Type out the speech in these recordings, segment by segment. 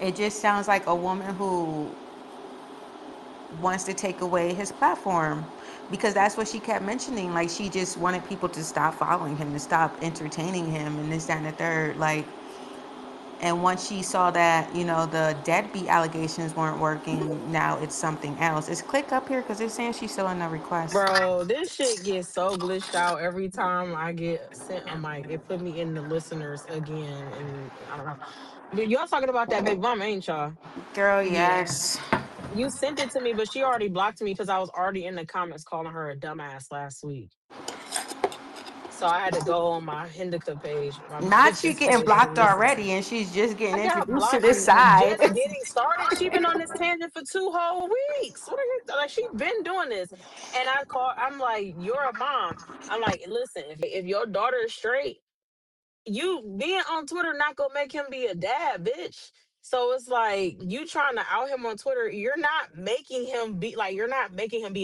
It just sounds like a woman who wants to take away his platform, because that's what she kept mentioning. Like, she just wanted people to stop following him, to stop entertaining him, and this, that, and the third. Like, and once she saw that, the deadbeat allegations weren't working, now it's something else. Is Click up here? Because it's saying she's still in the request. Bro, this shit gets so glitched out every time I get sent a mic. It put me in the listeners again, and I don't know. But y'all talking about that baby mama, ain't y'all? Girl, Yeah. yes. You sent it to me, but she already blocked me because I was already in the comments calling her a dumbass last week. So I had to go on my Hindica page, my Not you bitch's getting page, and blocked listen to already, it. and she's just I getting got introduced to blocked this and side. just getting started. She been on this tangent for 2 whole weeks. What are you like? She been doing this, and I'm like, you're a mom. I'm like, listen, if your daughter is straight, you being on Twitter not gonna make him be a dad, bitch. So it's like you trying to out him on Twitter. You're not making him be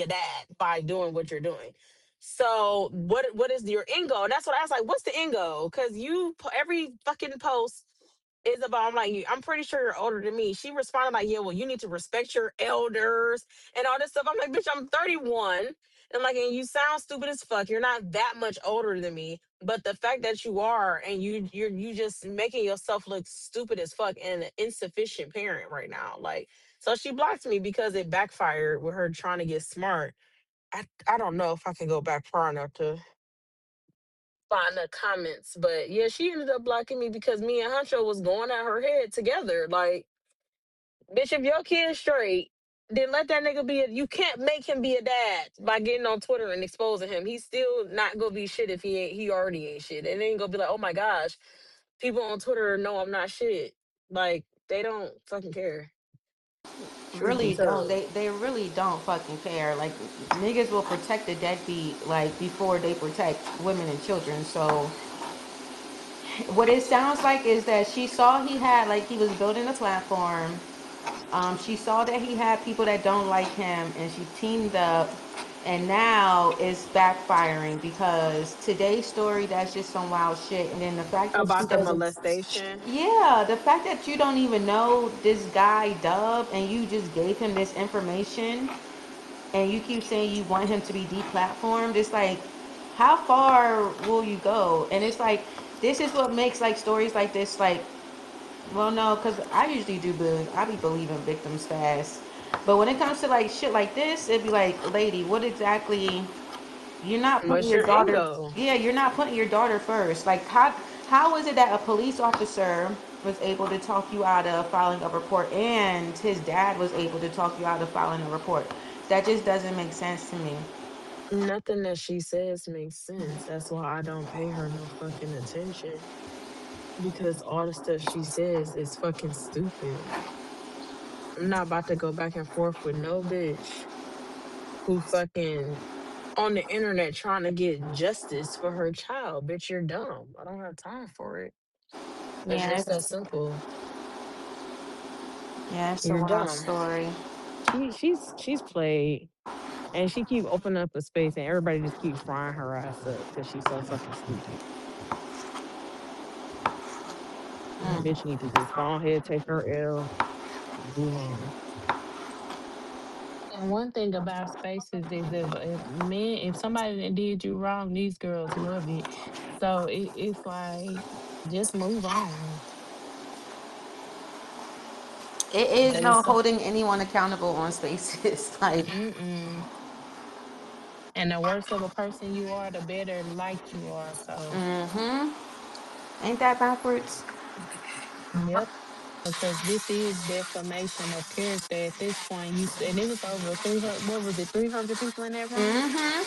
a dad by doing what you're doing. So what is your end goal? And that's what I was like. What's the end goal? Because every fucking post is about. I'm like, I'm pretty sure you're older than me. She responded like, yeah, well, you need to respect your elders and all this stuff. I'm like, bitch, I'm 31. And like, and you sound stupid as fuck. You're not that much older than me. But the fact that you are, and you just making yourself look stupid as fuck and an insufficient parent right now. Like, so she blocked me because it backfired with her trying to get smart. I don't know if I can go back far enough to find the comments, but yeah, she ended up blocking me because me and Huncho was going at her head together. Like, bitch, if your kid's straight, then let that nigga be. You can't make him be a dad by getting on Twitter and exposing him. He's still not gonna be shit if he ain't. He already ain't shit. And ain't gonna be like, oh my gosh, people on Twitter know I'm not shit. Like, they don't fucking care. Truth be Really don't. told. They really don't fucking care. Like, niggas will protect the deadbeat like before they protect women and children. So what it sounds like is that she saw he was building a platform. She saw that he had people that don't like him, and she teamed up. And now it's backfiring because today's story, that's just some wild shit. And then the fact that she About the doesn't, molestation. yeah, the fact that you don't even know this guy Dub, and you just gave him this information, and you keep saying you want him to be deplatformed. It's like, how far will you go? And it's like, this is what makes like stories like this like, well, no, because I usually do believe, I be believing victims fast. But when it comes to like shit like this, it'd be like, lady, what exactly? You're not putting What's your your end daughter. goal? Yeah, you're not putting your daughter first. Like, how is it that a police officer was able to talk you out of filing a report, and his dad was able to talk you out of filing a report? That just doesn't make sense to me. Nothing that she says makes sense. That's why I don't pay her no fucking attention. Because all the stuff she says is fucking stupid. I'm not about to go back and forth with no bitch who fucking on the internet trying to get justice for her child. Bitch, you're dumb. I don't have time for it. It's Yeah, just that simple. it's a You're wild dumb. story. She's played, and she keep opening up a space, and everybody just keeps frying her ass up because she's so fucking stupid. And bitch need to just go ahead, take her L, and move on. And one thing about spaces is if somebody that did you wrong, these girls love it. So it's like just move on. It is But no it's holding anyone accountable on spaces. Like, mm-mm. And the worse of a person you are, the better liked you are. So ain't that backwards? yep. Because this is defamation of character at this point. And it was over 300. What was it? 300 people in that room. Hmm.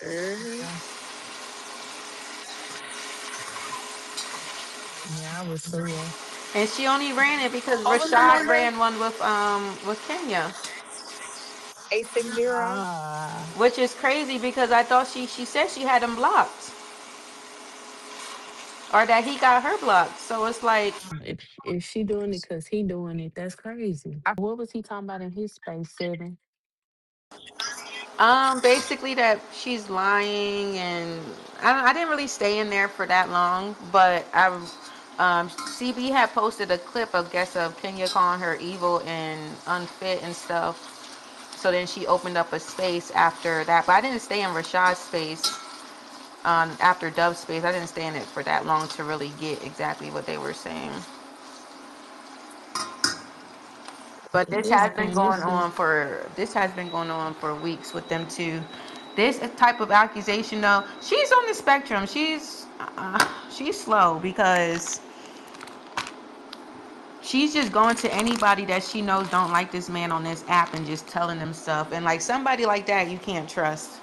Yeah, yeah, I was sue her. And she only ran it because What was the Rashad number? ran one with Kenya, 860. which is crazy because I thought she said she had him blocked, or that he got her blocked. So it's like, If she doing it because he doing it, that's crazy. What was he talking about in his space setting? basically that she's lying, and I didn't really stay in there for that long, but I CB had posted a clip, I guess, of Kenya calling her evil and unfit and stuff. So then she opened up a space after that, but I didn't stay in Rashad's space. After Dove's space, I didn't stay in it for that long to really get exactly what they were saying. But this has been going on for weeks with them too. This type of accusation, though, she's on the spectrum. She's slow because she's just going to anybody that she knows don't like this man on this app and just telling them stuff. And like somebody like that, you can't trust.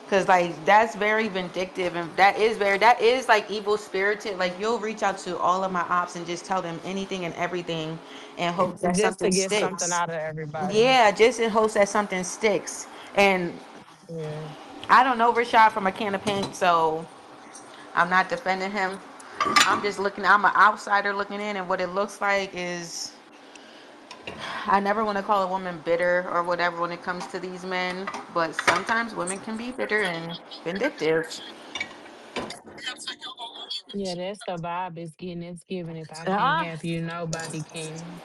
Cause like that's very vindictive and that is like evil spirited. Like you'll reach out to all of my ops and just tell them anything and everything and hope that just to something get something sticks. out of everybody. Yeah, just in hopes that something sticks. And Yeah. I don't know Rashad from a can of paint, so I'm not defending him. I'm an outsider looking in, and what it looks like is I never want to call a woman bitter or whatever when it comes to these men, but sometimes women can be bitter and vindictive. Yeah, that's the vibe it's giving. If I can't Ah, have you, nobody can.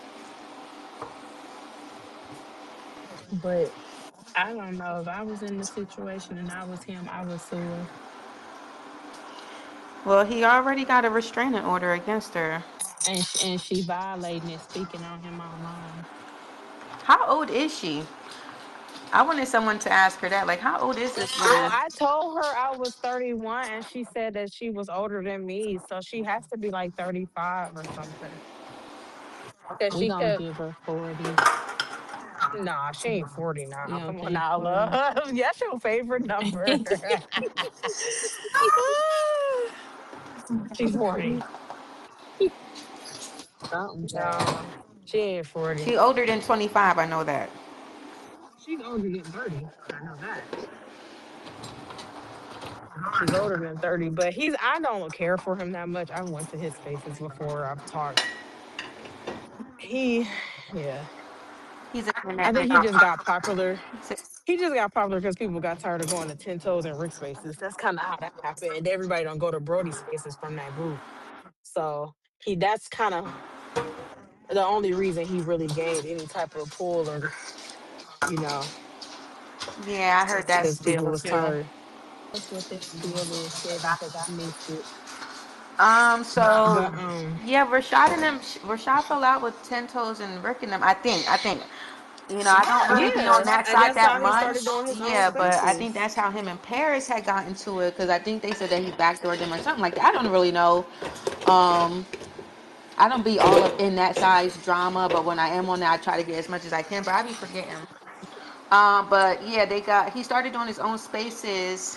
But I don't know. If I was in the situation and I was him, I would sue her. well, he already got a restraining order against her. And she violating and speaking on him online. How old is she? I wanted someone to ask her that. Like, how old is this Well, woman? I told her I was 31 and she said that she was older than me. So she has to be like 35 or something. Cause We she gonna kept, give her 40. nah, she ain't 40 now. You don't Come on think now, 40? love. That's your favorite number. She's 40. Something, child. No, she ain't 40. She older than 25. I know that. She's older than 30. I know that. She's older than 30, but I don't care for him that much. I went to his spaces before. I've talked. He yeah. He's a I internet think he just man. got popular. He just got popular because people got tired of going to 10 toes and Rick spaces. That's kind of how that happened. And everybody don't go to Brody spaces from that group. So that's kind of the only reason he really gained any type of pull or, you know, Yeah, I heard that because people still was too. tired. That's what that deal is, Kevin, because I missed it. So But yeah, Rashad fell out with Ten Toes and Rick and them. I think. I don't really be on yeah, that and side that's how that he much. started doing his own Yeah, but I think spaces. that's how him and Paris had gotten to it because I think they said that he backdoored them or something like that. I don't really know. Um, I don't be all up in that size drama, but when I am on that, I try to get as much as I can. But I be forgetting. But yeah, he started doing his own spaces,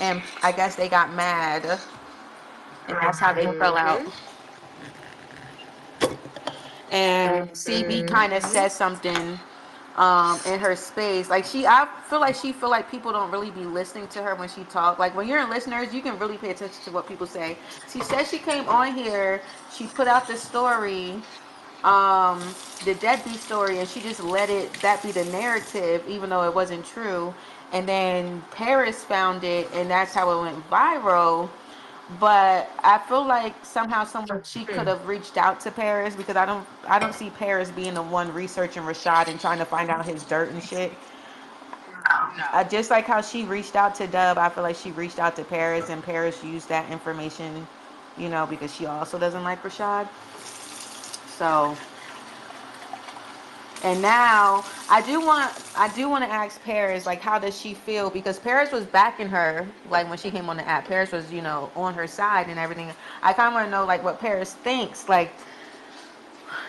and I guess they got mad, and that's how they fell out. Hmm. And CB kind of Hmm. said something in her space. I feel like people don't really be listening to her when she talk. Like when you're in listeners, you can really pay attention to what people say. She said she came on here, she put out the story, um, the deadbeat story, and she just let that be the narrative, even though it wasn't true. And then Paris found it, and that's how it went viral. But I feel like somehow, somewhere, she could have reached out to Paris because I don't see Paris being the one researching Rashad and trying to find out his dirt and shit. No. Just like how she reached out to Dub, I feel like she reached out to Paris, and Paris used that information, because she also doesn't like Rashad. So, and now I do want to ask Paris, like, how does she feel? Because Paris was backing her, like when she came on the app. Paris was, on her side and everything. I kind of want to know, like, what Paris thinks. Like,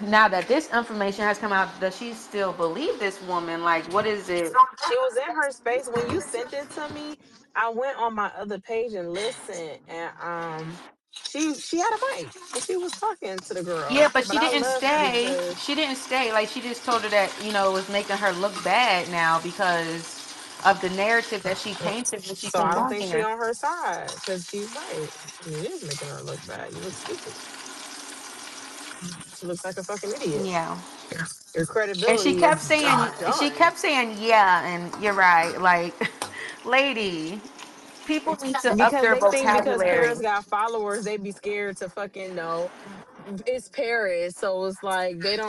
now that this information has come out, does she still believe this woman? Like, what is it? She was in her space when you sent it to me. I went on my other page and listened, and she had a mic and she was talking to the Yeah, girl, but but she I didn't left stay. because She didn't stay. Like, she just told her that, it was making her look bad now because of the narrative that she painted when she so I came don't on think she here. on her side because she's right. It is making her look bad. You look stupid. She looks like a fucking idiot. Yeah. Your And she credibility kept is saying, done. yeah, and you're right. Like, lady, People need to up Because their they think because vocabulary. Paris got followers, they be scared to fucking know it's Paris. So it's like they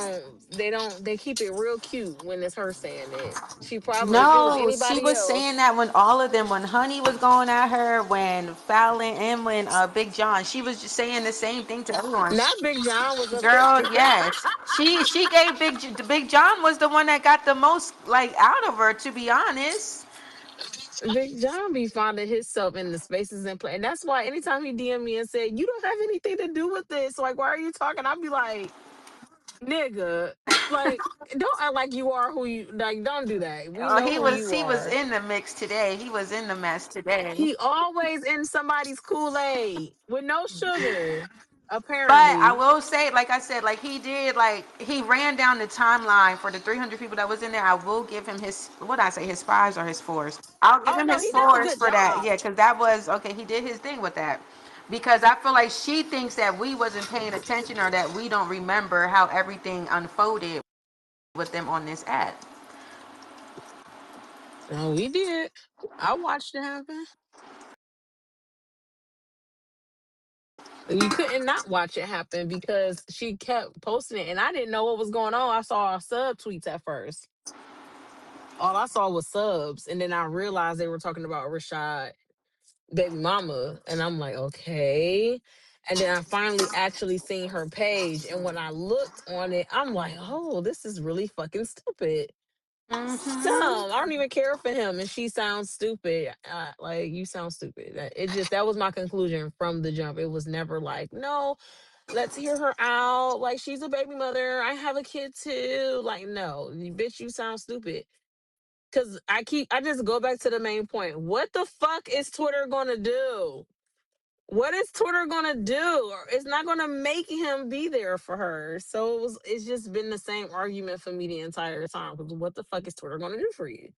keep it real cute when it's her saying it. She probably, if it was No, she anybody was saying else, that when all of them, when Honey was going at her, when Fallon, and when Big John, she was just saying the same thing to everyone. not Big John was upset. Girl, yes, she gave Big John was the one that got the most like out of her, to be honest. Big John be finding himself in the spaces and play. And that's why anytime he DM me and said, "You don't have anything to do with this," like, why are you talking? I'd be like, nigga, like, don't act like you are who you like, don't do that. We know who you He was are. in the mix today. He was in the mess today. He always in somebody's Kool-Aid with no sugar, But I apparently. will say, like I said, like he did, like he ran down the timeline for the 300 people that was in there. I will give him his, what I say, his fives or his fours. I'll give Oh him no, his he did a fours good for that. job. Yeah, because that was okay. He did his thing with that. Because I feel like she thinks that we wasn't paying attention or that we don't remember how everything unfolded with them on this app. No, we did. I watched it happen. You couldn't not watch it happen because she kept posting it, and I didn't know what was going on. I saw sub tweets at first. All I saw was subs, and then I realized they were talking about Rashad, baby mama, and I'm like, okay. And then I finally actually seen her page, and when I looked on it, I'm like, oh, this is really fucking stupid. It's Mm-hmm. dumb. I don't even care for him, and she sounds stupid. Like, you sound stupid. It just, that was my conclusion from the jump. It was never like, no, let's hear her out. Like, she's a baby mother. I have a kid too. Like, no, bitch, you sound stupid. Cause I just go back to the main point. What the fuck is Twitter gonna do? What is Twitter gonna do? It's not gonna make him be there for her. So it's just been the same argument for me the entire time. 'Cause what the fuck is Twitter gonna do for you?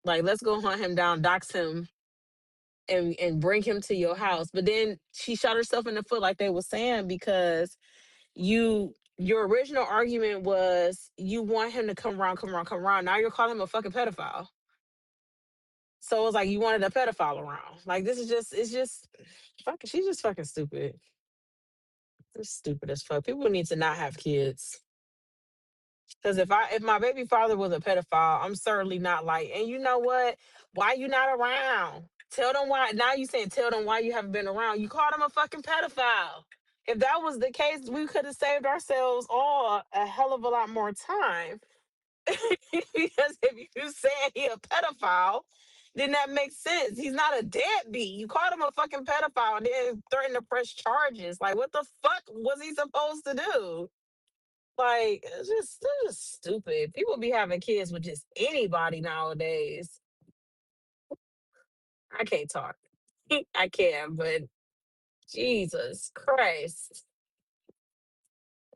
Like, let's go hunt him down, dox him, and bring him to your house. But then she shot herself in the foot, like they were saying, because your original argument was you want him to come around, come around, come around. Now you're calling him a fucking pedophile. So it's like you wanted a pedophile around. Like, this is just, it's just fucking, she's just fucking stupid. It's stupid as fuck. People need to not have kids. Because if my baby father was a pedophile, I'm certainly not like, and you know what? Why you not around? Tell them why. Now you saying tell them why you haven't been around. You called him a fucking pedophile. If that was the case, we could have saved ourselves all a hell of a lot more time. Because if you saying he a pedophile, then that makes sense. He's not a deadbeat. You called him a fucking pedophile and then threatened to press charges. Like, what the fuck was he supposed to do? Like, it's just stupid. People be having kids with just anybody nowadays. I can't talk. I can, but Jesus Christ,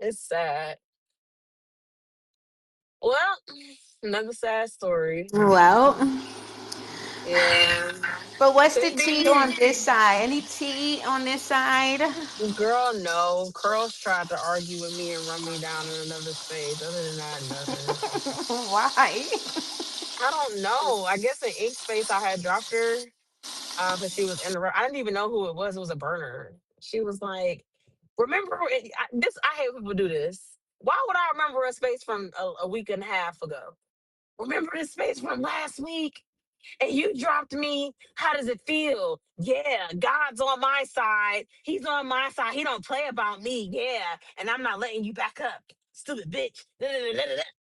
it's sad. Well, another sad story. Well, Yeah, but what's the couldn't tea be. on this side? Any tea on this side? Girl, no. Curls tried to argue with me and run me down in another space. Other than that, nothing. Why? I don't know. I guess in Ink Space I had dropped her because she was in the. I didn't even know who it was. It was a burner. She was like, "Remember this? I hate when people do this. Why would I remember a space from a week and a half ago? Remember this space from last week? And you dropped me. How does it feel? Yeah, God's on my side. He's on my side. He don't play about me. Yeah, and I'm not letting you back up, stupid bitch.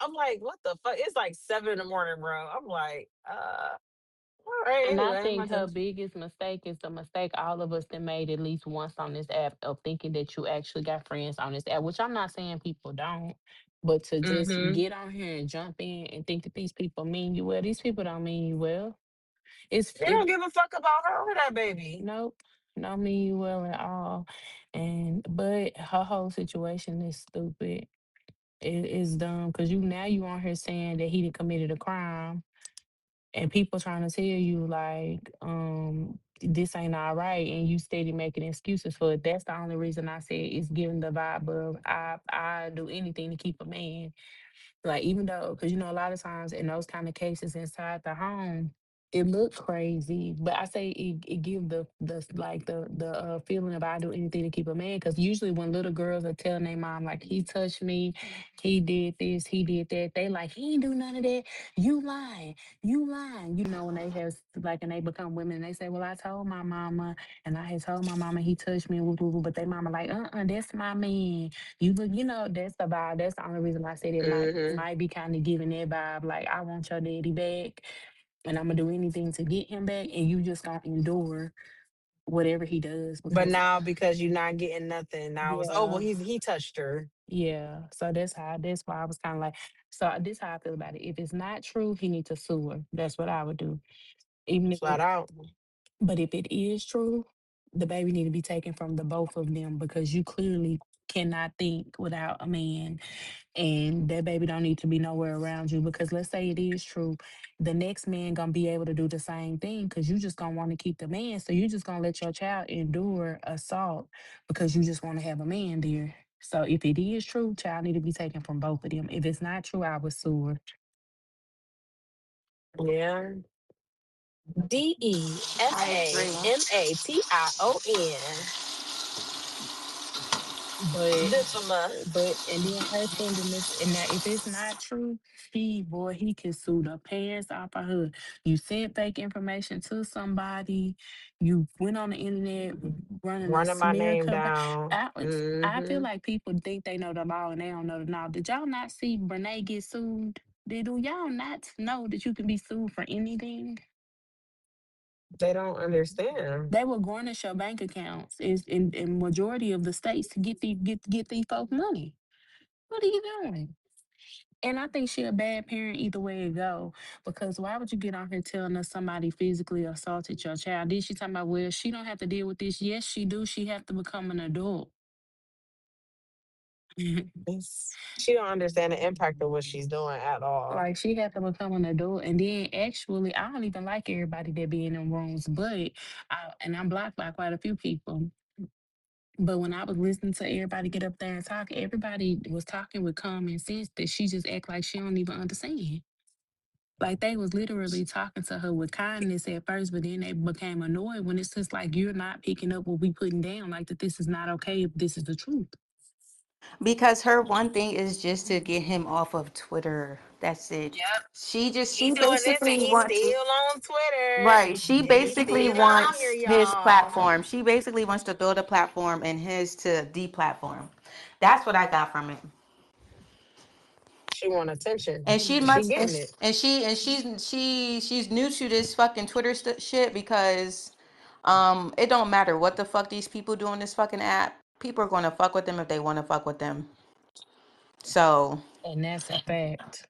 I'm like, what the fuck? It's like 7 in the morning, bro. I'm like, all right, And I anyway, think my her turn. biggest mistake is the mistake all of us that made at least once on this app of thinking that you actually got friends on this app, which I'm not saying people don't, but to just Mm-hmm. get on here and jump in and think that these people mean you well, these people don't mean you well. It's They it don't give a fuck about her or that baby. Nope, don't mean you well at all. And but her whole situation is stupid. It is dumb because you on here saying that he did committed a crime and people trying to tell you like this ain't all right and you steady making excuses for it. That's the only reason I said it's giving the vibe of I do anything to keep a man. Like even though because a lot of times in those kind of cases inside the home it looked crazy, but I say it give the like the feeling of I do anything to keep a man. Because usually when little girls are telling their mom like he touched me, he did this, he did that, they like he ain't do none of that. You lying, you lying. You know when they have like and they become women and they say, well I told my mama and I had told my mama he touched me, woo, woo, woo, but they mama like that's my man. You look, you know that's the vibe. That's the only reason I said it Hmm. might be kind of giving that vibe like I want your daddy back and I'm gonna do anything to get him back, and you just gonna endure whatever he does But because now because you're not getting nothing, now it's oh well yeah, he touched her. yeah. So that's why I was kind of like, so this how I feel about it. If it's not true, he need to sue her. That's what I would do. Even if Flat out. but if it is true, the baby need to be taken from the both of them because you clearly cannot think without a man and that baby don't need to be nowhere around you because let's say it is true the next man gonna be able to do the same thing because you just gonna want to keep the man so you just gonna let your child endure assault because you just want to have a man there. So if it is true, child need to be taken from both of them. If it's not true, I would sue her. Yeah. I agree. DEFAMATION. But Diplomat. and then her sending this and now if it's not true, he can sue the pants off of her. You sent fake information to somebody, you went on the internet running a Running my smear name campaign. down. I feel Hmm. like people think they know the law and they don't know the law. Did y'all not see Brene get sued? Do y'all not know that you can be sued for anything? They don't understand. They will garnish your bank accounts is in majority of the states to get these folks money. What are you doing? And I think she a bad parent either way it go. Because why would you get on here telling us somebody physically assaulted your child? Then she talking about, well, she don't have to deal with this. Yes, she do. She have to become an adult. She don't understand the impact of what she's doing at all. Like she had to become an adult. And then actually, I don't even like everybody that be in them rooms, but and I'm blocked by quite a few people. But when I was listening to everybody get up there and talk, everybody was talking with common sense that she just act like she don't even understand. Like they was literally talking to her with kindness at first, but then they became annoyed when it's just like you're not picking up what we putting down, like that this is not okay if this is the truth. Because her one thing is just to get him off of Twitter. That's it. Yep. He She doing this and basically he's wants still on Twitter. right. She He's basically still on here, wants his y'all. platform. She basically wants to build a platform and his to deplatform. That's what I got from it. She want attention. And she She must getting it. she's new to this fucking Twitter shit because it don't matter what the fuck these people do on this fucking app. People are going to fuck with them if they want to fuck with them. So, And that's a fact.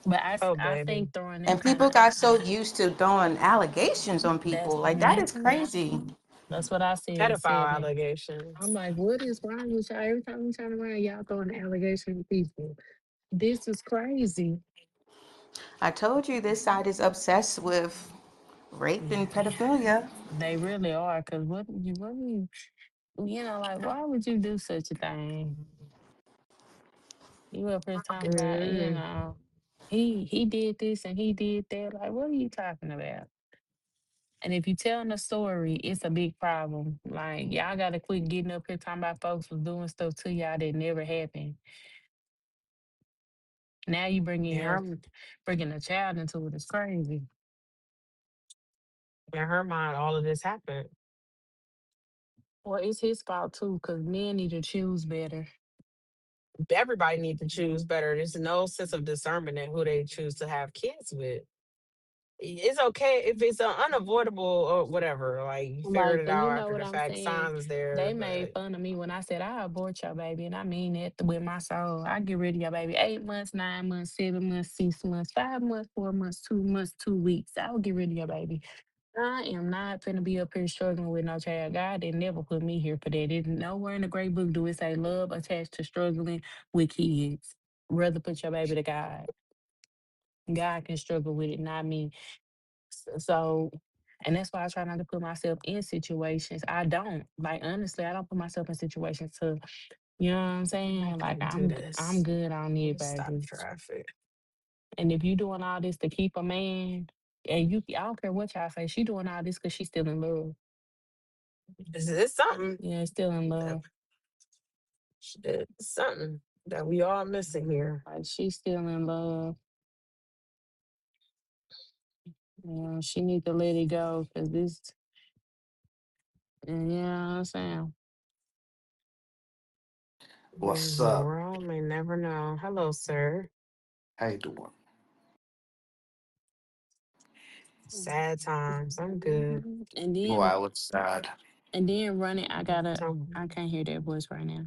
But Oh, I baby. think throwing that and kind people of got so used to throwing allegations on that's people. Like that me is too. crazy. That's what I said. Pedophile Said it. I'm allegations. like, what is wrong with y'all? Every time we turn around, y'all throwing allegations at people. This is crazy. I told you this side is obsessed with rape and pedophilia. They really are. Cause like why would you do such a thing? You up here talking about, Mm. he did this and he did that. Like, what are you talking about? And if you telling a story, it's a big problem. Like, y'all gotta quit getting up here talking about folks was doing stuff to y'all that never happened. Now you Yeah, bringing a child into it. It's crazy. in her mind, all of this happened. Well, it's his fault too, cause men need to choose better. Everybody needs to choose better. There's no sense of discernment in who they choose to have kids with. It's okay if it's unavoidable or whatever. Like you figured Like, it and out you know after what the I'm fact, saying? signs there, They made but fun of me when I said I abort your baby, and I mean that with my soul. I get rid of your baby 8 months, 9 months, 7 months, 6 months, 5 months, 4 months, 2 months, 2 weeks. I will get rid of your baby. I am not finna be up here struggling with no child. God didn't never put me here for that. It's nowhere in the great book do it say love attached to struggling with kids. Rather put your baby to God. God can struggle with it, not me. So, and that's why I try not to put myself in situations. I don't like honestly. I don't put myself in situations to, you know what I'm I saying? Like can't do I'm this. good on it, Let's stop baby. traffic. And if you doing all this to keep a man, and you, I don't care what y'all say, she doing all this because she's still in love. It's something. Yeah, still in that- love. It's something that we all missing here. Like she's still in love. She need to let it go because this. And you know what I'm saying? What's The up? world may never know. Hello, sir. How you doing? Sad times. I'm good. And then Why? What's sad? running. I can't hear that voice right now.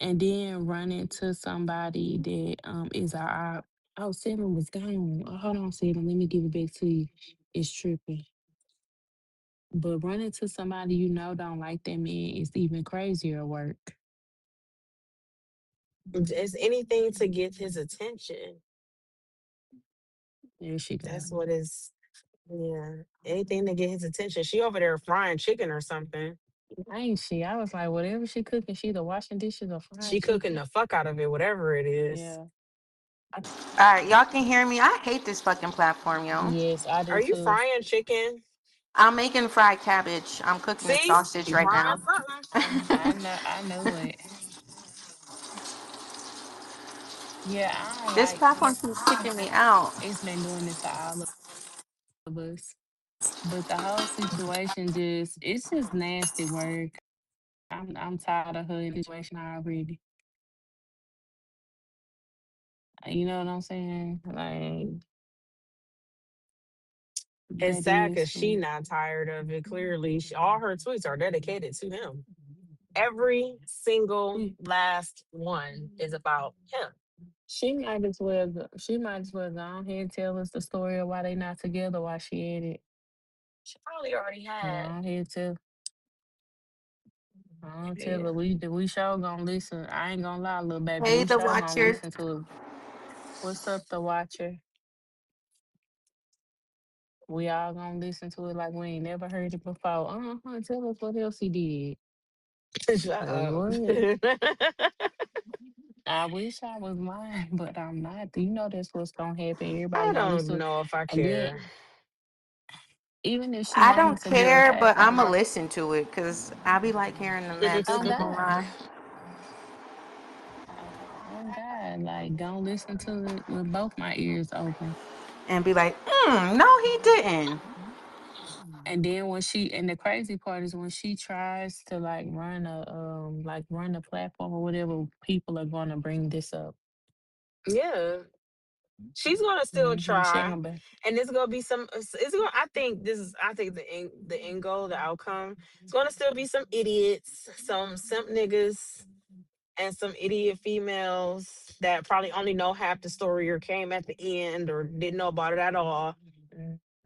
And then run into somebody that is our. Oh, Seven was gone. Oh, hold on, Seven. Let me give it back to you. It's tripping. But running to somebody you know don't like that man is even crazier work. It's anything to get his attention. There she go. That's what is. Yeah, anything to get his attention. She over there frying chicken or something. Ain't she? I was like, whatever she cooking, she either washing dishes or frying She cooking chicken. the fuck out of it, whatever it is. Yeah. I, All right, y'all can hear me. I hate this fucking platform, yo. yes, I Are do you too. frying chicken? I'm making fried cabbage. I'm cooking a See, sausage you right frying now. something. I know it. Yeah, I don't This like platform keeps kicking me out. it's been doing this to all of us. But the whole situation just it's just nasty work. I'm tired of her in this situation already. You know what I'm saying? Like It's that sad is because she not tired of it. Clearly, all her tweets are dedicated to him. Every single mm, last one is about him. she might as well go on here and tell us the story of why they not together, why she at it. She probably already Go had. on here tell I don't tell Yeah. her we sure gonna listen. I ain't gonna lie, little baby. Hey, We the sure gonna watcher. listen to it. What's up, the watcher? We all gonna listen to it like we ain't never heard it before. Tell us what else he did. Shut 'Cause up. what? I wish I was lying, but I'm not. You know that's what's gonna happen. Everybody I gonna don't listen. know if I And then care. even if she I want him don't to be care, okay, but I'm going to listen to it because I be like hearing the mess. oh I ain't gonna God. lie. Oh God. Like don't listen to it with both my ears open. And be like, no, he didn't. And then when she and the crazy part is when she tries to like run a platform or whatever, people are gonna bring this up. Yeah. She's gonna still She ain't try, gonna be. and it's gonna be some. It's gonna. I think this is. I think the end goal, the outcome. It's gonna still be some idiots, some simp niggas, and some idiot females that probably only know half the story or came at the end or didn't know about it at all.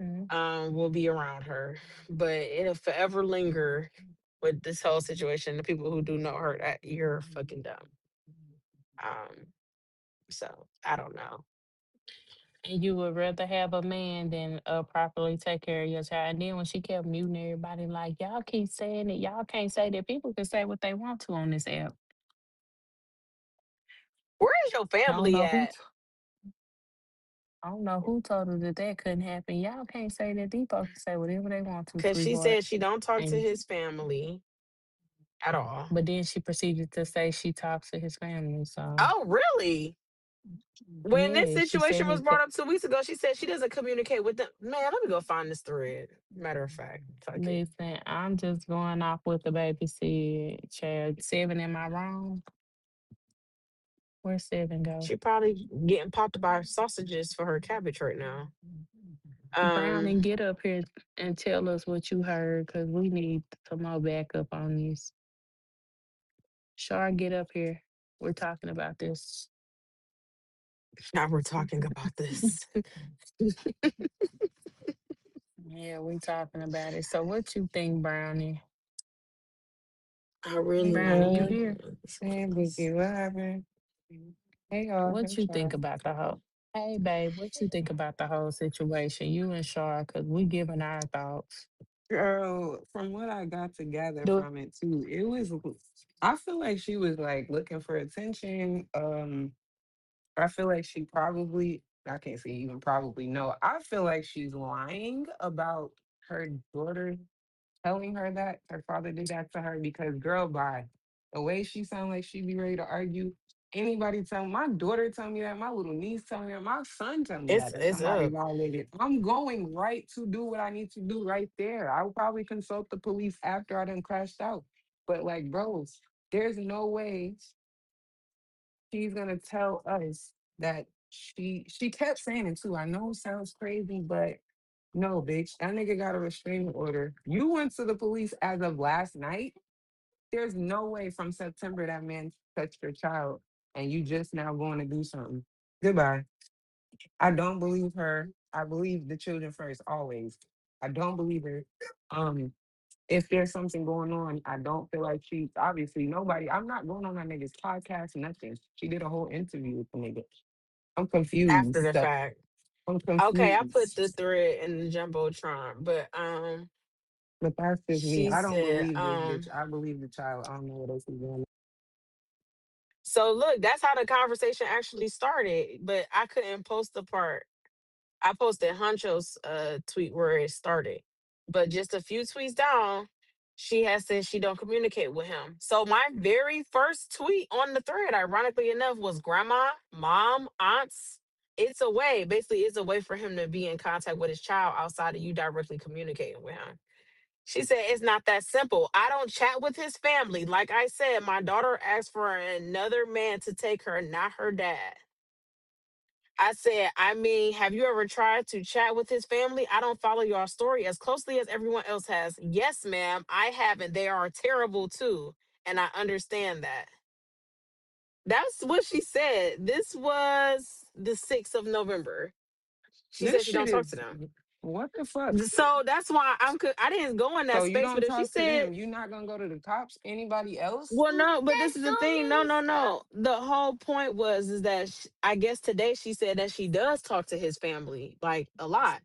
Mhm. Will be around her, but it'll forever linger with this whole situation. The people who do know her, that you're fucking dumb. Um, so I don't know. And you would rather have a man than properly take care of your child. And then when she kept muting everybody, like y'all keep saying it, y'all can't say that. People can say what they want to on this app. Where is your I don't family know who. at? I don't know who told her that that couldn't happen. Y'all can't say that. These folks can say whatever they want to, Because she sweetheart. said she don't talk to And his family at all. but then she proceeded to say she talks to his family. So Oh, really? When this yeah, she said situation was his. brought up 2 weeks ago, she said she doesn't communicate with them. Man, let me go find this thread. Matter of fact, fuck it. Listen, I'm just going off what the baby said. Child, Seven, am I wrong? Where's Seven go? She probably getting popped by sausages for her cabbage right now. Brown, Um, and get up here and tell us what you heard, cause we need some more backup on this. Shar, get up here. We're talking about this. now we're talking about this. Yeah, we're talking about it. So what you think, Brownie? I really Brownie, like you Hey, here? Sam, Bookie, what happened? Hey, y'all, What hey, you think Sean. about the whole? Hey, babe, what you think about the whole situation? You and Shar, cause we giving our thoughts. Girl, from what I got to gather Do from it too, I feel like she was like looking for attention. I feel like she probably I can't say even probably no. I feel like she's lying about her daughter telling her that her father did that to her because girl, by the way she sound like she be ready to argue. Anybody tell my daughter tell me that, my little niece tell me that, my son tell me that It's somebody up violated. I'm going right to do what I need to do right there. I will probably consult the police after I done crashed out. But like, bros, there's no way she's gonna tell us that she kept saying it too. I know it sounds crazy, but no, bitch, that nigga got a restraining order. You went to the police as of last night. There's no way from September that man touched your child and you just now going to do something. Goodbye. I don't believe her. I believe the children first always. I don't believe her. Um, if there's something going on, I don't feel like she obviously nobody. I'm not going on that nigga's podcast, nothing. She did a whole interview with the nigga. I'm after confused. the fact. I'm Okay, I put the confused. thread in the jumbotron, but But that's just me. she I don't said believe this bitch. I believe the child. I don't know what else is going so look, that's how the conversation actually started, but I couldn't post the part. I posted Huncho's tweet where it started. But just a few tweets down, she has said she don't communicate with him. So my very first tweet on the thread, ironically enough, was grandma, mom, aunts. It's a way, basically, it's a way for him to be in contact with his child outside of you directly communicating with him. She said it's not that simple. I don't chat with his family. Like I said, my daughter asked for another man to take her, not her dad. I said, I mean, have you ever tried to chat with his family? I don't follow your story as closely as everyone else has. Yes, ma'am, I haven't. They are terrible too. And I understand that. That's what she said. This was the 6th of November. She This said she shit don't talk is to them. what the fuck? So that's why I didn't go in that So you space, don't but if she talk to said, them. You not gonna go to the cops? Anybody else? well, no, but this is the thing. No, no, no. The whole point was is that I guess today she said that she does talk to his family like a lot.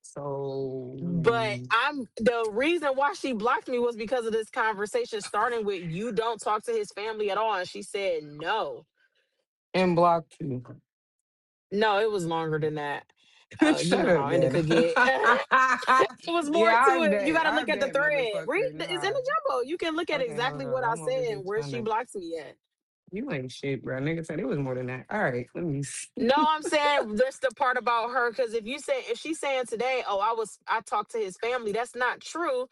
But So I'm the reason why she blocked me was because of this conversation starting with you don't talk to his family at all. And she said no. and blocked you. No, it was longer than that. You Shut know up, how India then. could get. It was more Yeah, to I it. You bet. got to I look at the bet, thread. Read motherfucker. it's in Nah. the jumbo. You can look at Okay, hold exactly what on. I I'm over said here and where trying she to. blocks me at. You ain't shit, bro. Nigga said it was more than that. All right, let me see. No, I'm saying that's the part about her because if she's saying today, oh, I talked to his family, that's not true,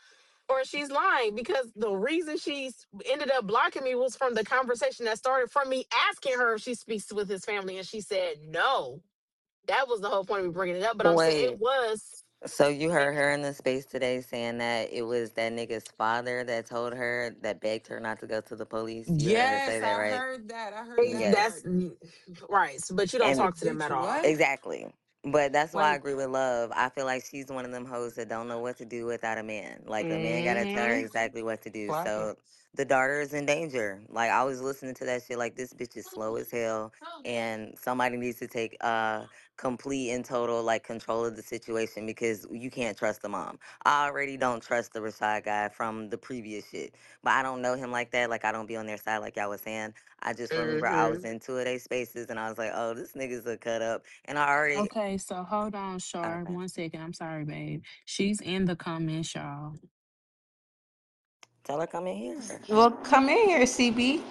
or she's lying because the reason she's ended up blocking me was from the conversation that started from me asking her if she speaks with his family, and she said no. That was the whole point of me bringing it up. But I'm saying it Wait, was so you heard her in the space today saying that it was that nigga's father that told her that begged her not to go to the police? You heard her say Yes, that, I right? heard that. I heard that that's Yes. part. right. But you don't And Wait, talk to them bitch, at all. what? exactly. But that's why I Like, agree with Love. I feel like she's one of them hoes that don't know what to do without a man. Like a man gotta tell her mm-hmm. exactly what to do. Clapping. So the daughter is in danger. Like I was listening to that shit like this bitch is slow as hell and somebody needs to take complete and total like control of the situation because you can't trust the mom. I already don't trust the Rashad guy from the previous shit. But I don't know him like that. Like I don't be on their side like y'all was saying. I just remember I was Hmm. in two of their spaces and I was like, oh, this nigga's a cut up. And I already, Okay, so hold on, Shar. okay, 1 second. I'm sorry, babe. She's in the comments, y'all. tell her come in here. Well, come in here, CB.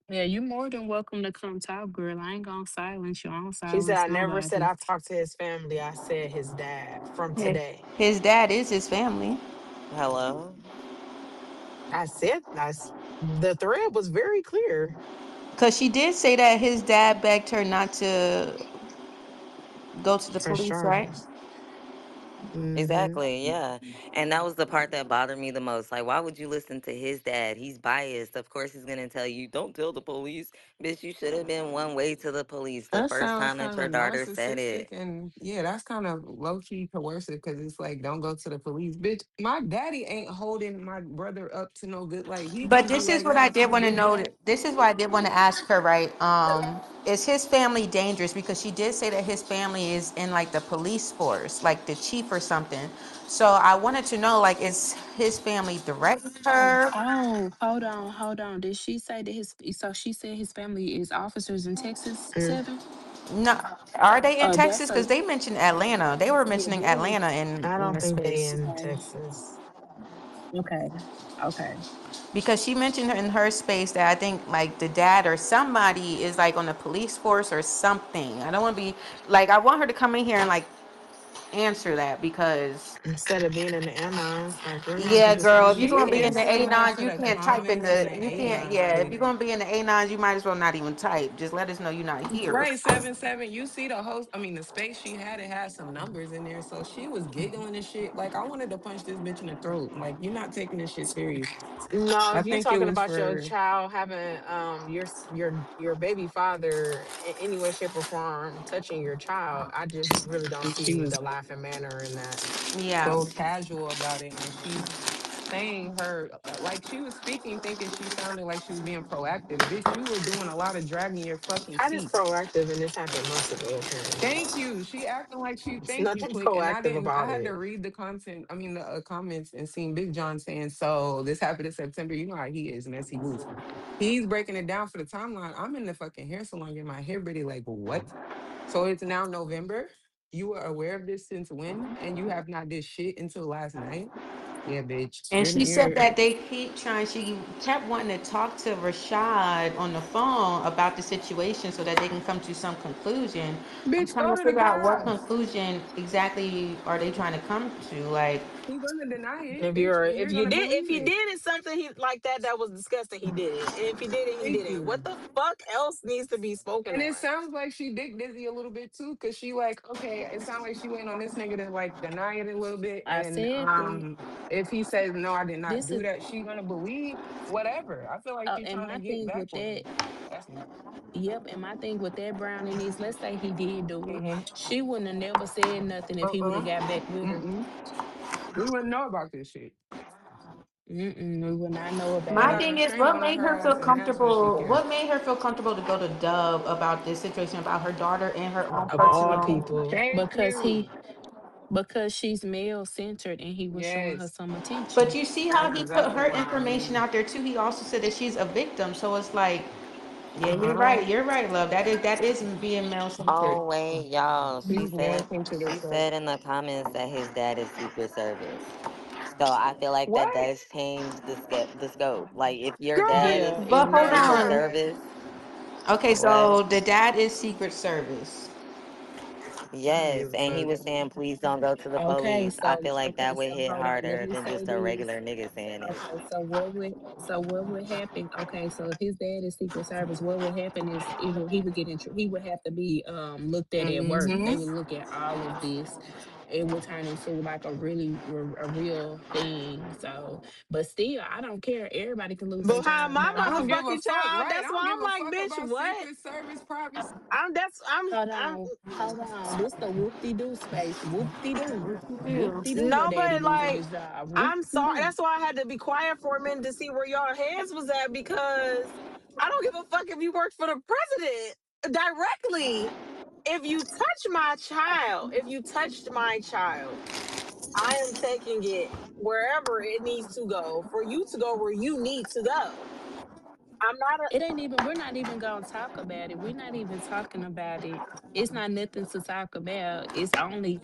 Yeah, you more than welcome to come talk, girl. I ain't gonna silence you. I don't She said silence I never said nobody. I talked to his family. I said his dad from today. His dad is his family. Hello? I said the thread was very clear Because she did say that his dad begged her not to go to the for police, right? charges. Hmm. Exactly, yeah. And that was the part that bothered me the most. Like, why would you listen to his dad? He's biased. Of course, he's going to tell you, don't tell the police. Bitch, you should have been one way to the police the That first sounds time that kind your of daughter said narcissistic, it. and yeah, that's kind of low key coercive because it's like, don't go to the police, bitch. My daddy ain't holding my brother up to no good. Like he But gonna be this is like, what I yo, did come want to get know. that. This is what I did want to ask her, right? Is his family dangerous? Because she did say that his family is in like the police force, like the chief or something. So I wanted to know, like, is his family threatening her? Oh, hold on, hold on. Did she say that his so she said his family is officers in Texas 7? No, are they in Texas? That's Because a they mentioned Atlanta. They were yeah. mentioning Atlanta I in don't the think they space in Okay, Texas. okay, okay. because she mentioned in her space that I think like the dad or somebody is like on the police force or something. I don't want to be like I want her to come in here and like answer that because Instead of being in the anons, like we're not yeah, just girl, gonna if you're be gonna She be in is the this. saying that anons, to you the can't type in comments in the the you can't Anon. yeah. If Like, you're gonna be in the anons, you might as well not even type. Just let us know you're not here. right, 7-7. You see the host, I mean, the space she had, it had some numbers in there. So she was giggling and shit. Like, I wanted to punch this bitch in the throat. Like, you're not taking this shit serious. No, I if you think it talking was about your for, child having your baby father in any way, shape, or form touching your child, I just really don't she see was the laughing manner in that. Yeah, so casual about it. And she's saying her, like, she was speaking, thinking she sounded like she was being proactive. Bitch, you were doing a lot of dragging your fucking That is feet. proactive, and this happened months ago. Apparently, Thank you. She acting like she it's thank you, nothing click. And I proactive didn't. I about had to it. read the content. I mean, the comments and seeing Big John saying, "So this happened in September." You know how he is, messy moves. He's breaking it down for the timeline. I'm in the fucking hair salon getting my hair braided. Like what? So it's now November. You were aware of this since when? And you have not did shit until last night. Yeah, bitch. and she said that they keep trying. She kept wanting to talk to Rashad on the phone about the situation so that they can come to some conclusion. I'm Bitch, trying go to to the figure out what cops. conclusion exactly are they trying to come to. Like, He gonna deny it, If bitch, you're and you're gonna if believe he it. did it something he like that was disgusting, he did it. And if he did it, he Thank did it. What you. the fuck else needs to be spoken And it on? sounds like she dick dizzy a little bit too, cause she like, okay, it sounds like she waiting on this nigga to like deny it a little bit. I And said that if he says no, I did not this do is that, she gonna believe whatever. I feel like she's and trying to my get thing back with on that. him. That's me. Yep, and my thing with that Browning is, let's say he did do it, Mm-hmm. she wouldn't have never said nothing if he would have Uh-uh. got back with her. Mm-mm. We wouldn't know about this shit. Mm-mm, we would not know They about my it. got thing a is, train what on made her her feel ass and answer she comfortable? can. What made her feel comfortable to go to Dub about this situation about her daughter and her own Of all personal? people. Thank Because you. he because she's male centered and he was showing her Yes. some But attention. you see how That's he put exactly her what I information believe. out there too. He also said that she's a victim. So it's like, yeah, you're Uh-huh. right. You're right, love. That is being male centered. Oh wait, y'all. She He's said welcome to the she show. said in the comments that his dad is Secret Service. So I feel like that What? does change the scope. Like if your dad Yeah, is it But hold Secret does. on. Service, Okay, what? so the dad is Secret Service. I don't Yes, give a and he fuck. was saying please don't go to the police. I feel like Okay, that would so hit hold on. Let harder me than say just a this. regular nigga saying it. Okay, so what would happen? Okay, so if his dad is Secret Service, what would happen is he would get in he would have to be looked at work. Mm-hmm. They would look at all of this. It would turn into like a real thing. So, but still, I don't care. Everybody can lose their But how job. my I Don't don't give a motherfucking fuck, child, right? I that's don't why give I'm a like, fuck bitch, about what? Secret Service privacy. hold on. This the whoop de doo space. Whoop de doo. What you Whoop do? de doo. Your No, daddy but losing like, his job. Whoop I'm de sorry. doo. That's why I had to be quiet for a minute to see where y'all heads was at because I don't give a fuck if you worked for the president directly. If you touch my child, if you touched my child, I am taking it wherever it needs to go for you to go where you need to go. I'm not a It ain't even, we're not even gonna talk about it. We're not even talking about it. It's not nothing to talk about. It's only,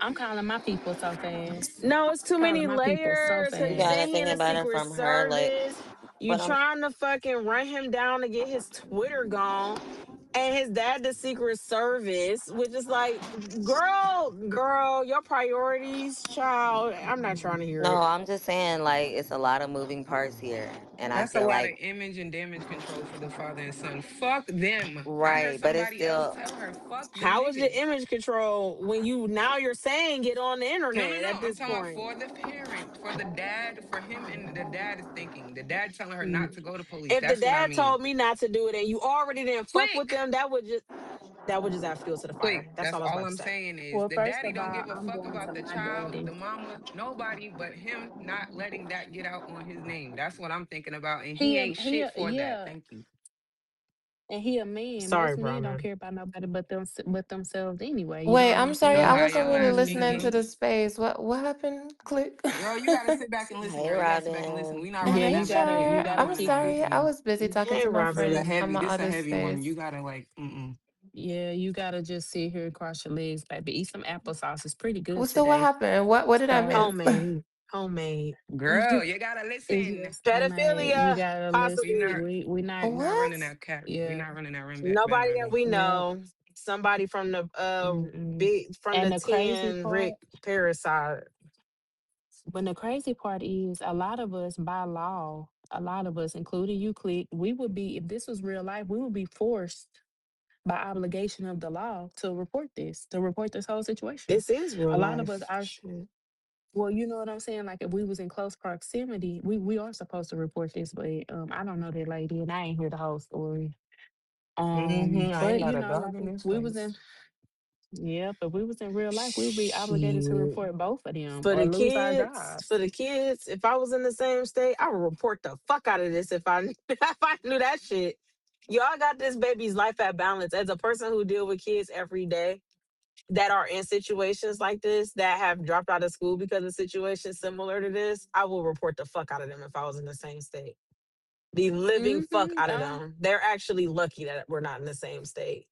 I'm calling my people so fast. no, it's too Calling many my people so layers. You He's gotta saying he fast. think in a about it secret from her, like, service. You but I'm trying to fucking run him down to get his Twitter gone. And his dad, the Secret Service, which is like, girl, your priorities, child. I'm not trying to hear no, it. I'm just saying like it's a lot of moving parts here, and I That's a feel lot of like image and damage control for the father and son. Fuck them. I heard right, but it's somebody else still tell her, fuck them How is your niggas. image control when you now you're saying it on the No, no, internet no. at I'm this talking about point? for the parent, for the dad, for him, and the dad is thinking. The dad telling her Mm. not to go to police. If the That's what I dad mean. told me not to do it and you already didn't fuck with Click. them, that would just add fuel to the Quick. fire. That's That's all I was all about to I'm say. saying is Well, the first daddy of don't all, give a I'm fuck going about to the my child, daddy. the mama, nobody but him not letting that get out on his name. That's what I'm thinking about. And he ain't shit for that. Yeah, Thank you. and he a man. Sorry, Most men don't brother. care about nobody but themselves anyway. You know Wait, what I'm I'm sorry. So I saying? how wasn't your really ass listening to thinking? the space. What happened? Click. Girl, you gotta sit back and listen, hey girl. You gotta sit back and listen. Robin. We not Yeah, running Hey, that you back gotta here. you We Char. not gotta I'm doing that. keep sorry. I Mm-mm. was busy talking Hey, to my This is a Robin. friend on heavy. my This a other heavy one. You space. gotta like. Mm-mm. Yeah, you gotta just sit here and cross your legs, baby. Eat some applesauce. It's pretty good So what today. happened? What did I So miss? Homemade. Homemade. Girl, you gotta it's listen. just homemade. You Pedophilia, gotta We listen. not possibly. we not running What? that cat. We Yeah, not running that room back Nobody that bandwagon. we yeah. know. Somebody from the Mm-mm. big from And the the crazy 10 part, Rick Parasite. when the crazy part is, a lot of us by law, a lot of us, including you, Click, we would be, if this was real life, we would be forced by obligation of the law to report this whole situation. This is real A lot of us life. are, Shit. well, you know what I'm saying? Like if we was in close proximity, we are supposed to report this, but I don't know that lady and I ain't hear the whole story. I ain't But got you a know, dog like in this we was in, face. yeah, but we was in real life, we would be obligated to Shit. report both of them For or the lose our kids, for jobs. the kids, if I was in the same state, I would report the fuck out of this if I if I knew that shit. Y'all got this baby's life at balance. As a person who deal with kids every day that are in situations like this, that have dropped out of school because of situations similar to this, I will report the fuck out of them if I was in the same state. The living fuck Mm-hmm. out of them. They're actually lucky that we're not in the same state.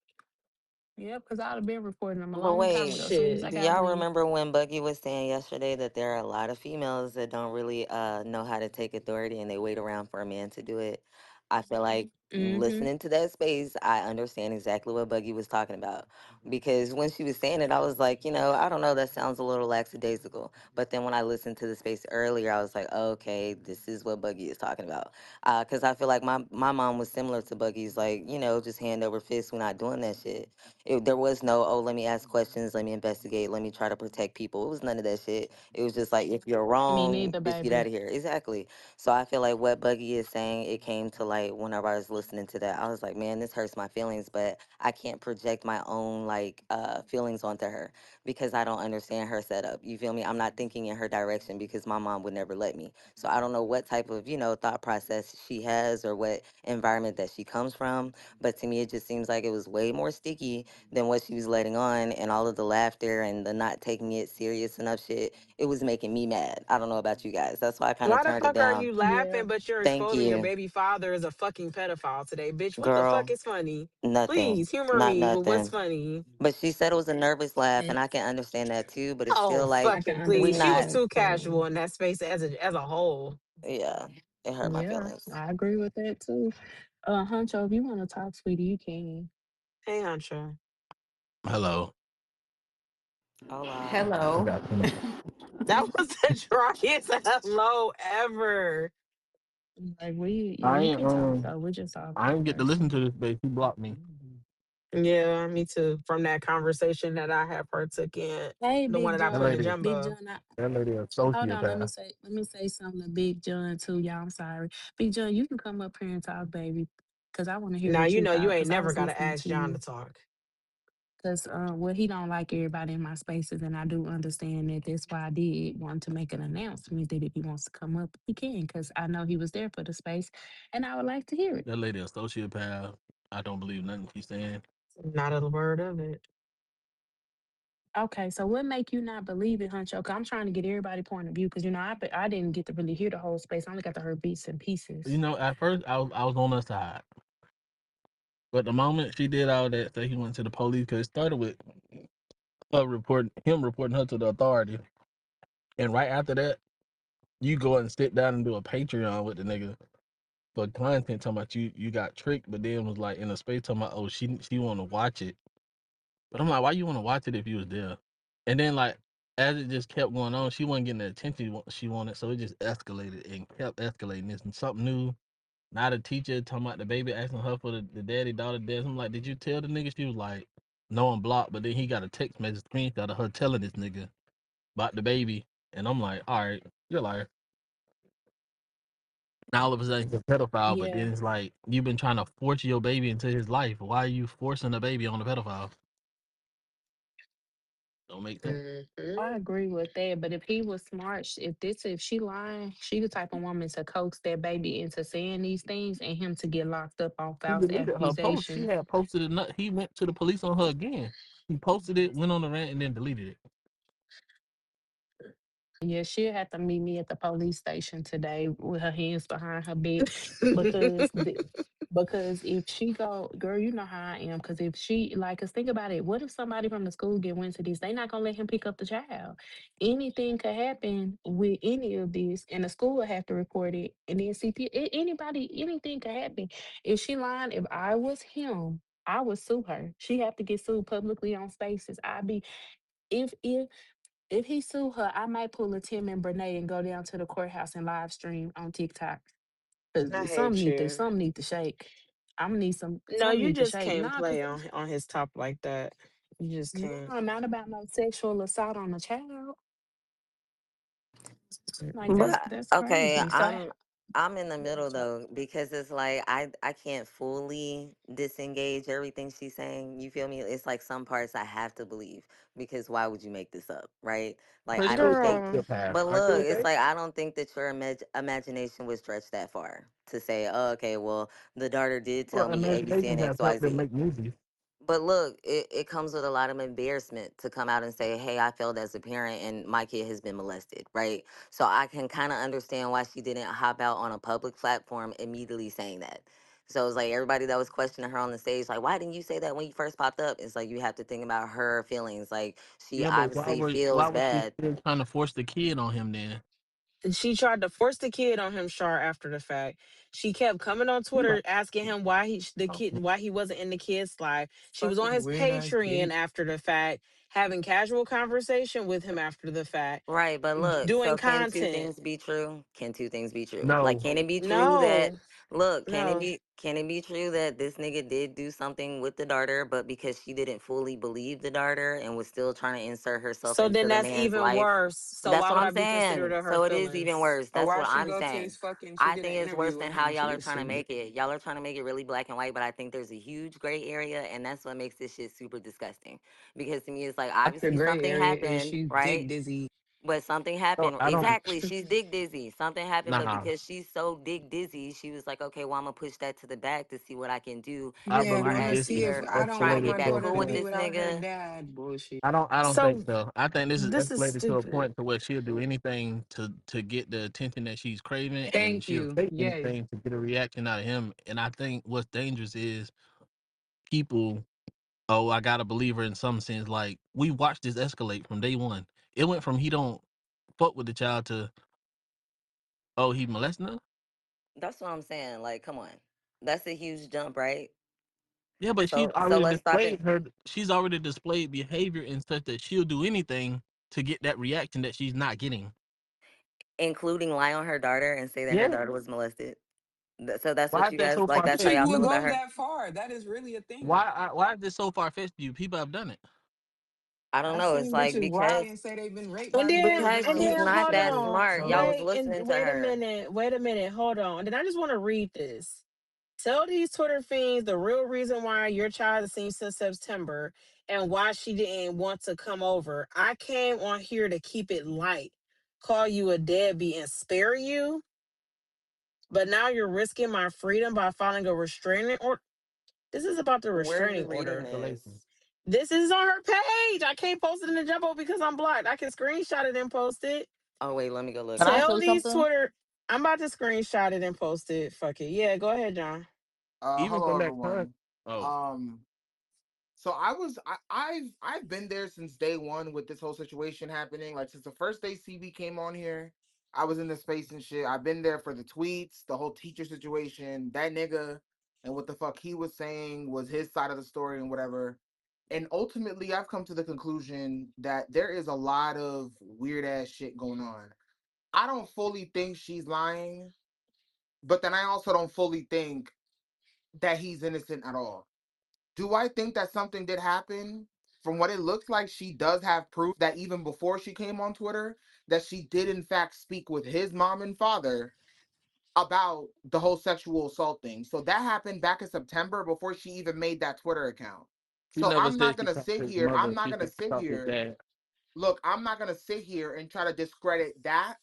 Yeah, because I'd have been reporting them a But long time wait, ago, as soon as Shit. I do got y'all wind. remember when Buggy was saying yesterday that there are a lot of females that don't really know how to take authority and they wait around for a man to do it? I feel like Mm-hmm. listening to that space, I understand exactly what Buggy was talking about. Because when she was saying it, I was like, I don't know, that sounds a little lackadaisical. But then when I listened to the space earlier, I was like, okay, this is what Buggy is talking about. Because I feel like my mom was similar to Buggy's, like, just hand over fist, we're not doing that shit. There was no, oh, let me ask questions, let me investigate, let me try to protect people. It was none of that shit. It was just like, if you're Me wrong, neither, bitch, get out baby. of here. Exactly. So I feel like what Buggy is saying, it came to like whenever I was listening to that, I was like, man, this hurts my feelings, but I can't project my own like feelings onto her because I don't understand her setup. You feel me? I'm not thinking in her direction because my mom would never let me. So I don't know what type of, thought process she has or what environment that she comes from. But to me, it just seems like it was way more sticky than what she was letting on, and all of the laughter and the not taking it serious enough shit, it was making me mad. I don't know about you guys. That's why I kind of Why the turned it fuck are down. you Yeah. laughing, but you're Thank exposing your you. baby father as a fucking pedophile today? Bitch, what the fuck Girl, is funny? nothing. Please humor Not me with what's nothing. funny. But she said it was a nervous laugh, And and I can understand that too, but it's Oh, still like, I can fucking we please. She was not, understand it too too. casual in that space as a whole. yeah, it hurt my Yeah, feelings. I agree with that too. Huncho, if you want to talk, sweetie, you can. Hey, Hunter. Hello. Hola. I Hello. got some. That was the driest hello ever. Like we, yeah, I you ain't can talk though. We're just I talking didn't get to listen to personal. this bass. He blocked me. Yeah, me too. From that conversation that I had partook in, Hey, the one Big that I That put in John, lady, Big Jumbo. John. that lady a Hold on, sociopath. let me say something to Big John too, y'all. I'm sorry, Big John. You can come up here and talk, baby, because I want to hear Now what you you know you thought. ain't Because I never was gotta listening ask to John to you. talk. Because well, he don't like everybody in my spaces, and I do understand that. That's why I did want to make an announcement that if he wants to come up, he can. Because I know he was there for the space, and I would like to hear it. That lady a sociopath. I don't believe nothing she's saying. Not a word of it. Okay, so what make you not believe it, Huncho? Cause I'm trying to get everybody point of view. Because I didn't get to really hear the whole space. I only got to hear bits and You pieces. know, at first I was on her side, but the moment she did all that, say he went to the police because it started with him reporting her to the authority, and right after that, you go and sit down and do a Patreon with the nigga for content talking about you got tricked, but then was like in a space talking about, oh, she want to watch it, but I'm like, why you want to watch it if you was there? And then like as it just kept going on, she wasn't getting the attention she wanted, so it just escalated and kept escalating. This and something new. Now the teacher talking about the baby asking her for the daddy daughter dance. I'm like, did you tell the nigga? She was like, no, I'm blocked. But then he got a text message screenshot of her telling this nigga about the baby, and I'm like, all right, you're a liar. Now all of a sudden he's a pedophile, but Yeah. then it's like you've been trying to force your baby into his life. Why are you forcing a baby on a pedophile? Don't make sense. I Hmm. agree with that, but if he was smart, if she lying, she the type of woman to coax that baby into saying these things and him to get locked up on He false deleted her post. She accusation. had posted it. He went to the police on her again. He posted it, went on the rant, and then deleted it. Yeah, she'll have to meet me at the police station today with her hands behind her back because because if she go, girl, you know how I am. Because if she like, cause think about it, what if somebody from the school get wind to this? They not gonna let him pick up the child. Anything could happen with any of this, and the school will have to report it. And then anybody, anything could happen. If she lying, if I was him, I would sue her. She have to get sued publicly on Spaces. I'd be if he sue her, I might pull a Tim and Brene and go down to the courthouse and live stream on TikTok. I Cause hate you. some need to shake. I'm need No, some you need to just shake. can't Nah, cause play on his top like that. You just can't. no, not about no sexual assault on a child. Like But that's okay, crazy. So I'm in the middle though because it's like I can't fully disengage everything she's saying. You feel me? It's like some parts I have to believe because why would you make this up, right? Like Pretty I sure don't it's think. Girl, your path. But Aren't you look, it's okay? like I don't think that your imagination would stretch that far to say, oh, okay, well, the daughter did tell Well, me A, B, C, imagination and has X, Y, helped them Z. make movies. But look, it comes with a lot of embarrassment to come out and say, hey, I failed as a parent and my kid has been molested, right? So I can kind of understand why she didn't hop out on a public platform immediately saying that. So it's like everybody that was questioning her on the stage, like, why didn't you say that when you first popped up? It's like you have to think about her feelings. Like she Yeah, but obviously why feels was she bad. still trying to force the kid on him then? she tried to force the kid on him, Shar. After the fact, she kept coming on You Twitter asking him why why he wasn't in the kid's life. She was on Fucking his weird ass Patreon kid. after the fact, having casual conversation with him after the fact, Right, but look, doing so can two content. things be true? Can two things be true? Like, no. can it be true that No, look, no. can it be true that this nigga did do something with the darter, but because she didn't fully believe the darter and was still trying to insert herself So then into the that's man's even life? worse. So That's why what would I'm I be considerate saying. of her So it is even feelings? worse. Or That's why what she I'm go to saying. his fucking, she I did an think it's worse interview than with how him. y'all She are was trying to stupid. make it. Y'all are trying to make it really black and white, but I think there's a huge gray area, and that's what makes this shit super disgusting. Because to me, it's like Like the obviously gray something area is happened, she's dick right? dizzy. But something No, happened. I don't. Exactly. She's dick dizzy. Something happened, but Nah, because she's so dick dizzy, she was like, okay, well, I'm going to push that to the back to see what I can do I Yeah, insofar believe wanna as this see is if either I don't trying to want get escalated my to back a daughter cool to with be point. this without her nigga. dad. Bullshit. I don't think So so. I think this is this is escalated to a stupid. point to where she'll do anything to get the attention that she's craving, and Thank she'll you. say Yes. anything to get a reaction out of him. And I think what's dangerous is people. Oh, I gotta believe her in some sense. Like we watched this escalate from day one. It went from he don't fuck with the child to oh he molesting her. That's what I'm saying. Like, come on. That's a huge jump, right? Yeah, but she's So already let's stop displayed it. her. She's already displayed behavior in such that she'll do anything to get that reaction that she's not getting. Including lie on her daughter and say that her Yeah. daughter was molested. So that's Why what is you that guys so like. far That's how fetched? y'all People feel would about go her. that far. That is really a thing. Why is this so far fetched to you? People have done it. I don't I've know. It's seen like bitches lie because and say they've been raped And by these then niggas because and and she's get then shit not hold that together. on. smart. Y'all So was Wait listening and to her. wait a minute, hold on. And then I just want to read this. Tell these Twitter fiends the real reason why your child has seen since September and why she didn't want to come over. I came on here to keep it light, call you a deadbeat and spare you, but now you're risking my freedom by filing a restraining order. This is about the Where are you restraining reading order. Escalation. this? This is on her page. I can't post it in the jumbo because I'm blocked. I can screenshot it and post it. Oh wait, let me go look Can I at it. Tell say these something? Twitter. I'm about to screenshot it and post it. Fuck it. Yeah, go ahead, John. Even Hello from that time. everyone. Oh, Um, so I've been there since day one with this whole situation happening. Like since the first day CB came on here, I was in the space and shit. I've been there for the tweets, the whole teacher situation, that nigga, and what the fuck he was saying was his side of the story and whatever. And ultimately, I've come to the conclusion that there is a lot of weird ass shit going on. I don't fully think she's lying, but then I also don't fully think that he's innocent at all. Do I think that something did happen? From what it looks like, she does have proof that even before she came on Twitter, that she did in fact speak with his mom and father about the whole sexual assault thing. So that happened back in September before she even made that Twitter account. she So never I'm not said she gonna talked sit to his here. mother. I'm not She gonna said she sit talked to his here. dad. Look, I'm not gonna sit here and try to discredit that.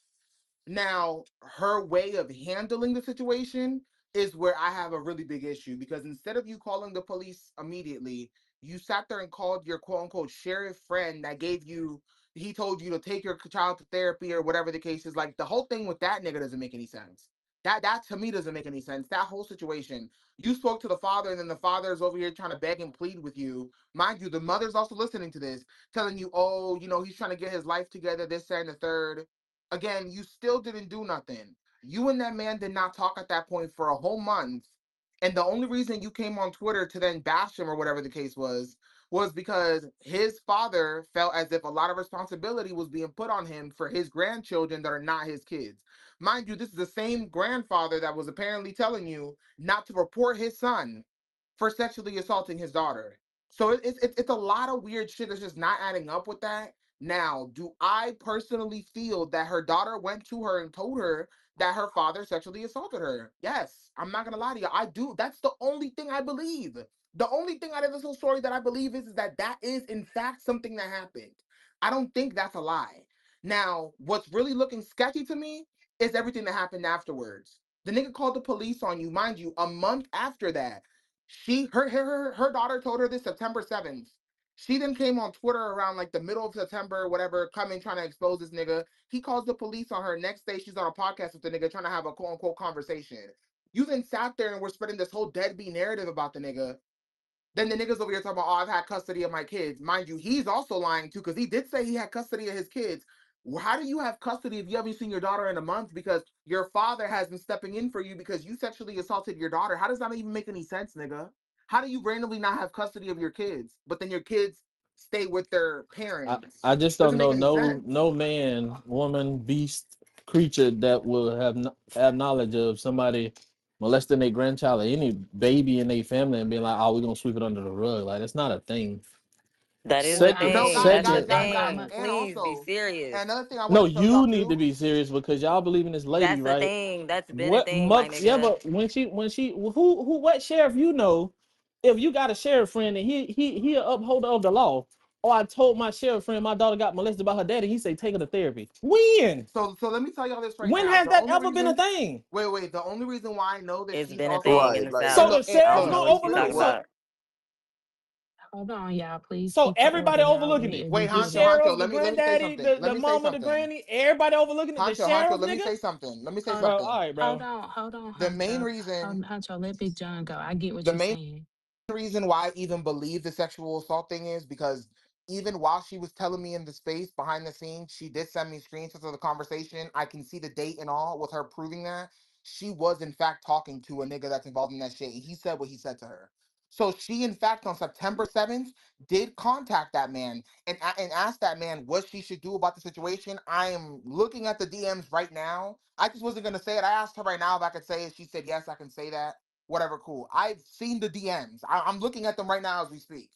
Now, her way of handling the situation is where I have a really big issue because instead of you calling the police immediately, you sat there and called your quote unquote sheriff friend that gave you he told you to take your child to therapy or whatever the case is. Like the whole thing with that nigga doesn't make any sense. That to me doesn't make any sense. That whole situation. You spoke to the father, and then the father is over here trying to beg and plead with you. Mind you, the mother's also listening to this, telling you, oh, he's trying to get his life together, this, that, and the third. Again, you still didn't do nothing. You and that man did not talk at that point for a whole month. And the only reason you came on Twitter to then bash him or whatever the case was because his father felt as if a lot of responsibility was being put on him for his grandchildren that are not his kids. Mind you, this is the same grandfather that was apparently telling you not to report his son for sexually assaulting his daughter. So it's a lot of weird shit that's just not adding up with that. Now, do I personally feel that her daughter went to her and told her that her father sexually assaulted her? Yes, I'm not gonna lie to you. I do. That's the only thing I believe. The only thing out of this whole story that I believe is that that is in fact something that happened. I don't think that's a lie. Now, what's really looking sketchy to me is everything that happened afterwards. The nigga called the police on you, mind you, a month after that. Her daughter told her this September 7th. She then came on Twitter around like the middle of September, whatever, coming trying to expose this nigga. He calls the police on her. Next day, she's on a podcast with the nigga trying to have a quote unquote conversation. You then sat there and were spreading this whole deadbeat narrative about the nigga. Then the niggas over here talking about, oh, I've had custody of my kids. Mind you, he's also lying too, because he did say he had custody of his kids. How do you have custody if you haven't seen your daughter in a month because your father has been stepping in for you because you sexually assaulted your daughter? How does that even make any sense, nigga? How do you randomly not have custody of your kids, but then your kids stay with their parents? I just don't Doesn't make know any sense. no man, woman, beast, creature that will have knowledge of somebody molesting their grandchild or any baby in their family and being like, oh, we're gonna sweep it under the rug. Like that's not a thing. That is Well, the I'm No, gonna thing. guys, That's say the guys, Second, guys, I'm guys, thing. a and Please be also, serious. another thing I no, wanted to tell you y'all need to too. be serious because y'all believe in this lady, That's the right? thing. That's been a What thing, my yeah, nigga. but when she what sheriff you know, if you got a sheriff friend and he an upholder of the law, or I told my sheriff friend my daughter got molested by her daddy, he say take her to therapy. So let me tell y'all this right When now. has The that only ever been a reason, thing? wait, the only reason why I know that It's she's been a thing also in Right. the Like So South. the I sheriff's don't look, know gonna what you overlook talking it. look. So about. Hold on, y'all. Please so keep the order, everybody y'all. overlooking We it. we The good Wait, over sheriff, Honcho, the let me say granddaddy, something. Let the me say mama, the something. granny, everybody overlooking it. The Honcho, sheriff, let me nigga. say something. Let me say Hold on, Bro, all something. right, bro. hold on, The main Huncho. reason, Huncho, let Big John go. I get what the you're main saying. reason why I even believe the sexual assault thing is because even while she was telling me in the space behind the scenes, she did send me screenshots of the conversation. I can see the date and all with her proving that she was in fact talking to a nigga that's involved in that shit. And he said what he said to her. So she, in fact, on September 7th, did contact that man and asked that man what she should do about the situation. I am looking at the DMs right now. I just wasn't gonna say it. I asked her right now if I could say it. She said yes, I can say that. Whatever, cool. I've seen the DMs. I'm looking at them right now as we speak.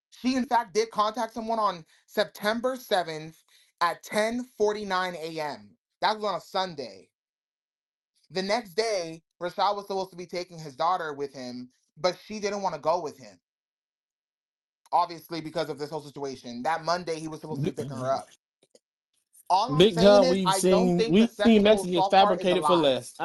She, in fact, did contact someone on September 7th at 10:49 a.m. That was on a Sunday. The next day, Rashad was supposed to be taking his daughter with him, but she didn't want to go with him, obviously, because of this whole situation. That Monday, he was supposed to be picking her up. All I'm Big saying John, is, I don't think the we've seen sexual messages assault part is a fabricated for lie. less.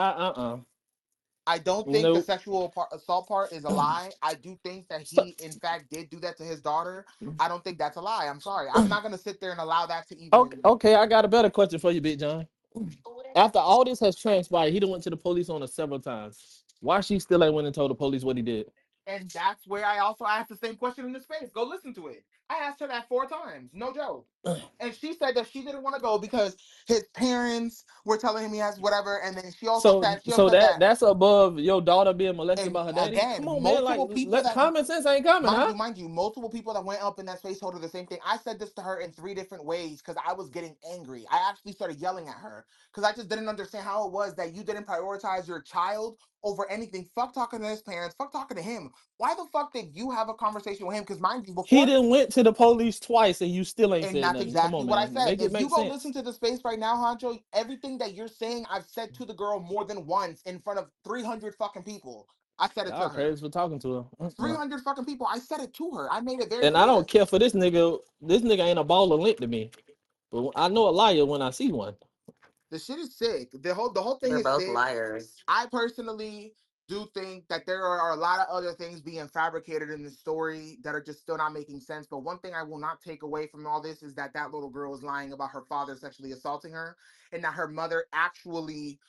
I don't think the Nope. sexual assault part is a lie. I do think that So, he, in fact, did do that to his daughter. I don't think that's a lie. I'm sorry. I'm not gonna sit there and allow that to okay, even. okay, I got a better question for you, Big John. After all this has transpired, he done went to the police on her several times. Why she still ain't went and told the police what he did? And that's where I also asked the same question in the space. Go listen to it. I asked her that 4 times, no joke. And she said that she didn't want to go because his parents were telling him he has whatever. And then she also So said that. that's above your daughter being molested And by her daddy. Come again, on, man. Like multiple people let that common sense ain't coming, huh? mind you, multiple people that went up in that space told her the same thing. I said this to her in 3 different ways because I was getting angry. I actually started yelling at her because I just didn't understand how it was that you didn't prioritize your child over anything. Fuck talking to his parents. Fuck talking to him. Why the fuck did you have a conversation with him? Because mind you, He before done went to the police twice and you still ain't and said that's nothing. Come exactly on, what I man. said. Make it If you make go listen sense. to the space right now, Honcho, everything that you're saying, I've said to the girl more than once in front of 300 fucking people. I said it to Y'all her. crazy for talking to her. 300 fucking people. I said it to her. I made it very And I don't clear. care for this nigga. This nigga ain't a ball of lint to me. But I know a liar when I see one. The shit is sick. The whole thing They're is both sick. liars. I personally do think that there are a lot of other things being fabricated in the story that are just still not making sense. But one thing I will not take away from all this is that that little girl is lying about her father sexually assaulting her, and that her mother actually,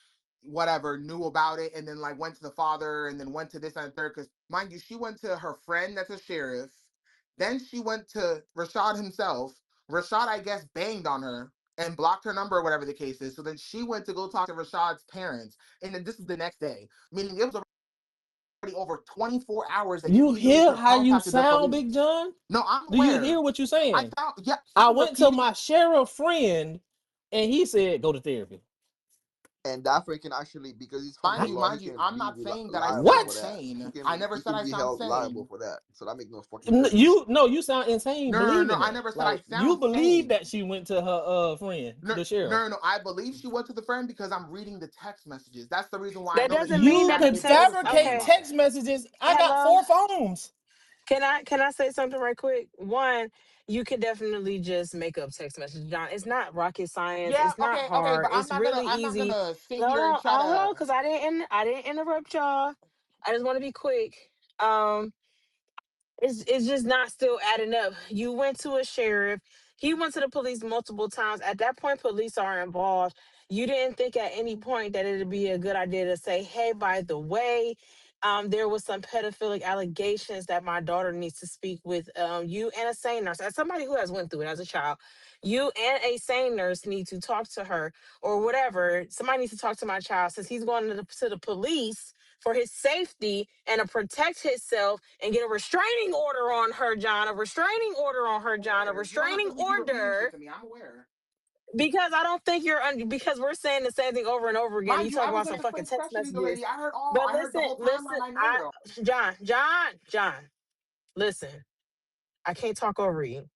whatever, knew about it, and then like went to the father, and then went to this and the third. Because mind you, she went to her friend that's a sheriff, then she went to Rashad himself. Rashad, I guess, banged on her and blocked her number or whatever the case is. So then she went to go talk to Rashad's parents, and then this is the next day, meaning it was already over 24 hours that You he immediately hear could have how you contacted the sound, Big police. John? No, I'm Do you aware. hear what you're I saying? found, yeah, I I'm went to repeating. my sheriff friend and he said go to therapy. And that friend can actually, because he's from the law, he Mind you, can I'm be not saying that I liable sound for What? that. sane. I never He said can I be sound held liable sane. for that. So that makes no fucking sense. You sound insane No, believing I that. never said I Like you sound believe sane. that she went to her friend, No, the sheriff. I believe she went to the friend because I'm reading the text messages. That's the reason why I That know that doesn't she mean You that the could had been told text. something fabricate Okay, about text that. messages. I got hello. 4 phones. Can I say something right quick? One, you could definitely just make up text messages, John. It's not rocket science. Yeah, It's not okay, hard. but it's really I'm not easy. gonna sit Hold here and on, try hold on, to. because I didn't interrupt y'all. I just want to be quick. Um, it's just not still adding up. You went to a sheriff. He went to the police multiple times. At that point, police are involved. You didn't think at any point that it'd be a good idea to say, "Hey, by the way, there was some pedophilic allegations that my daughter needs to speak with you and a sane nurse, as somebody who has went through it as a child. You and a sane nurse need to talk to her or whatever. Somebody needs to talk to my child since he's going to the police." For his safety and to protect himself and get a restraining order on her, John, a restraining order on her, I'm John, a aware. You don't have restraining to be repeating shit order. to me. I'm aware. Because I don't think because we're saying the same thing over and over again. Mind You you, talk I was about in some the fucking space text questioning the messages. lady. I heard all. But I heard the listen, whole listen, timeline. I know it all. John, listen, I can't talk over you.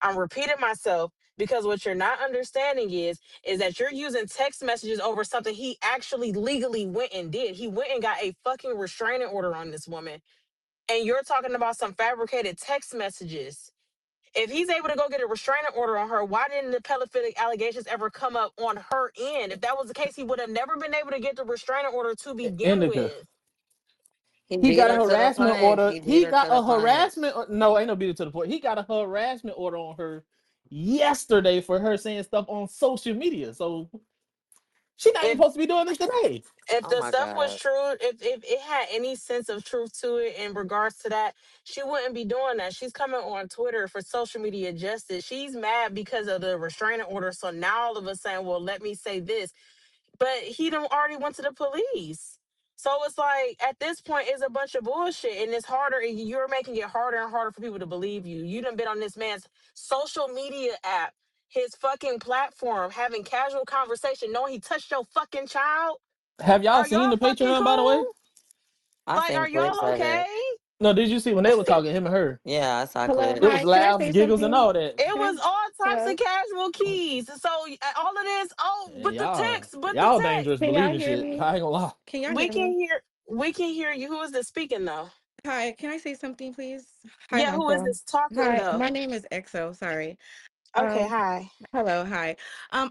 I'm repeating myself because what you're not understanding is that you're using text messages over something he actually legally went and did. He went and got a fucking restraining order on this woman, and you're talking about some fabricated text messages. If he's able to go get a restraining order on her, why didn't the pedophilic allegations ever come up on her end? If that was the case, he would have never been able to get the restraining order to begin Indica. with. He He beat got a her to the harassment punch. order. He beat He her got to the a punch. harassment. No, ain't no beat it to the point. He got a harassment order on her yesterday for her saying stuff on social media. So she not even If supposed to be doing this today. if Oh the my stuff was god. true, if it had any sense of truth to it in regards to that, she wouldn't be doing that. She's coming on Twitter for social media justice. She's mad because of the restraining order. So now all of a sudden, well, let me say this. But he done already went to the police. So it's like at this point it's a bunch of bullshit and it's harder and you're making it harder and harder for people to believe you. You done been on this man's social media app, his fucking platform, having casual conversation, knowing he touched your fucking child. Have y'all Are seen y'all the fucking Patreon, by the way? cool? I Like, seen are clips y'all of it. okay? No, did you see when they were talking, him and her? Yeah, I saw Hello, It clips. was hi. Can I laughs, say giggles, and something? all that. It Can I? was all types of Hello. casual keys. So all of this, oh, And but the y'all, text, but the y'all text. dangerous Can y'all believing hear shit. me? I ain't gonna lie. Can y'all We hear can me? hear we can hear you. Who is this speaking though? Hi. Can I say something, please? Hi, Yeah, who is Michael. this talking Hi. though? My name is EXO. Sorry. Okay, Um. hi. Hello. Hi.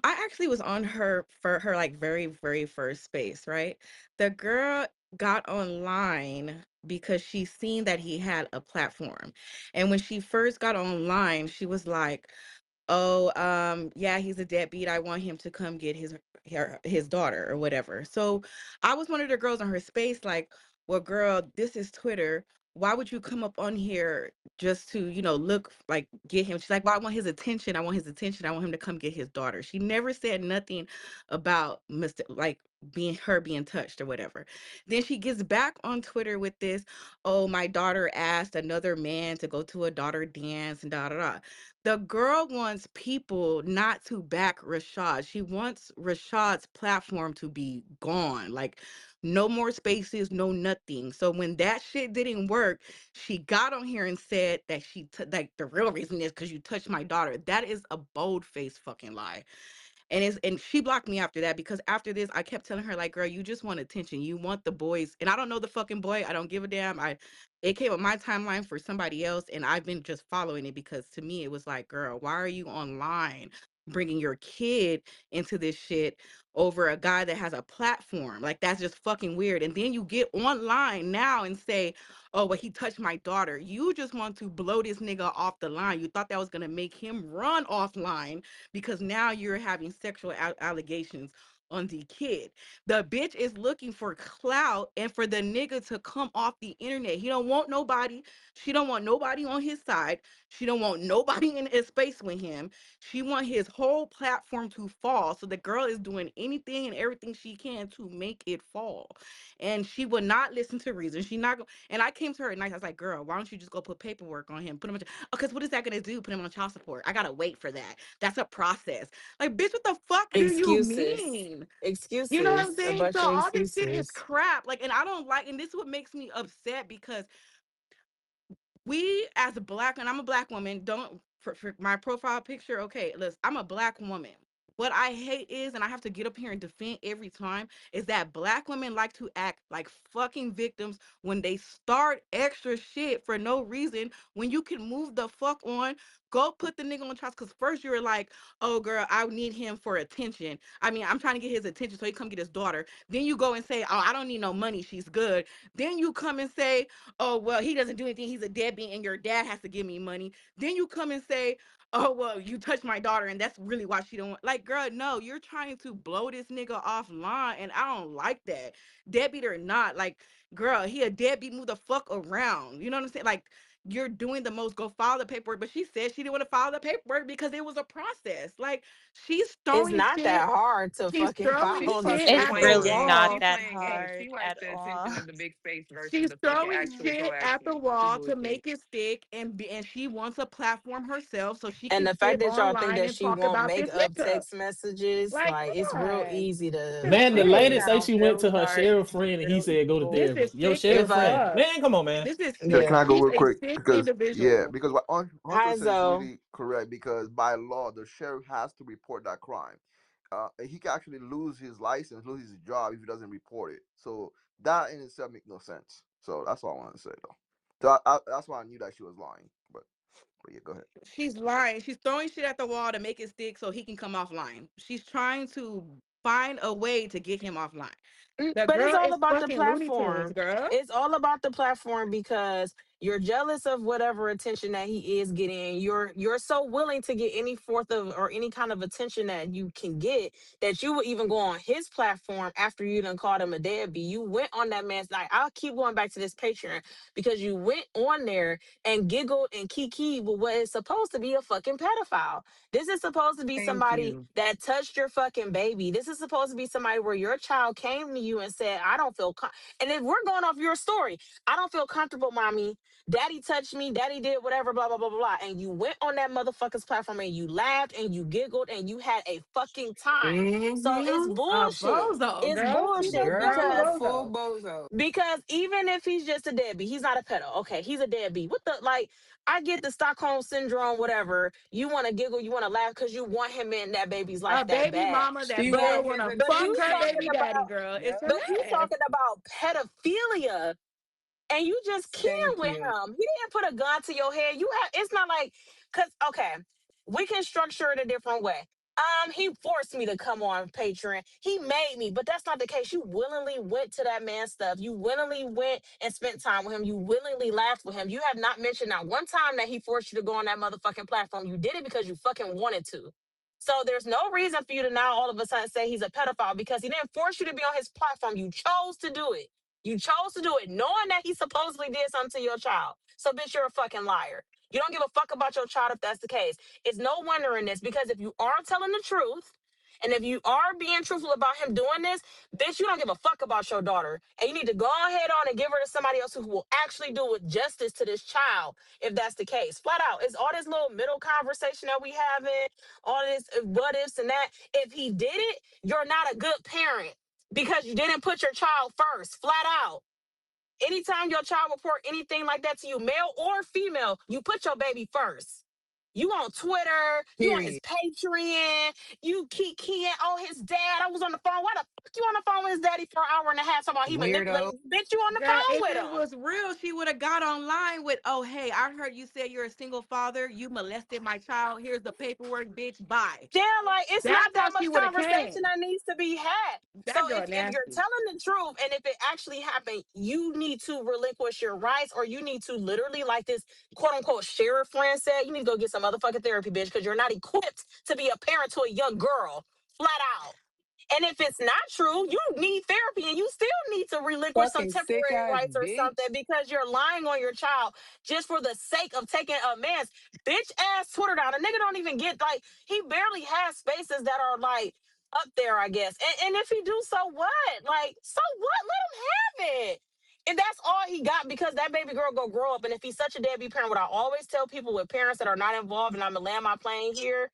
I actually was on her for her like very first space. Right. The girl got online because she seen that he had a platform, and when she first got online, she was like, oh, yeah, he's a deadbeat. I want him to come get his daughter or whatever. So I was one of the girls on her space, like, well, girl, this is Twitter. Why would you come up on here just to, look like get him? She's like, well, I want his attention. I want his attention. I want him to come get his daughter. She never said nothing about Mr. like being touched or whatever. Then she gets back on Twitter with this, oh, my daughter asked another man to go to a daughter dance and da da da. The girl wants people not to back Rashad. She wants Rashad's platform to be gone. Like, no more spaces, no nothing. So when that shit didn't work, she got on here and said that like the real reason is because you touched my daughter. That is a bold faced fucking lie. And she blocked me after that because after this I kept telling her like, girl, you just want attention, you want the boys, and I don't know the fucking boy, I don't give a damn. It came on my timeline for somebody else and I've been just following it because to me it was like, girl, why are you online bringing your kid into this shit over a guy that has a platform. Like, that's just fucking weird. And then you get online now and say, oh, well, he touched my daughter. You just want to blow this nigga off the line. You thought that was going to make him run offline because now you're having sexual allegations on the kid. The bitch is looking for clout and for the nigga to come off the internet. He don't want nobody. She don't want nobody on his side. She don't want nobody in a space with him. She want his whole platform to fall. So the girl is doing anything and everything she can to make it fall. And she would not listen to reason. She not go. And I came to her at night. I was like, "Girl, why don't you just go put paperwork on him? Put him on. Because what is that gonna do? Put him on child support? I gotta wait for that. That's a process. Like, bitch, what the fuck do you Excuses. mean? You know what I'm Excuses. A saying? So bunch of all this shit is excuses. crap. Like, and I don't like. And this is what makes me upset because we as a black, and I'm a black woman, don't for my profile picture, okay, listen, I'm a black woman. What I hate is, and I have to get up here and defend every time, is that black women like to act like fucking victims when they start extra shit for no reason, when you can move the fuck on. Go put the nigga on trust, because first you're like, oh girl, I need him for attention. I mean, I'm trying to get his attention so he come get his daughter. Then you go and say, oh, I don't need no money, she's good. Then you come and say, oh, well, he doesn't do anything, he's a deadbeat and your dad has to give me money. Then you come and say, oh, well, you touched my daughter and that's really why she don't want. Like, girl, no, you're trying to blow this nigga offline and I don't like that. Deadbeat or not, like, girl, he a deadbeat, move the fuck around. You know what I'm saying? Like, you're doing the most, go file the paperwork. But she said she didn't want to file the paperwork because it was a process. Like, she's It's throwing not that shit, hard to she's fucking throwing She follow the shit she at It's the playing really games. not She wall. that playing games. hard She likes at the attention all. of the big face versus She's the fucking throwing actual shit at the proaction. She wall to bullshit. make it stick, and she wants a platform herself so she And can the fact sit that y'all think online that and she talk won't about make this up nigga. text messages, Like, like it's come real on, easy this is to Man, the It lady sick. say sounds she went to really her hard sheriff and friend and he really said go to This bullshit. is therapy. Your sick as sheriff give friend. up. fuck. Man, come on, man. This is Can Yeah. sick. I go She's real a quick? sick Because yeah, individual. because what Hunter Hi said is Zoe. really correct. Because by law, the sheriff has to report that crime. He can actually lose his license, lose his job if he doesn't report it. So that in itself makes no sense. So that's all I wanted to say though. So that's why I knew that she was lying. But yeah, go ahead. She's lying. She's throwing shit at the wall to make it stick so he can come offline. She's trying to find a way to get him offline. The But it's girl all is about the fucking Looney Tunes, platform. girl. It's all about the platform because you're jealous of whatever attention that he is getting. You're so willing to get any forth of or any kind of attention that you can get that you would even go on his platform after you done called him a deadbeat. You went on that man's like I'll keep going back to this Patreon because you went on there and giggled and kiki with what is supposed to be a fucking pedophile. This is supposed to be Thank somebody you. that touched your fucking baby. This is supposed to be somebody where your child came to you and said, I don't feel, and if we're going off your story, I don't feel comfortable, mommy. Daddy touched me, daddy did whatever, blah, blah, blah, blah, blah. And you went on that motherfucker's platform and you laughed and you giggled and you had a fucking time. So it's Mm-hmm. A bullshit. bozo, It's girl. She's a bullshit Girl, fucking a because full bozo. bozo. even if he's just a deadbeat, he's not a pedo. Okay, he's a deadbeat. What the like? I get the Stockholm syndrome, whatever. You want to giggle, you want to laugh because you want him in that baby's life A that baby bad. mama that She But still want his wanna but fuck you her attention. talking baby daddy, about girl. It's Yep. an but you ass. talking about pedophilia and you just keying Thank with you. him. He didn't put a gun to your head. You have it's not like cause okay, we can structure it a different way. He forced me to come on Patreon. He made me, but that's not the case. You willingly went to that man's stuff. You willingly went and spent time with him. You willingly laughed with him. You have not mentioned not one time that he forced you to go on that motherfucking platform. You did it because you fucking wanted to. So there's no reason for you to now all of a sudden say he's a pedophile because he didn't force you to be on his platform. You chose to do it. You chose to do it knowing that he supposedly did something to your child. So, bitch, you're a fucking liar. You don't give a fuck about your child if that's the case. It's no wonder in this because if you are telling the truth and if you are being truthful about him doing this, bitch, you don't give a fuck about your daughter. And you need to go ahead on and give her to somebody else who will actually do with justice to this child if that's the case. Flat out. It's all this little middle conversation that we having, all this what ifs and that. If he did it, you're not a good parent because you didn't put your child first, flat out. Anytime your child report anything like that to you, male or female, you put your baby first. You on Twitter, you on his Period. Patreon, you keep keying on his dad. I was on the phone. Why the fuck you on the phone with his daddy for an hour and a half talking about he Weirdo. manipulating you? Bitch, you on the Girl, phone if with it him. was real, she would have got online with, oh, hey, I heard you said you're a single father. You molested my child. Here's the paperwork, bitch. Bye. Yeah, like it's That's not how that she much would have conversation came. that needs to be had. So That girl if you're nasty. telling the truth and if it actually happened, you need to relinquish your rights or you need to literally, like this quote unquote sheriff friend said, you need to go get some motherfucking therapy, bitch, because you're not equipped to be a parent to a young girl. Flat out. And if it's not true, you need therapy and you still need to relinquish some Fucking sick temporary ass rights or something bitch. because you're lying on your child just for the sake of taking a man's bitch ass Twitter down. A nigga don't even get like he barely has spaces that are like up there, I guess. And if he do, so what? Like, so what? Let him have it. And that's all he got because that baby girl go grow up. And if he's such a deadbeat parent, what I always tell people with parents that are not involved, and I'm gonna land my plane here,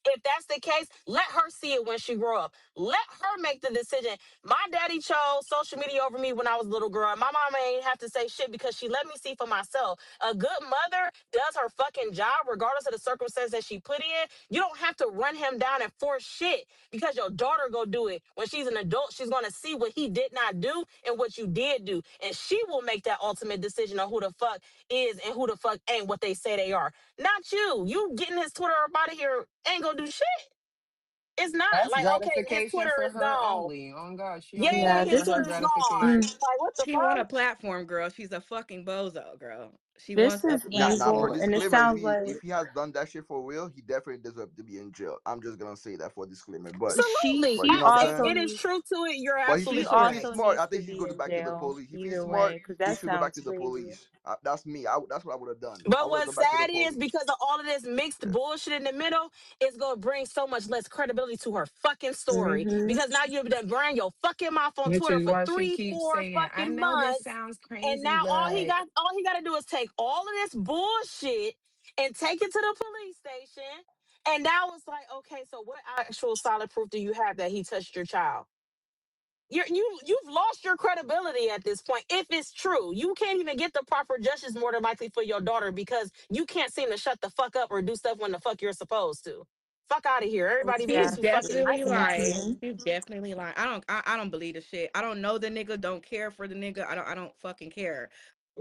if that's the case, let her see it when she grow up. Let her make the decision. My daddy chose social media over me when I was a little girl. My mama ain't have to say shit because she let me see for myself. A good mother does her fucking job regardless of the circumstance that she put in. You don't have to run him down and force shit because your daughter go do it. When she's an adult, she's gonna see what he did not do and what you did do. And she will make that ultimate decision on who the fuck is and who the fuck ain't what they say they are. Not you. You getting his Twitter up out of here ain't gonna do shit. It's not That's like okay, his gratification Twitter for is her gone. only. Oh God, she Yeah, only doing Yeah, it for his this her Twitter is is gone. gratification. mm, Like what the She want a fuck? platform, girl. She's a fucking bozo, girl. She this wants a is Now for evil, platform. and it disclaimer, sounds if like he has done that shit for real, he definitely deserves to be in jail. I'm just gonna say that for disclaimer. she Absolutely. But you know what I'm If also saying? it is needs true to it, you're But she absolutely if he's correct. also smart, needs I to think he should be go in back to the jail police. If he's either smart, way, because he that should go back sounds to the crazy. police. That's me. That's what I would have done. I But would have what's gone back to the sad is police. because of all of this mixed Yeah. bullshit in the middle, it's gonna bring so much less credibility to her fucking story. Hmm. Because now you've done ran your fucking mouth on Which Twitter is for why she three, keeps four saying, I fucking know this months, sounds and crazy, now but all he gotta do is take all of this bullshit and take it to the police station. And now it's like, okay, so what actual solid proof do you have that he touched your child? You've lost your credibility at this point. If it's true, you can't even get the proper justice more than likely for your daughter because you can't seem to shut the fuck up or do stuff when the fuck you're supposed to. Fuck out of here. Everybody being She's too Yes. fucking definitely nice about it. lying. Hmm. She's definitely lying. I don't believe the shit. I don't know the nigga, don't care for the nigga. I don't fucking care.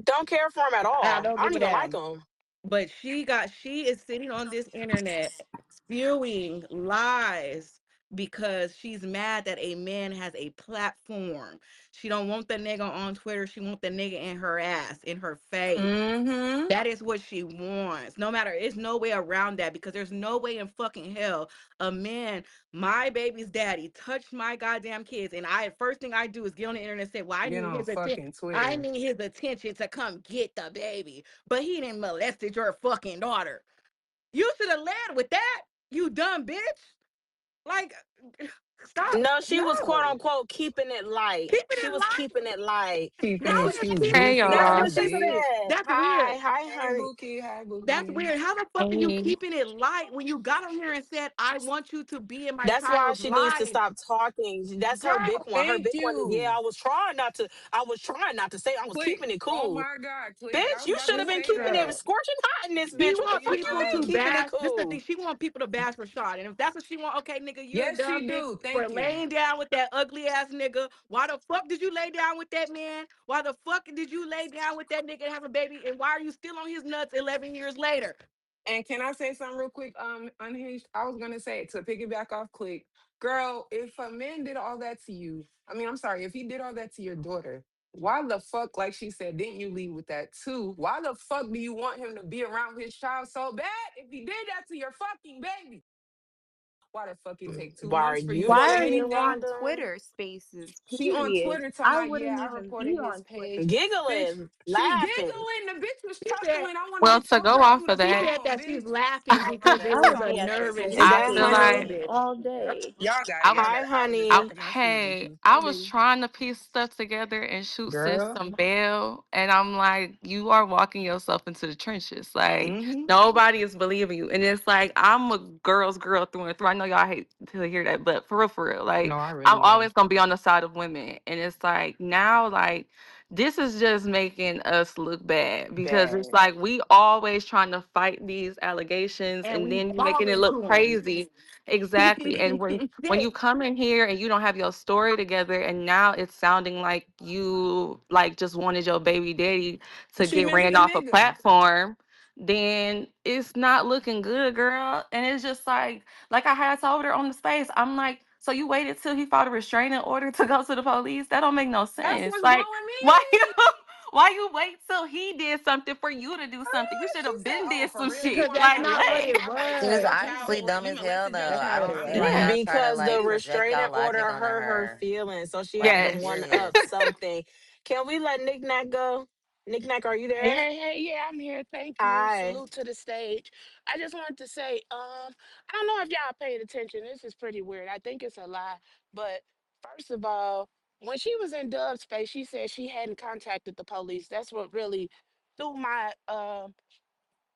Don't care for him at I all. don't I don't give a even like damn. him. But she is sitting on this internet spewing lies because she's mad that a man has a platform. She don't want the nigga on Twitter. She want the nigga in her ass, in her face. Mm-hmm. That is what she wants. No matter, it's no way around that because there's no way in fucking hell a man, my baby's daddy, touched my goddamn kids, and I first thing I do is get on the internet and say, "Well, I get need on his attention. fucking I Twitter. need his attention to come get the baby." But he didn't molested your fucking daughter. You should have led with that. You dumb bitch. Like, stop. No, she was quote No, unquote keeping it light. keep it She in was keeping light. it light. Keeping How it is too she? Hey goofy That's That's what y'all. ass she bitch. said. that's Hi, weird. hi, Hey honey. Bookie, hi That's Bookie. weird. How the fuck are you Hey. keeping it light when you got on here and said, I want you to be in my That's why child's she needs to life? stop talking. That's her big Girl, one. Her Thank big one is, yeah, you. I was trying not to say I was Click. keeping it Oh cool. my God, click. I Bitch, was you about should to have been say keeping it that. girl. scorching hot in this She bitch. What the want fuck You you people mean to know. keeping it bash. This is the thing. cool? She want people to bash Rashad. And if that's what she want, okay, nigga, you're a Yes, dumb she bitch do. for Thank you. laying down with that ugly ass nigga. Why the fuck did you lay down with that man? Why the fuck did you lay down with that nigga and have a baby? And why are you still on his nuts 11 years later? And can I say something real quick? Unhinged. I was gonna say to piggyback off Click, girl. If a man did all that to you, I mean, I'm sorry, if he did all that to your daughter, why the fuck, like she said, didn't you leave with that too? Why the fuck do you want him to be around his child so bad? If he did that to your fucking baby, why the fuck it take two Why are months for you you to Why gonna are be take? you on Rhonda? Twitter Spaces? She on Period. Twitter talking I about, yeah, wouldn't I even reported be his on Twitter. page. Bitch, Giggling, she laughing. giggling. The bitch was She said, chuckling. I wanted Well, to to choke go her off on the of she that, said phone, that she's bitch. laughing Okay, because let it I me was would a stop. be at the nervous Is Twitter I that feel situation, Spaces honey? like bitch. all day. Y'all got it. I Y'all Hi, got it. I was just honey. talking my shit, hey, Bookie. I Hey, was baby. trying to piece stuff together and shoot sis Girl. some bail, and I'm like, you are walking yourself into the trenches. Like Mm-hmm. nobody is believing you, and it's like I'm a girl's girl through and through. I know y'all hate to hear that, but for real, No, like I I'm really am. always gonna be on the side of women, and it's like now, like this is just making us look bad because it's Bad. like we always trying to fight these allegations And and we then you making it fall look into them. crazy. Exactly. And when you Shit. come in here and you don't have your story together and now it's sounding like you like just wanted your baby daddy to She get missed ran the off a nigga. platform, then it's not looking good, girl. And it's just like I had told her on the space, I'm like, so you waited till he filed a restraining order to go to the police? That don't make no That's sense. what's Like, blowing why you me. why you wait till he did something for you to do something? You should She have said, been "Oh, did for some real? You Because shit. want me that's to Like wait? not what? what it Wait She till was was. your child honestly support? dumb You as hell, molested your though. That's I not child? what don't it see why was. y'all try to Mm. like Because the project y'all restraining logic order onto hurt her her. feelings, so she had Like, to Yes. one period. up something. Can we let Nick Nack go? Nick Nack, are you Hey, there? hey, hey, yeah, I'm here. Thank you. Hi. Salute to the stage. I just wanted to say, I don't know if y'all paid attention. This is pretty weird. I think it's a lie. But first of all, when she was in Dove's space, she said she hadn't contacted the police. That's what really threw my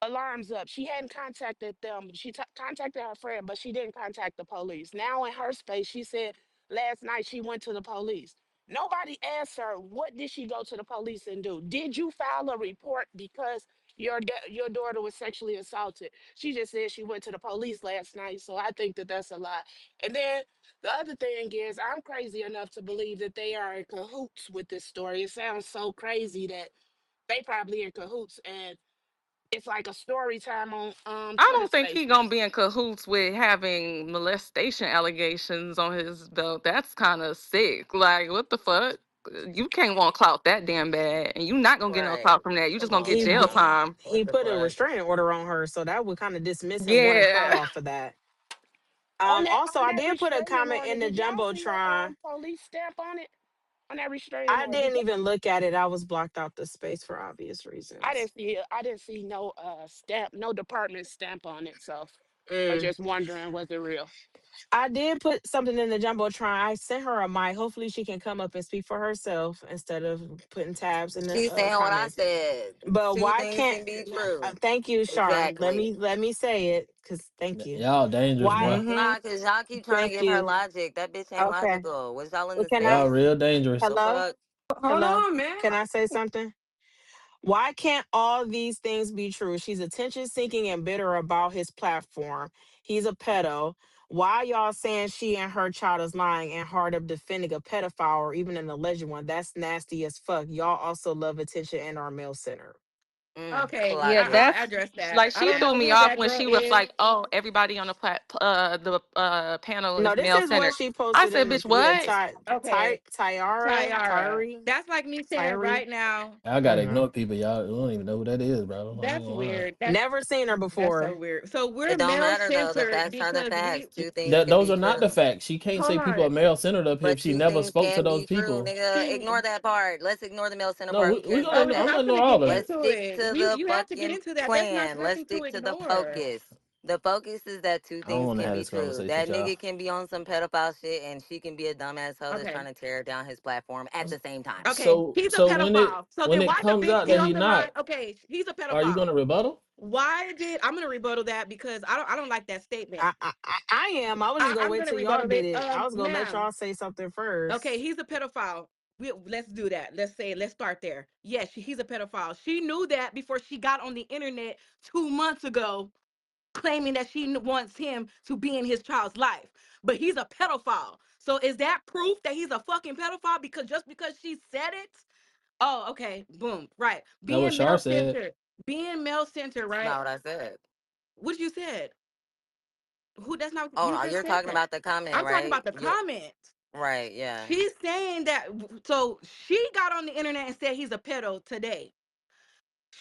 alarms up. She hadn't contacted them. She contacted her friend, but she didn't contact the police. Now in her space, she said last night she went to the police. Nobody asked her what did she go to the police and do. Did you file a report because your daughter was sexually assaulted? She just said she went to the police last night. So I think that that's a lie. And then the other thing is, I'm crazy enough to believe that they are in cahoots with this story. It sounds so crazy that they probably in cahoots and it's like a story time on I Twitter don't think he gonna Spaces. be in cahoots with having molestation allegations on his belt. That's kind of sick. Like, what the fuck? You can't want clout that damn bad, and you not gonna get no Right. clout from that. You just Come gonna get on He jail put now. time. What he the put a fuck? restraining order on her, so that would kind of dismiss him wanting clout Yeah. off of that. Also, On I that did put a restraining comment order, in the did y'all see the jumbotron. police stamp on it? On that restraining I order, didn't even look at it. I was blocked out the space for obvious I reasons. didn't see it. I didn't see no stamp, no department stamp on it. So I was Mm. just wondering, was it real? I did put something in the jumbotron. I sent her a mic. Hopefully, she can come up and speak for herself instead of putting tabs in the She's saying what I comments. said. But Two why things can't? can be true. Thank you, Shar. Exactly. Let me say it, cause thank you. Y'all dangerous, Why? boy. Mm-hmm. Nah, cause y'all keep trying to Thank give her you. logic. That bitch ain't Okay. logical. Was y'all in Well, the can I? Y'all space? real dangerous. The Hello. fuck? Hold Hello. on, man. Can I say something? Why can't all these things be true? She's attention seeking and bitter about his platform. He's a pedo. Why y'all saying she and her child is lying and hard up defending a pedophile or even an alleged one? That's nasty as fuck. Y'all also love attention and are male centered. Okay, Yeah, Clock I'll it. that's address that. like I she don't threw know me who off that when girl she was is. like, "Oh, everybody on the panel No, is this male is what centered." she I posted said, in the "Bitch, what?" Okay, Tyara. Tyree, That's like me saying Tyree. right now. Y'all gotta Mm-hmm. ignore people. Y'all don't even know who that is, bro. I ain't That's gonna lie. weird. Never seen her That's so before. weird. So we're It don't male matter though. The centered facts are the because facts. we Two things That can those be are not the true. facts. She can't hold say people are on. male centered up here if But she two never things spoke to can those be true, people. nigga. She Ignore that part. Let's ignore the male center No, part. Who we cares gonna about oh ignore, because I'm that? gonna I'm gonna ignore get all that. Let's into stick it. to We the you have to get fucking into that. That's not plan. Let's nothing to stick to the ignore. focus. The focus is that two I don't things wanna can have be this true. conversation That with y'all. nigga can be on some pedophile shit and she can be a dumbass hoe that's Okay. trying to tear down his platform at the same time. Okay. So He's a so when it pedophile. So when then it why the comes big out that deal he behind not, okay, he's a are you pedophile. gonna rebuttal? Why did I'm gonna rebuttal that because I don't like that statement. I am. I was just gonna I'm wait gonna till y'all rebuttal did it. it. I was gonna let Now. y'all say something Okay, first. he's a pedophile. Let's do that. Let's start there. Yes, he's a pedophile. She knew that before she got on the internet 2 months ago, claiming that she wants him to be in his child's life. But he's a pedophile. So is that proof that he's a fucking pedophile? Because just because she said it? Oh, okay. Boom. Right. That what Being Shar male said. centered. Being male centered, That's right? not what I said. What you said? Who that's not Oh, you no, just you're said talking that. about the comment, I'm talking right? about the You comment. right, yeah. She's saying that so she got on the internet and said he's a pedo today.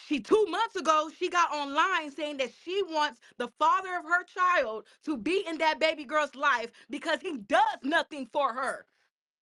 She 2 months ago, she got online saying that she wants the father of her child to be in that baby girl's life because he does nothing for her.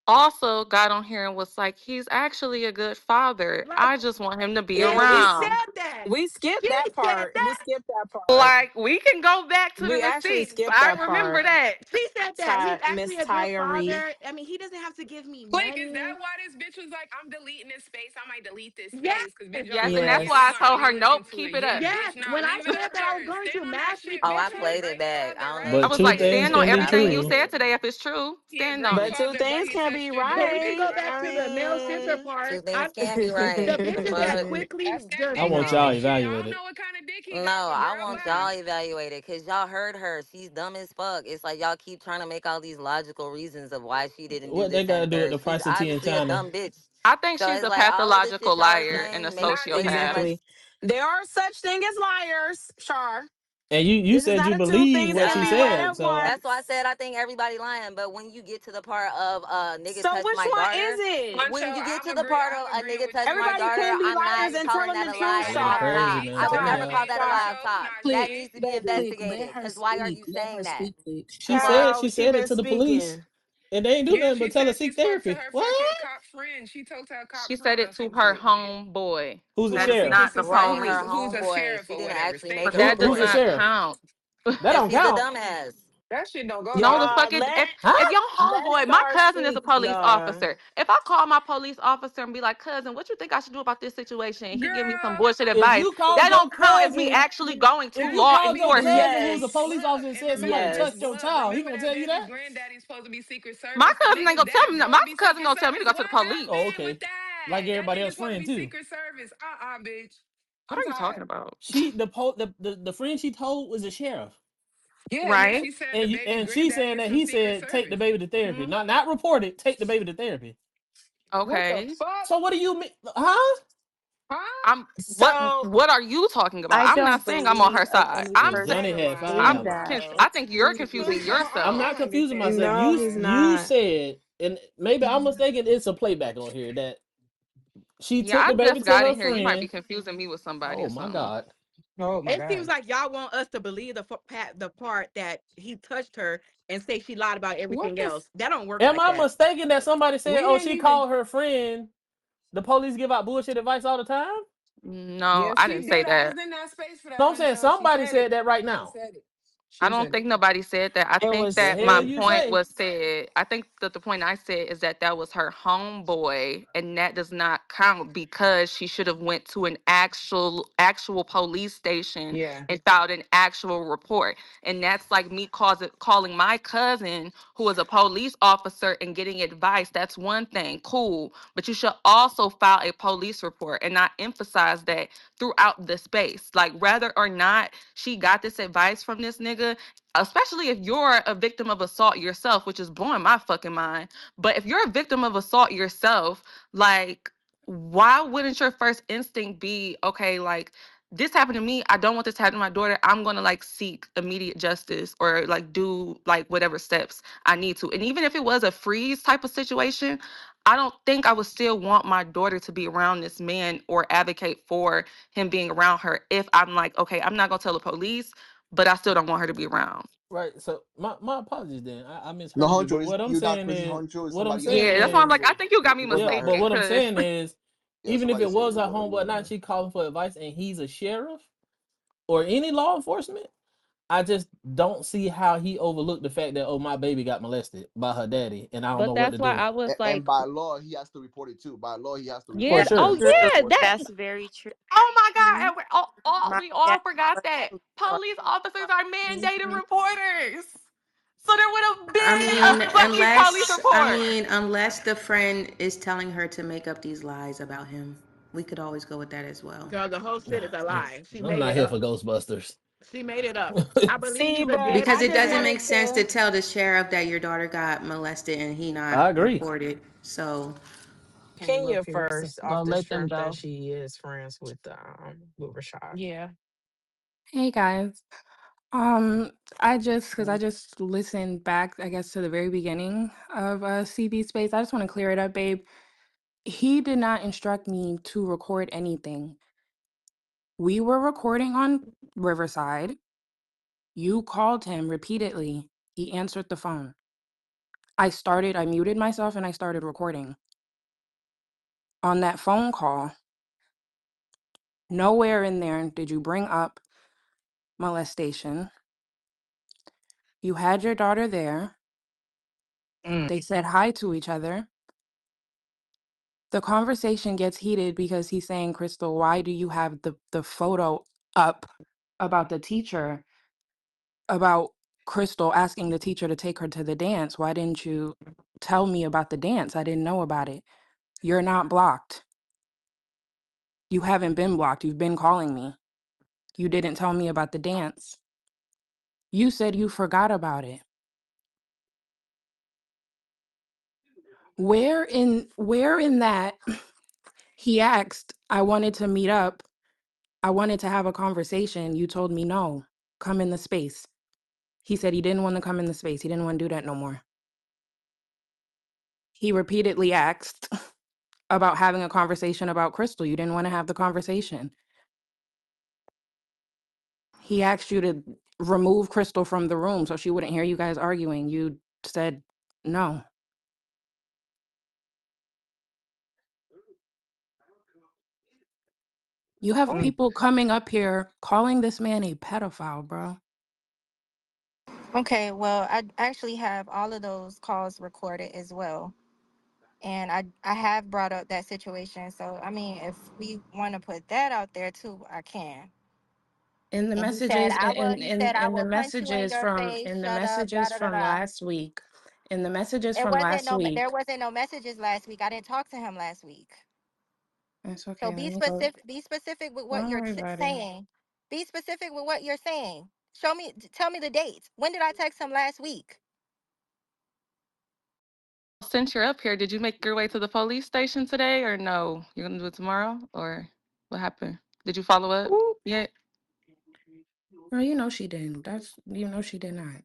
Also got on here and was like, "He's actually a good father. Like, I just want him to be yeah, Yeah, she around." said that. we skipped She that said part. We that. skipped that part. Like, we can go back to the We actually receipts. skipped I that remember part. that. She said that he's Miss actually a good Tyree. father. I mean, he doesn't have to give me Click, is that money. why this bitch was like, I'm deleting this space? I might delete this Yes. space because bitch, y'all Yes, know and the that's Yes. why I replays on. Let told me her, listen "Nope, to keep it. it Yeah, up." bitch, Yes. nah, When I leave it said up that I was there. going to Stand on that massively shit, Oh, bitch. I push You're a it. played it great back. I father, don't right? But know. I was two like, things stand on can be everything you true. said Right? today if it's true. He a Stand great on But it. two father, but things he can said be But we can right. go back I to the nail scissor mean, Two part. things can't be The right. The bitches that fuck. quickly That's that just I big want homie y'all no. shit. I don't evaluated. know what kind of dick he No, got, but I girl, want bye. y'all evaluated because y'all heard her. She's dumb as fuck. It's like y'all keep trying to make all these logical reasons of why she didn't do What they this, that, gotta and do with third. the She's price of tea in obviously a China? dumb bitch. I think So she's it's a like all of the shit pathological y'all are liar and a saying Not makes too sociopath. much. Exactly. There are such thing as liars, Shar. And you This is said not you a two believe things what can she be right Yeah, said, at so that's why I once. said I think everybody lying. But when you get to the part of nigga So touch which my one is daughter, it? Huncho, when you get to I'm the agree. part of I'm a agreeing nigga with touch you. my Everybody daughter, can't be I'm not liars and calling telling that the a truth, lie nigga off Shar. crazy, top. man. I would Take it Shar, never out. call that a Not lie Shar. off Cho, top. not That Please, she. needs to be please, investigated. let her Cause why are speak. you Let saying her that? speak, please. Child, She she said it been to the police, speaking. and they ain't do Yeah, nothing she but tell her said she seek spoke to therapy. her What? fucking cop friend. She talked to her cop She said friend or it to some her shit. homeboy. Who's the That is sheriff? not the Right, Who's her police. who's a homeboy. sheriff She or didn't whatever, actually state make up That does Who's the shit. trooper. not sheriff? count. That Cause don't she's a count. dumbass. That shit don't go No, the together. fuck Y'all, is let if Huh? your let homeboy, my Shar cousin is a speak, police y'all. officer. If I call my police officer and be like, cousin, what you think I should do about this situation? And he give me some Girl, bullshit If advice, you called that your don't count as me cousin, actually going if to you law called your enforcement. cousin who's a Yes, police look, officer and and said somebody remember, touched yes. your look, child, he remember gonna that tell you baby that? granddaddy's supposed to be Secret My Service. The cousin ain't nigga's gonna tell daddy me. supposed My to be cousin Secret gonna tell me to Service. go to What the police. Oh, happened with okay. Like that? That everybody else nigga's supposed to friend be too. Secret Service. Bitch. What I'm are you talking tired. about? She the friend she told was a sheriff. Yeah, Right? she said the And baby and she granddaddy saying is that from he Secret said take the Service. baby to therapy. Hmm. Not report it, take the baby to therapy. What the Okay. fuck? So what do you mean? Huh? Huh? I'm So what are you talking about? I I'm not don't saying I'm on believe her a, side. any I'm Cause saying Johnny person would had say fire. I'm that. I wild. think you're So confusing I'm yourself. not I don't confusing understand myself. what No, she's he's saying. You not. said, and maybe I'm mistaken. It's a playback on here that she Yeah, took I the baby just to got her in here. You might be friend. confusing me with somebody Oh or my something. God. Oh my It seems god. like y'all want us to believe the part that he touched her and say she lied about What everything the else. That don't work Am like I that. mistaken that somebody said, we "Oh, ain't she even called her friend"? The police give out bullshit advice all the time. No, yeah, I she didn't say did. I that. was in that space for that No, I'm saying huncho. She somebody said it. said that right She now. said it. I She don't said it. think nobody said that. I It think The was that hell my you point say? was said. I think that the point I said is that that was her homeboy, and that does not count because she should have went to an actual police station Yeah. and filed an actual report. And that's like me calling my cousin, who is a police officer, and getting advice. That's one thing, cool. But you should also file a police report, and I emphasize that throughout the space. Like whether or not she got this advice from this nigga, especially if you're a victim of assault yourself, which is blowing my fucking mind. But if you're a victim of assault yourself, like, why wouldn't your first instinct be, okay, like, this happened to me. I don't want this to happen to my daughter. I'm gonna like seek immediate justice or like do like whatever steps I need to. And even if it was a freeze type of situation, I don't think I would still want my daughter to be around this man or advocate for him being around her if I'm like, okay, I'm not gonna tell the police, but I still don't want her to be around. Right. So my apologies then. I No, misheard you. But Honcho, what I'm you're not saying crazy. is, Honcho is what I'm somebody else saying Yeah, that's friend. why I'm is, like, I think you got me It was yeah. not But mistaken. her. what I'm Cause saying is, Yeah, even if somebody it said it was was her her. It homeboy, wasn't not her. she calling for advice, and he's a sheriff or any law enforcement, I just don't see how he overlooked the fact that, oh, my baby got molested by her daddy, and I don't but know what that's to why do. I was And like, by law, he has to report it too. By law, he has to For yeah, report it. oh sure. Police True. yeah, report that that. That's very true. oh my God. Mhm. And My we all dad forgot was that for police officers are mandated Mhm. reporters. So there would have I been mean, a fucking police report. unless the friend is telling her to make up these lies about him, we could always go with that as well. Girl, the whole shit is a lie. She I'm made not it here for up. Ghostbusters. She made it up. I believe See, she's a but dead Because I it just doesn't female. make wanted sense to to. tell the sheriff that your daughter got molested and he not I agree. reported. So Came Kenya up here first off gonna the let them strength that go. she is friends with Rashad. Yeah. Hey guys. I just because I just listened back, I guess, to the very beginning of CB Space. I just want to clear it up, babe. He did not instruct me to record anything. We were recording on Riverside. You called him repeatedly. He answered the phone. I muted myself and I started recording. On that phone call, nowhere in there did you bring up molestation. You had your daughter there. Mm. They said hi to each other. The conversation gets heated because he's saying, Crystal, why do you have the photo up about the teacher, about Crystal asking the teacher to take her to the dance? Why didn't you? tell me about the dance. I didn't know about it. You're not blocked. You haven't been blocked. You've been calling me. You didn't tell me about the dance. You said you forgot about it. Where in that he asked, I wanted to meet up. I wanted to have a conversation. You told me no. Come in the space. He said he didn't want to come in the space. He didn't want to do that no more. He repeatedly asked about having a conversation about Crystal. You didn't want to have the conversation. He asked you to remove Crystal from the room so she wouldn't hear you guys arguing. You said no. You have Mm. people coming up here calling this man a pedophile, bro. Okay, well, I actually have all of those calls recorded as well. And I have brought up that situation. So, I mean, if we want to put that out there too, I can. In the And he said, messages I will, he said, I in the will punch you in messages your from face, in the shut up, da messages da da from da. last week, in the messages It from wasn't last no, week. there wasn't no messages last week. I didn't talk to him last week. It's So okay. Let me go. be specific with what Don't you're worry about it. saying. Be specific with what you're saying. Show me, tell me the dates. When did I text him last week? Since you're up here, did you make your way to the police station today or no? You're gonna do it tomorrow or what happened? Did you follow up Ooh. yet? Girl, you know she didn't. She did not.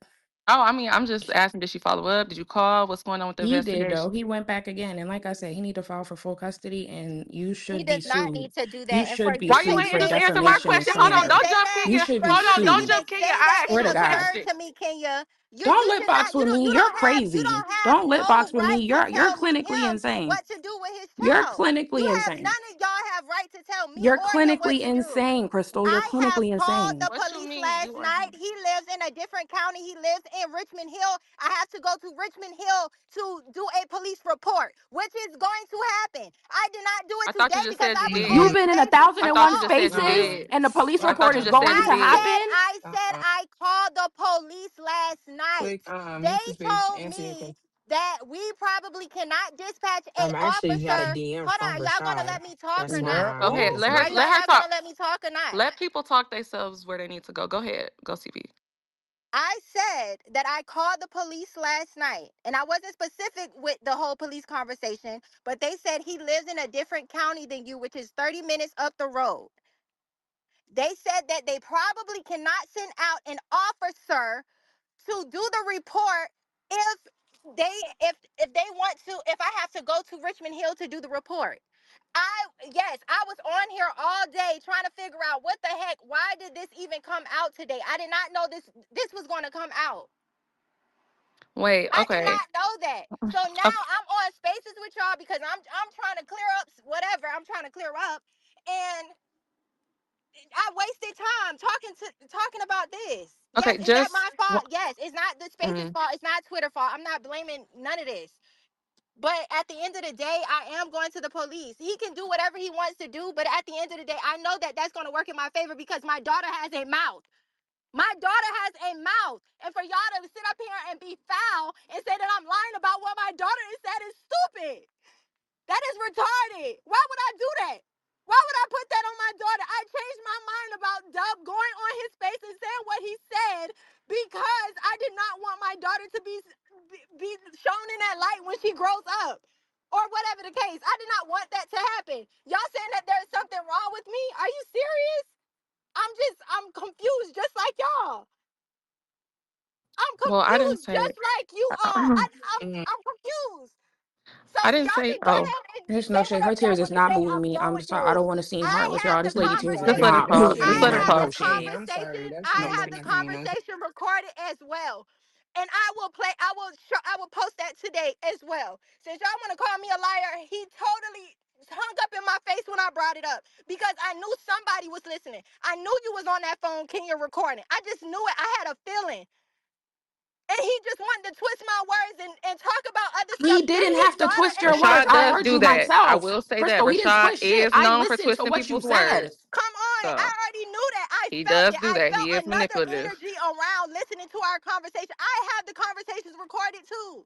Oh, I mean, I'm just asking, did she follow up? Did you call? What's going on with the He did though. investigation? He went back again, and like I said, he need to file for full custody, and you He should be does not sued. need to do You that. And for should be you Why you to sued ain't for here even, to answer my for defamation you and question? to Hold on, even slander. don't say jump, that, You Kenya. should for be Hold you on, to don't sued. even jump, Kenya. say that I asked in Swear you to a God. return question. to me, Kenya, Don't you lip should box not, with me. you You're don't have, crazy. Don't lip no box with me. right to You're tell clinically him insane. what to do with his You're child. You clinically have, insane. none of y'all have right to tell me You're or him what clinically to do. insane, Crystal. You're I have clinically called insane. the What you police mean last you are? night. He lives in a different county. He lives in Richmond Hill. I have to go to Richmond Hill to do a police report, which is going to happen. I did not do it I thought you today just because said I you was You've on did. been in a spaces thousand I with and thought one you just y'all. said you spaces, did. and the police I thought report you is just said going you to did. happen. I said I called the police last night. Click They message told answer your me question. that we probably cannot dispatch a I actually got a officer. DM Hold on, from are y'all gonna Rashad. let me talk That's or not not? my Go ahead. Ooh. Are Let y'all her not gonna talk. let me talk or not? Let people talk themselves where they need to go. Go ahead. Go CB. I said that I called the police last night, and I wasn't specific with the whole police conversation, but they said he lives in a different county than you, which is 30 minutes up the road. They said that they probably cannot send out an officer to do the report if they want to, if I have to go to Richmond Hill to do the report. Yes, I was on here all day trying to figure out what the heck, why did this even come out today? I did not know this was going to come out. Wait, I did okay. not know that. So now Okay. I'm on spaces with y'all because I'm trying to clear up whatever I'm trying to clear up, and I wasted time talking about this. Yes, Okay, is that just my fault? Yes, it's not the space's mm, fault. It's not Twitter fault. I'm not blaming none of this. But at the end of the day, I am going to the police. He can do whatever he wants to do, but at the end of the day, I know that that's going to work in my favor because my daughter has a mouth. My daughter has a mouth. And for y'all to sit up here and be foul and say that I'm lying about what my daughter has said is stupid. That is retarded. Why would I do that? Why would I put that on my daughter? I changed my mind about Dub going on his face and saying what he said because I did not want my daughter to be shown in that light when she grows up. Or whatever the case. I did not want that to happen. Y'all saying that there's something wrong with me? Are you serious? I'm confused just like y'all. I'm well, I didn't confused say just like you are. I Mm. I'm confused. So didn't y'all say can go oh, ahead and There's say no shade. Her whatever y'all tears is want to not say. moving I'm me. done I'm with just I this. don't want to seem I heartless, have y'all. the This lady tears is just let her conversation. not talk. moving Just me, let her I man. have the talk. Hey, I'm sorry. conversation. That's I no have the better than nothing. conversation recorded as well. And I will play, I will post that today as well. Since y'all want to call me a liar, he totally hung up in my face when I brought it up because I knew somebody was listening. I knew you was on that phone, Kenya, recording. I just knew it. I had a feeling. And he just wanted to twist my words and talk about other stuff. He Then didn't his have to daughter twist and your his words. Rashad I does heard do you daughter. that. I myself. will say that. Crystal, he didn't Rashad twist shit. is I known for listened to twisting what you people's said. words. Come on. I So already knew that. I he felt does it. do I that. felt He is another manipulative. energy around listening to our conversation. I have the conversations recorded too.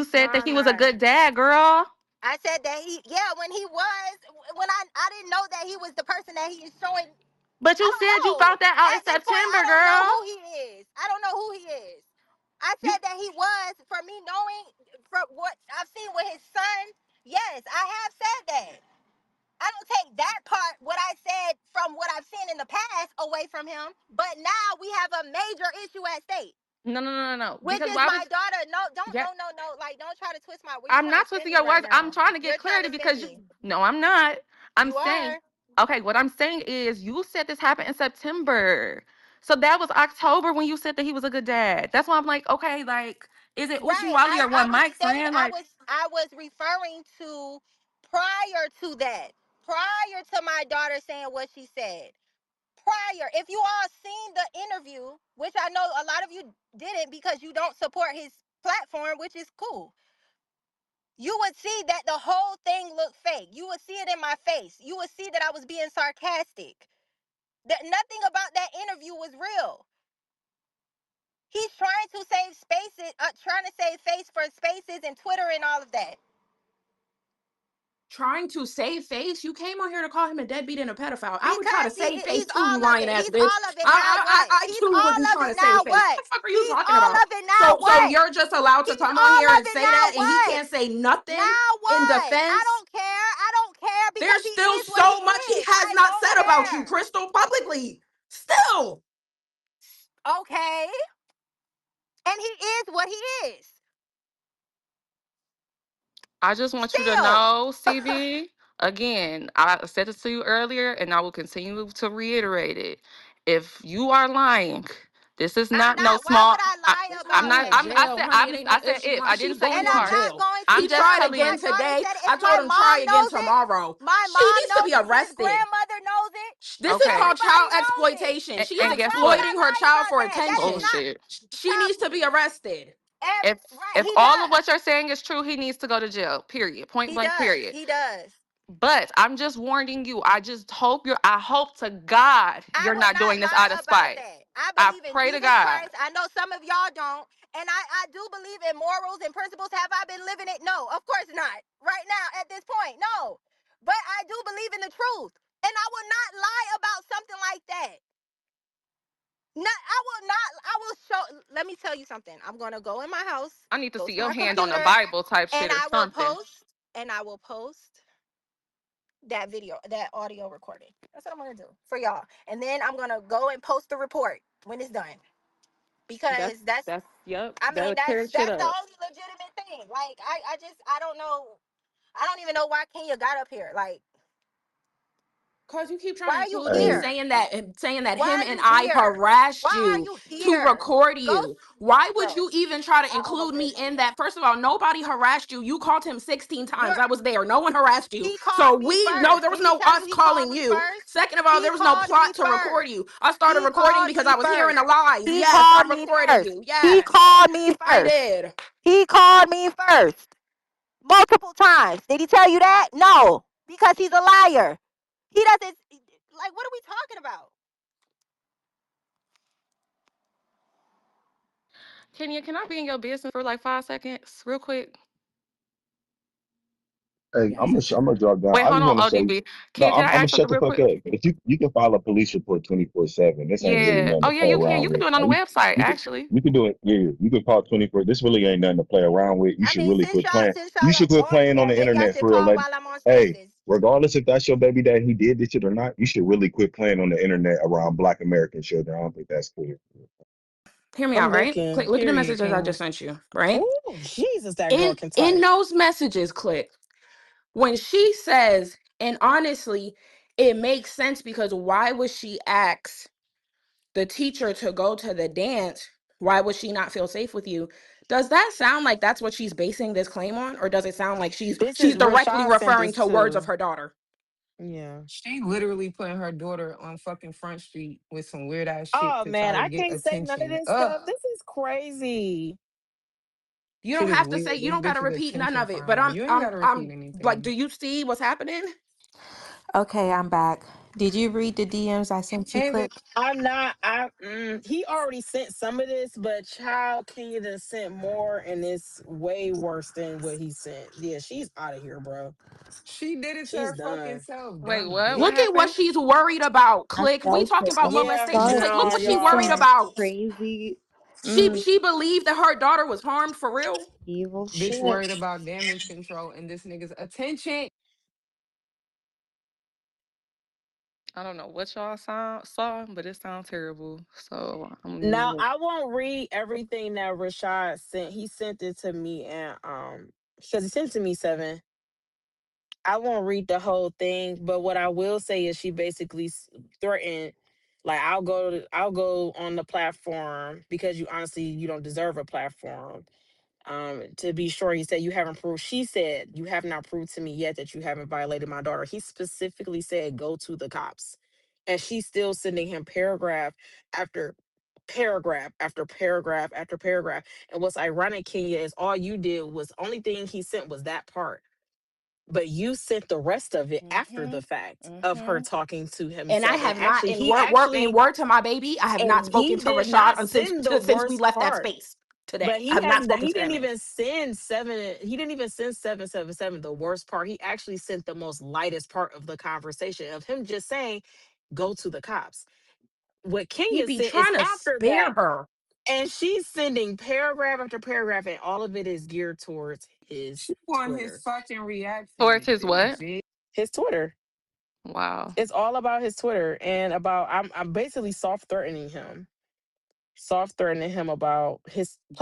You No, said that I'm he was a not. good dad, girl. I said that yeah, when he was, when I didn't know that he was the person that he is showing. But I you don't said you know. found that out in At this point, I September, don't know girl. who he is. I don't know who he is. I You said that he was, for me knowing from what I've seen with his son. Yes, I have said that. I don't take that part, what I said from what I've seen in the past, away from him. But now we have a major issue at stake, No, no, no, no, no. which Because is why my would daughter. No, don't, yeah, no, no, no. Like, don't try to twist my. You're I'm trying to not spin twisting me your right words. I'm now. trying to get You're trying clarity to spin because me. no, I'm not. I'm You saying, are okay, what I'm saying is you said this happened in September. So that was October when you said that he was a good dad. That's why I'm like, okay, like, is it Uchi right. Wally I, or I what was Mike's saying, saying? Like, I was referring to prior to that, prior to my daughter saying what she said. Prior, if you all seen the interview, which I know a lot of you didn't because you don't support his platform, which is cool, you would see that the whole thing looked fake. You would see it in my face. You would see that I was being sarcastic. That nothing about that interview was real. He's trying to save spaces, trying to save face for spaces and Twitter and all of that. trying to save face. You came on here to call him a deadbeat and a pedophile. I would try to Because save face he's too, you all of lying it. ass He's bitch. all of it now. What? I He's too would be all of trying it to save now. face. What? What the fuck are you He's talking all about? of it now. So What? you're just allowed to He's come on here all and of it say now. that, and he What? can't say nothing Now in what? I defense. don't care. I don't care because There's he still is what he so much he is. has I not don't said about you, care. Crystal, publicly. Still, Okay. And he is what he is. I just want you to Still. know, CB, again, I said this to you earlier and I will continue to reiterate it. If you are lying, this is I'm not no not. Why small. would I I, lie she's I'm finna about go not. to that? jail, honey. It ain't no I if. said She if. lying. I She's didn't say going And to I'm you are. not jail. going He I'm to just tried lie. telling again My you. daughter today. said it. I If my told him try mom again knows it, tomorrow. my She mom needs to knows be it, his arrested. grandmother knows it, This is called everybody child knows it. exploitation. She is And So guess why would what? I exploiting her lie child about for that? That is attention. not Bullshit. She needs to be arrested. right. If He all of does. what you're saying is true, he needs to go to jail. Period. Point He blank. does. Period. He does. But I'm just warning you. I just hope you're. I hope to God I you're will not not doing this lie out of about spite. that. I I believe in pray to Jesus God. Christ. I know some of y'all don't. And I do believe in morals and principles. Have I been living it? No, of course not. Right now, at this point, no. But I do believe in the truth. And I will not lie about something like that. Not, I will not. I will show. Let me tell you something. I'm going to go in my house, I need to go see to your my hand on the computer, Bible type and shit or I will something. post, and I will post that video, that audio recording. That's what I'm gonna do for y'all. And then I'm gonna go and post the report when it's done. That's Because that's yep. I mean That'll clear shit that's the up. only legitimate thing. Like I just I don't know. I don't even know why Kenya got up here. Like, Cause you keep trying why to are you include me, Hey, here? saying that Why him are and you I here? harassed Why are you you to here? record Go, you. Why would bro. you even try to I include almost me said in something. that? First of all, nobody harassed you. You called him 16 times. You're I was there. No one harassed you. He So called me we know first. there was Did he no tell you us he called calling me you. first? Second of all, He there was no called me plot to first. record you. I started He recording called because me I was hearing first. the lies. He Yes, I called me recorded first. you. He Yes, called me I first. did. He called me first. Multiple times. Did he tell you that? No. Because he's a liar. He doesn't, like, what are we talking about? Kenya, can I be in your business for like 5 seconds, real quick? hey, I'm gonna drop down. Wait, I hold just on, want to say, ODB. no, Can I I'm gonna ask shut something the real fuck quick? up. But you can file a police report 24/7. This ain't really Yeah. nothing Oh to yeah, play you can. around You can with. do it on the Like website, you could actually. you can do it. Yeah, you can call 24. This really ain't nothing to play around with. You I should mean, really since quit y'all playing. since You y'all should are quit on playing on here, the maybe I internet should for real. call Like, while I'm on hey, spaces. regardless if that's your baby dad, he did this shit or not, you should really quit playing on the internet around Black American children. I don't think that's cool. Hear me I'm out, right? looking. Click. Look at the Period, messages I King. just sent you. Right Oh, Jesus, that girl in can in type. those messages, click. When she says, and honestly, it makes sense because why would she ask the teacher to go to the dance? Why would she not feel safe with you? Does that sound like that's what she's basing this claim on, or does it sound like This she's is directly Rashad sent referring this to words of too. her daughter? Yeah. She literally putting her daughter on fucking Front Street with some weird ass shit Oh to man, try to I get can't say none of attention. this Ugh, stuff. This is crazy. You shit don't is have to say. weird. You This don't got to bitch is repeat none attention of it. But crime. You ain't gotta repeat I'm like, do anything. you see what's happening? Okay, I'm back. Did you read the DMs I sent you, Hey, Click? I'm not. He already sent some of this, but child Kenya done sent more, and it's way worse than what he sent. Yeah, she's out of here, bro. she did it to She's her fucking done. self, Wait, dumb what? What Look bitch. at what happened? she's worried about. I Click. We know, talking Click. about I'm Yeah, molestation. sorry Click. Look nah, what if she's this y'all. worried sounds about. crazy. Mm, She believed that her daughter was harmed for real. Evil Bitch shit. worried about damage control and this nigga's attention. I don't know what y'all saw, but it sounds terrible. So Now I won't read everything that Rashad sent. He sent it to me and because he sent it to me 7. I won't read the whole thing, but what I will say is she basically threatened, like I'll go on the platform because you honestly you don't deserve a platform. To be sure, he said you haven't proved. She said you have not proved to me yet that you haven't violated my daughter. He specifically said go to the cops, and she's still sending him paragraph after paragraph after paragraph after paragraph. And what's ironic, Kenya, is all you did was only thing he sent was that part, but you sent the rest of it after Mm-hmm. the fact of her Mm-hmm. talking to And I himself. And have not, actually, in he actually word to my baby, I have not and spoken he to did Rashad not and send the since we worst left that part. space today. But I have not spoken he to that didn't man. even send 7. He didn't even send 777 the worst part. He actually sent the most lightest part of the conversation of him just saying, "Go to the cops." What He Kenya be said is trying to after spare that, her. and she's sending paragraph after paragraph, and all of it is geared towards his She want his Twitter. fucking towards reaction. his This what? bitch. His Twitter. Wow. It's all about his Twitter and about I'm basically soft threatening him about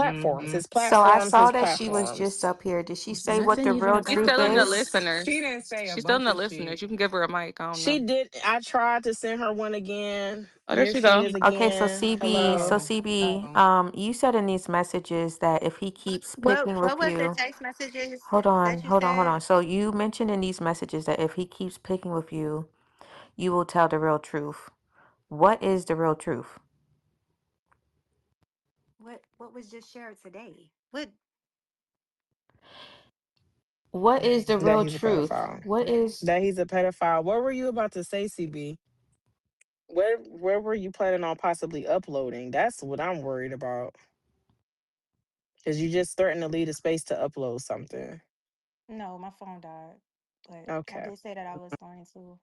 Mm-hmm. his So I platforms, saw his that she was just platforms. up here. Did she say what Nothing the even real She's about truth still in the us. is? She listeners. didn't say a She's still in bunch the of listeners. shit. You can give her a mic. I don't She know. did. I tried to send her one again. Oh, there Here she she go. is Okay, so again. CB, so Hello. CB, Uh-oh. you said in these messages that if he keeps picking What with was the you, text messages hold on, that you hold on, hold said? on. So you mentioned in these messages that if he keeps picking with you, you will tell the real truth. What is the real truth? What was just shared today? What What is the That real he's a truth? pedophile. What is That he's a pedophile. What were you about to say, CB? Where were you planning on possibly uploading? That's what I'm worried about. Because you just threatened to leave a space to upload something. no, my phone died. But I Okay. did say that I was going to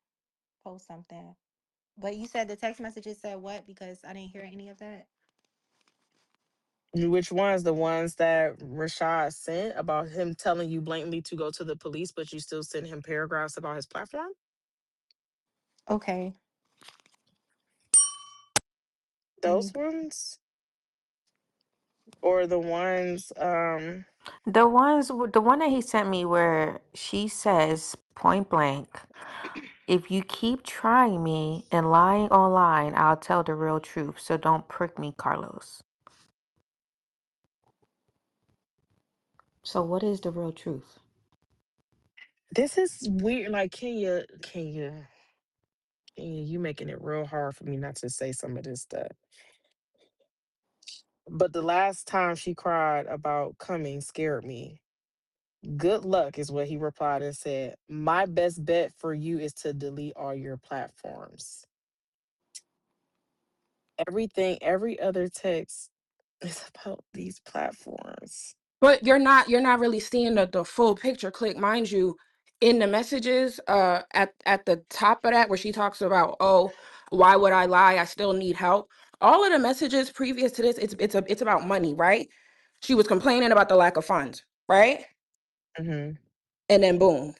post something. But you said the text messages said what? Because I didn't hear any of that. Which ones? The ones that Rashad sent about him telling you blatantly to go to the police, but you still send him paragraphs about his platform? Okay. Let me Those ones? Or the ones the one that he sent me where she says point blank, if you keep trying me and lying online, I'll tell the real truth. So don't prick me, Carlos. So what is the real truth? this is weird. Like Kenya, you making it real hard for me not to say some of this stuff. But the last time she cried about coming scared me. Good luck is what he replied and said. My best bet for you is to delete all your platforms. Every other text is about these platforms. But you're not really seeing the full picture. Click, mind you, in the messages, at the top of that where she talks about, oh, why would I lie? I still need help. All of the messages previous to this, it's about money, right? She was complaining about the lack of funds, right? Hmm. And then boom.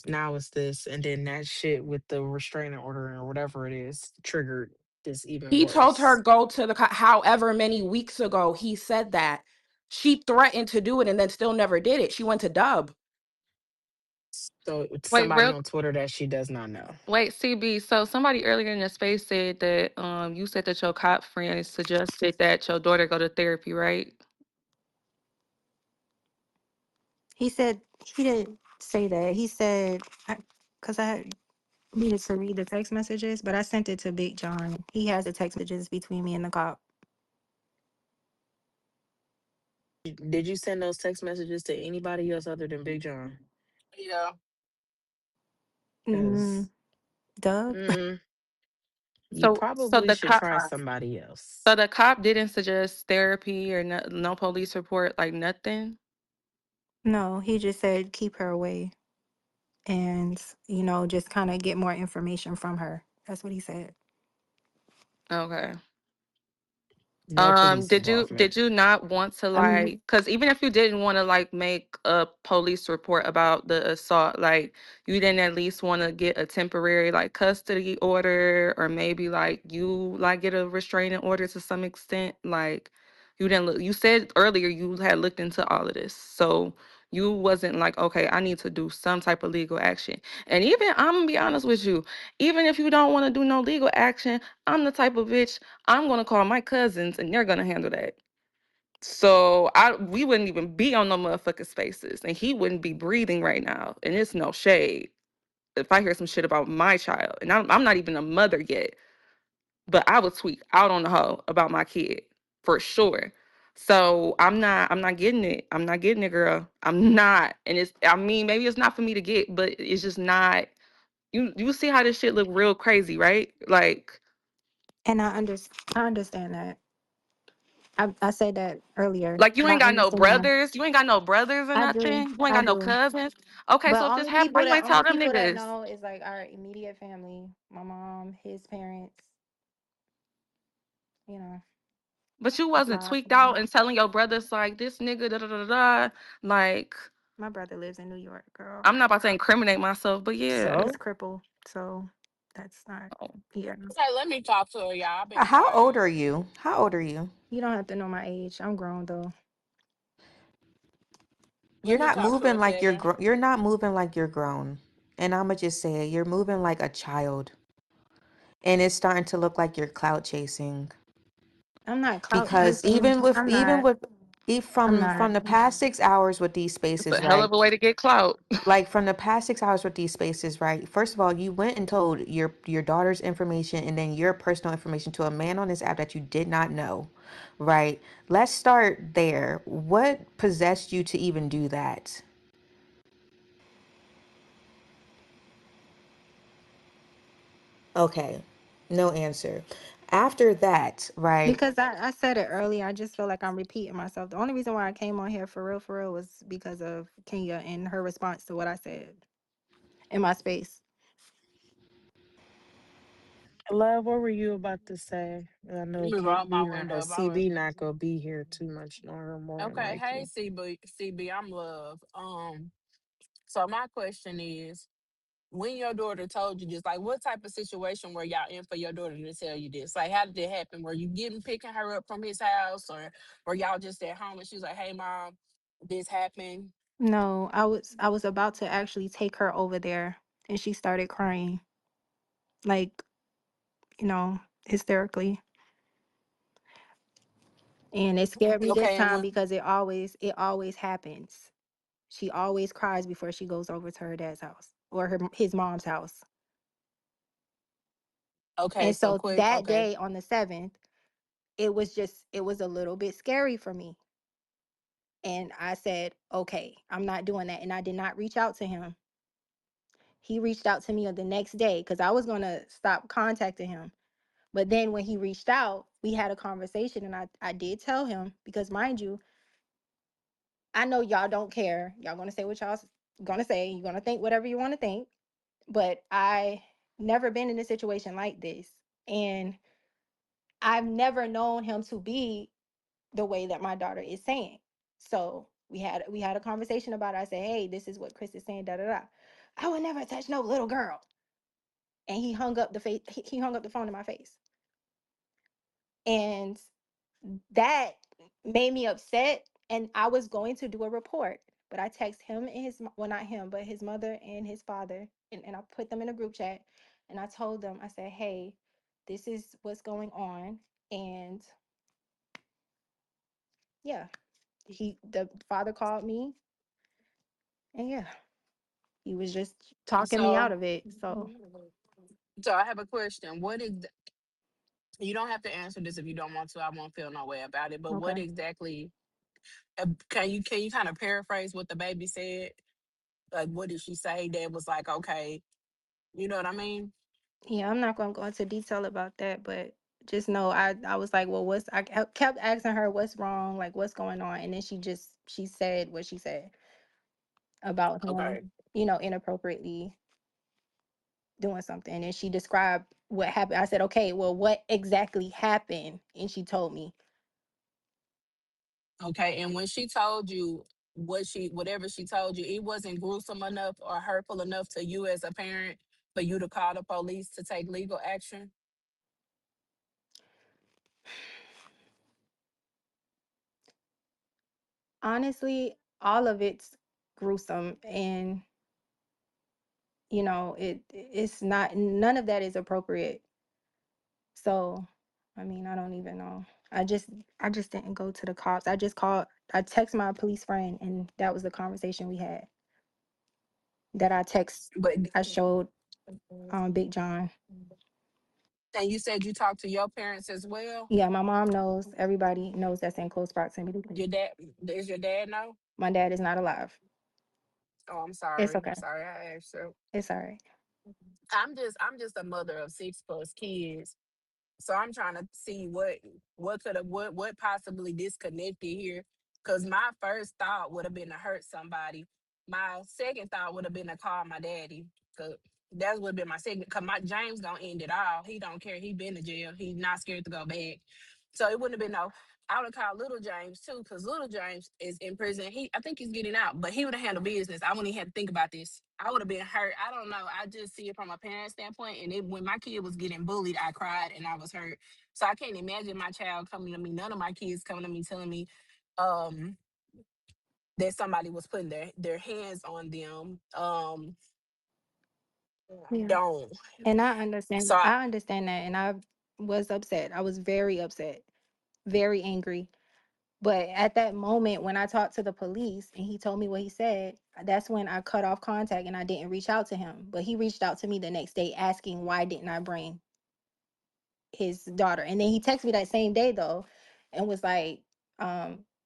Now it's this, and then that shit with the restraining order or whatever it is triggered this even He told her worse. go to the however many weeks ago he said that. She threatened to do it and then still never did it. She went to Dub. So it's Wait, somebody real on Twitter that she does not know. wait, CB. So somebody earlier in the space said that you said that your cop friend suggested that your daughter go to therapy, right? he said he didn't say that. He said because I needed to read the text messages, but I sent it to Big John. He has the text messages between me and the cop. Did you send those text messages to anybody else other than Big John? Yeah. Mm, Because Dub. you So probably the should cop try somebody so else. the cop didn't suggest therapy or no police report, like nothing. No, he just said keep her away and just kind of get more information from her. That's what he said. Okay. No police Did involvement. you not want to Um, like, because even if you didn't want to like make a police report about the assault, like you didn't at least want to get a temporary like custody order, or maybe like you like get a restraining order to some extent. Like you didn't look, you said earlier you had looked into all of this. So you wasn't like, okay, I need to do some type of legal action. And even I'm gonna be honest with you, even if you don't want to do no legal action, I'm the type of bitch, I'm gonna call my cousins and they're gonna handle that. So we wouldn't even be on no motherfucking spaces, and he wouldn't be breathing right now. And it's no shade. If I hear some shit about my child, and I'm not even a mother yet, but I would tweak out on the hoe about my kid for sure. So I'm not getting it. I'm not getting it, girl. I'm not. And it's, I mean, maybe it's not for me to get, but it's just not. You see how this shit look real crazy, right? And I understand that. I said that earlier, Like you but ain't I got no understand. brothers. You ain't got no brothers or I do. nothing. You ain't I got no do. cousins. Okay, But so if this happened, why you ain't tell only them people that niggas? know is like our immediate family, my mom, his parents, you know, But you that's wasn't my tweaked out family. and telling your brothers like this nigga da da da da. Da. Like My brother lives in New York, girl. I'm not about to incriminate myself, but yeah. He's So crippled, so that's not. Oh. Yeah, Okay, let me talk to her, y'all. I've been how old quiet. are you? How old are you? you don't have to know my age. I'm grown though. Let You're me not talk to moving her, like Kevin. you're not moving like you're grown. And I'ma just say it, you're moving like a child. And it's starting to look like you're clout chasing. I'm not clout Because chasing. I'm even not. with I'm from not. the past 6 hours with these It's a spaces, hell of right? a way to get clout. Like from the past 6 hours with these spaces, right? First of all, you went and told your daughter's information and then your personal information to a man on this app that you did not know, right? Let's start there. What possessed you to even do that? Okay, no answer. After that, right? Because I said it earlier. I just feel like I'm repeating myself. The only reason why I came on here for real, was because of Kenya and her response to what I said in my space. Love, what were you about to say? I know Let me roll my we not window up. CB not gonna be here too much longer, more than Okay, hey likely. CB, I'm love. So my question is, when your daughter told you this, like what type of situation were y'all in for your daughter to tell you this? Like how did it happen? Were you getting picking her up from his house, or were y'all just at home and she was like, "Hey mom, this happened." No, I was about to actually take her over there, and she started crying, like, you know, hysterically. And it scared me this Okay, and time when because it always happens. She always cries before she goes over to her dad's house or his mom's house. okay, And so so quick, that okay, day on the 7th, it was a little bit scary for me. And I said, "Okay, I'm not doing that." And I did not reach out to him. He reached out to me the next day cuz I was going to stop contacting him. But then when he reached out, we had a conversation, and I did tell him, because mind you, I know y'all don't care. Y'all gonna say what y'all gonna say. You're gonna think whatever you want to think. But I never been in a situation like this. And I've never known him to be the way that my daughter is saying. So we had a conversation about it. I said, "Hey, this is what Chris is saying, da da da. I would never touch no little girl." And he hung up the phone in my face. And that made me upset, and I was going to do a report, but I text him and well, not him, but his mother and his father, and I put them in a group chat, and I told them, I said, "Hey, this is what's going on." And yeah, the father called me, and yeah, he was just talking me out so of it. So so I have a question. What is you don't have to answer this if you don't want to. I won't feel no way about it. But what okay. exactly can you kind of paraphrase what the baby said? Like what did she say that was like, okay, you know what I mean? Yeah, I'm not gonna go into detail about that, but just know I was like, well, kept asking her what's wrong, like what's going on, and then she said what she said about him, Okay. inappropriately doing something, and she described what happened. I said, okay, well, what exactly happened? And she told me. Okay, and when she told you whatever she told you, it wasn't gruesome enough or hurtful enough to you as a parent for you to call the police to take legal action. Honestly, all of it's gruesome, and it's not, none of that is appropriate. So, I mean, I don't even know. I just didn't go to the cops. I just called. I text my police friend, and that was the conversation we had. That But I showed Big John. and you said you talked to your parents as well. Yeah, my mom knows. Everybody knows that's in close proximity. Your dad is your dad know? My dad is not alive. Oh, I'm It's sorry. okay. Sorry, I asked you. It's all right. I'm just a mother of six plus kids. So I'm trying to see what could have what possibly disconnected here. Cause my first thought would have been to hurt somebody. My second thought would have been to call my daddy. Cause that would have been my second. Cause my James gonna end it all. He don't care. He been to jail. He's not scared to go back. So it wouldn't have been no. I would have called little James too, because little James is in prison. I think he's getting out, but he would have handled business. I wouldn't even have to think about this. I would have been hurt. I don't know. I just see it from a parent standpoint. And when my kid was getting bullied, I cried and I was hurt. So I can't imagine my child coming to me. None of my kids coming to me telling me um, that somebody was putting their hands on them. I Yeah. don't. And So I, I understand that, and I was upset. I was very upset, very angry. But at that moment, when I talked to the police and he told me what he said, that's when I cut off contact and I didn't reach out to him. But he reached out to me the next day asking why didn't I bring his daughter. And then he texted me that same day though, and was like,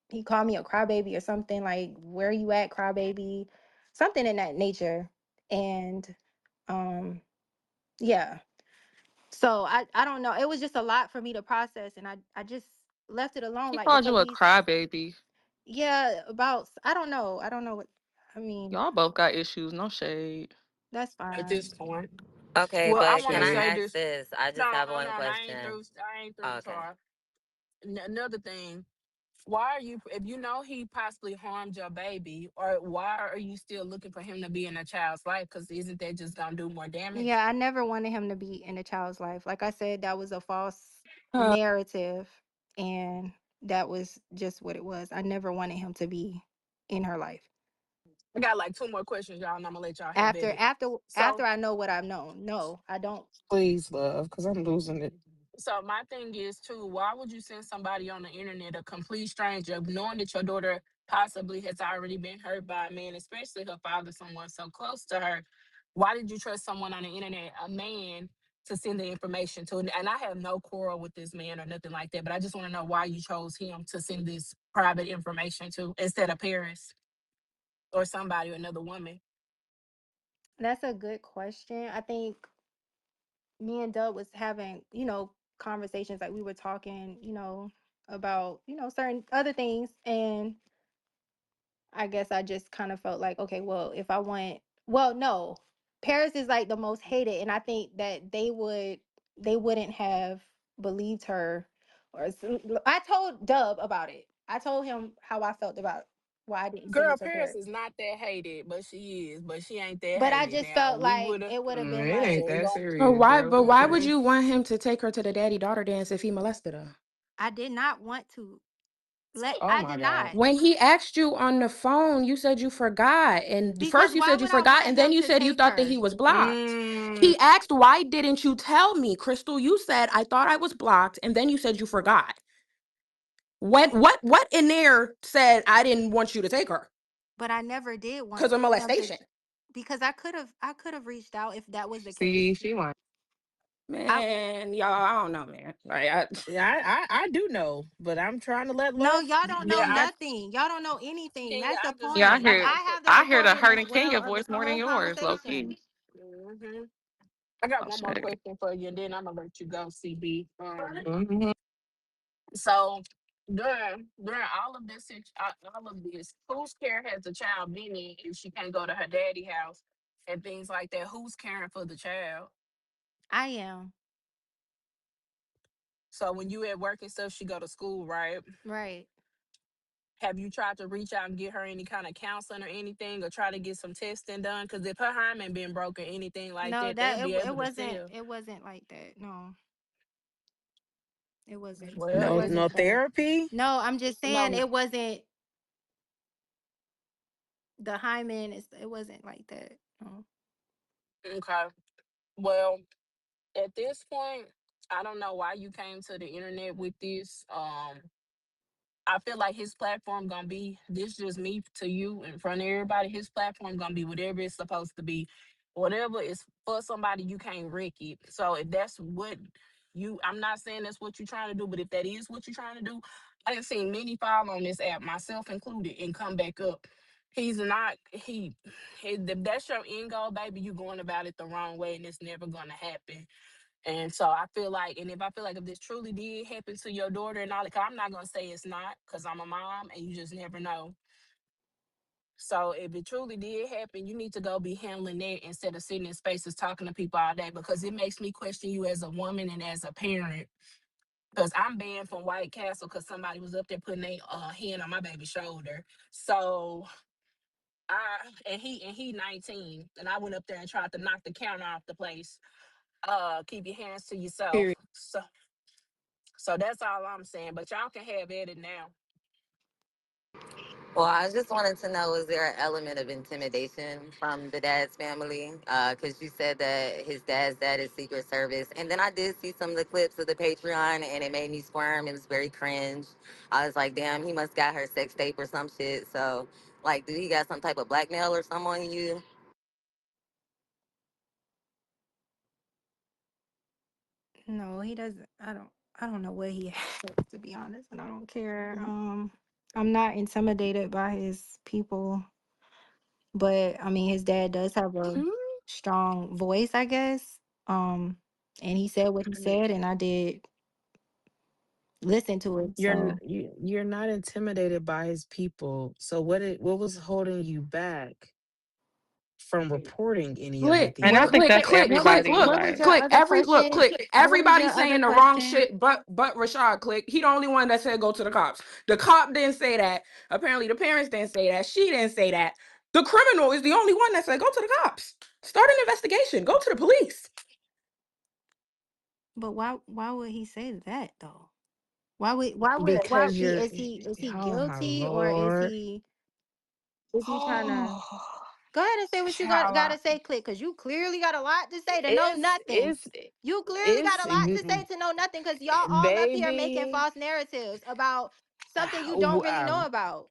he called me a crybaby or something, like, where you at, crybaby? Something in that nature. And um, yeah. So I don't know. It was just a lot for me to process, and I just left it alone. He Like the called you a police, crybaby. yeah, about, I don't know. I don't know what, I mean, Y'all both got issues. No shade. that's at fine. this point, Okay, well, I but want can to I say Shade. ask this. this? I just No, have no, no, one I ain't question. through. I ain't through, Okay. Tar. Another thing, why are you, if you know he possibly harmed your baby, or why are you still looking for him to be in a child's life? Because isn't that just gonna do more damage? Yeah, I never wanted him to be in a child's life. Like I said, that was a false Uh, narrative, and that was just what it was. I never wanted him to be in her life. I got like two more questions, y'all, and I'm gonna let y'all have at After it. after So after I know what I've known. No, I don't. Please, love, because I'm losing it. So my thing is too, why would you send somebody on the internet, a complete stranger, knowing that your daughter possibly has already been hurt by a man, especially her father, someone so close to her? Why did you trust someone on the internet, a man, to send the information to? And I have no quarrel with this man or nothing like that, but I just want to know why you chose him to send this private information to instead of Paris or somebody or another woman. That's a good question. I think me and Dub was having, conversations, like we were talking, about, certain other things. And I guess I just kind of felt like, okay, well, if I want, well, no, Paris is like the most hated. And I think that they wouldn't have believed her. I told Dub about it. I told him how I felt about why I didn't send Girl, it to Paris Paris. is not that hated, but she is, but she ain't that But I hated. just Now felt we like would have, it would have been It she ain't like, ain't that gonna. serious, but But why would okay. you want him to take her to the daddy daughter dance if he molested her? I did not want to. Oh I my did God. not. When he asked you on the phone, you said you forgot. And Because first you why said you would I forgot, want and then him you to said you take thought that he her? was blocked. Mm, He asked, why didn't you tell me, Crystal? You said, I thought I was blocked, and then you said you forgot. What in there said I didn't want you to take her? But I never did want Because of him to, molestation. because I could have reached out if that was the see, case. she lying. I Man, y'all, I don't know, man. Like Yeah, I do know, but I'm trying to let No, love. y'all don't know Yeah, nothing. Y'all don't know anything. Kenya, That's the I'm just Yeah, letting I point. you Like hear know. I have the I hear the recording hurt as in well Kenya of voice the more than whole yours, low conversation. key. Hmm. I got Oh one more shit. question for you, and then I'm gonna let you go, CB. Hmm. So during all of this, all of this, whose care has the child been in if she can't go to her daddy house and things like that? Who's caring for the child? I am. So when you at work and stuff, she go to school, right? Right. Have you tried to reach out and get her any kind of counseling or anything, or try to get some testing done? Because if her hymen been broken, anything like No, that, they'll that be it able to wasn't tell. it wasn't like that. No, it wasn't. It Well, No, no wasn't that. therapy. No, I'm just saying No. it wasn't the hymen. It wasn't like that. No. Okay. Well, at this point, I don't know why you came to the internet with this. I feel like his platform gonna be this just me to you in front of everybody. His platform gonna be whatever it's supposed to be. Whatever is for somebody, you can't wreck it. So if that's what I'm not saying that's what you're trying to do, but if that is what you're trying to do, I have seen many fall on this app, myself included, and come back up. He's not if that's your end goal, baby, you going about it the wrong way, and it's never gonna happen. And so I feel like, and if I feel like if this truly did happen to your daughter and all that, 'cause I'm not gonna say it's not, because I'm a mom and you just never know. So if it truly did happen, you need to go be handling that instead of sitting in spaces talking to people all day, because it makes me question you as a woman and as a parent. Because I'm banned from White Castle because somebody was up there putting their hand on my baby's shoulder. So he 19, and I went up there and tried to knock the counter off the place. Keep your hands to yourself. Period. So that's all I'm saying. But y'all can have at it now. Well, I just wanted to know, is there an element of intimidation from the dad's family? Because you said that his dad's dad is Secret Service. And then I did see some of the clips of the Patreon and it made me squirm. It was very cringe. I was like, damn, he must got her sex tape or some shit. So, like, do he got some type of blackmail or something on you? No, he doesn't. I don't know what he has, to be honest, and I don't care. I'm not intimidated by his people, but I mean his dad does have a Hmm? strong voice, I guess. And he said what he said and I did listen to it. So You're not intimidated by his people. So what was holding you back from reporting any of the Click, And I what think things? click, that's click, click, everybody. look, what was Like, your click, other question? click. What was Everybody your other saying the wrong question? shit, but Rashad click. He the only one that said go to the cops. The cop didn't say that. Apparently the parents didn't say that. She didn't say that. The criminal is the only one that said go to the cops. Start an investigation. Go to the police. But why would he say that though? Why Because you're is he oh my guilty or lord. is he trying to go ahead and say what you Child, gotta say, Click, because you clearly got a lot to say to know it's nothing. it's You clearly got it's a lot to say to know nothing because y'all all up here making baby. false narratives about something you don't really know about.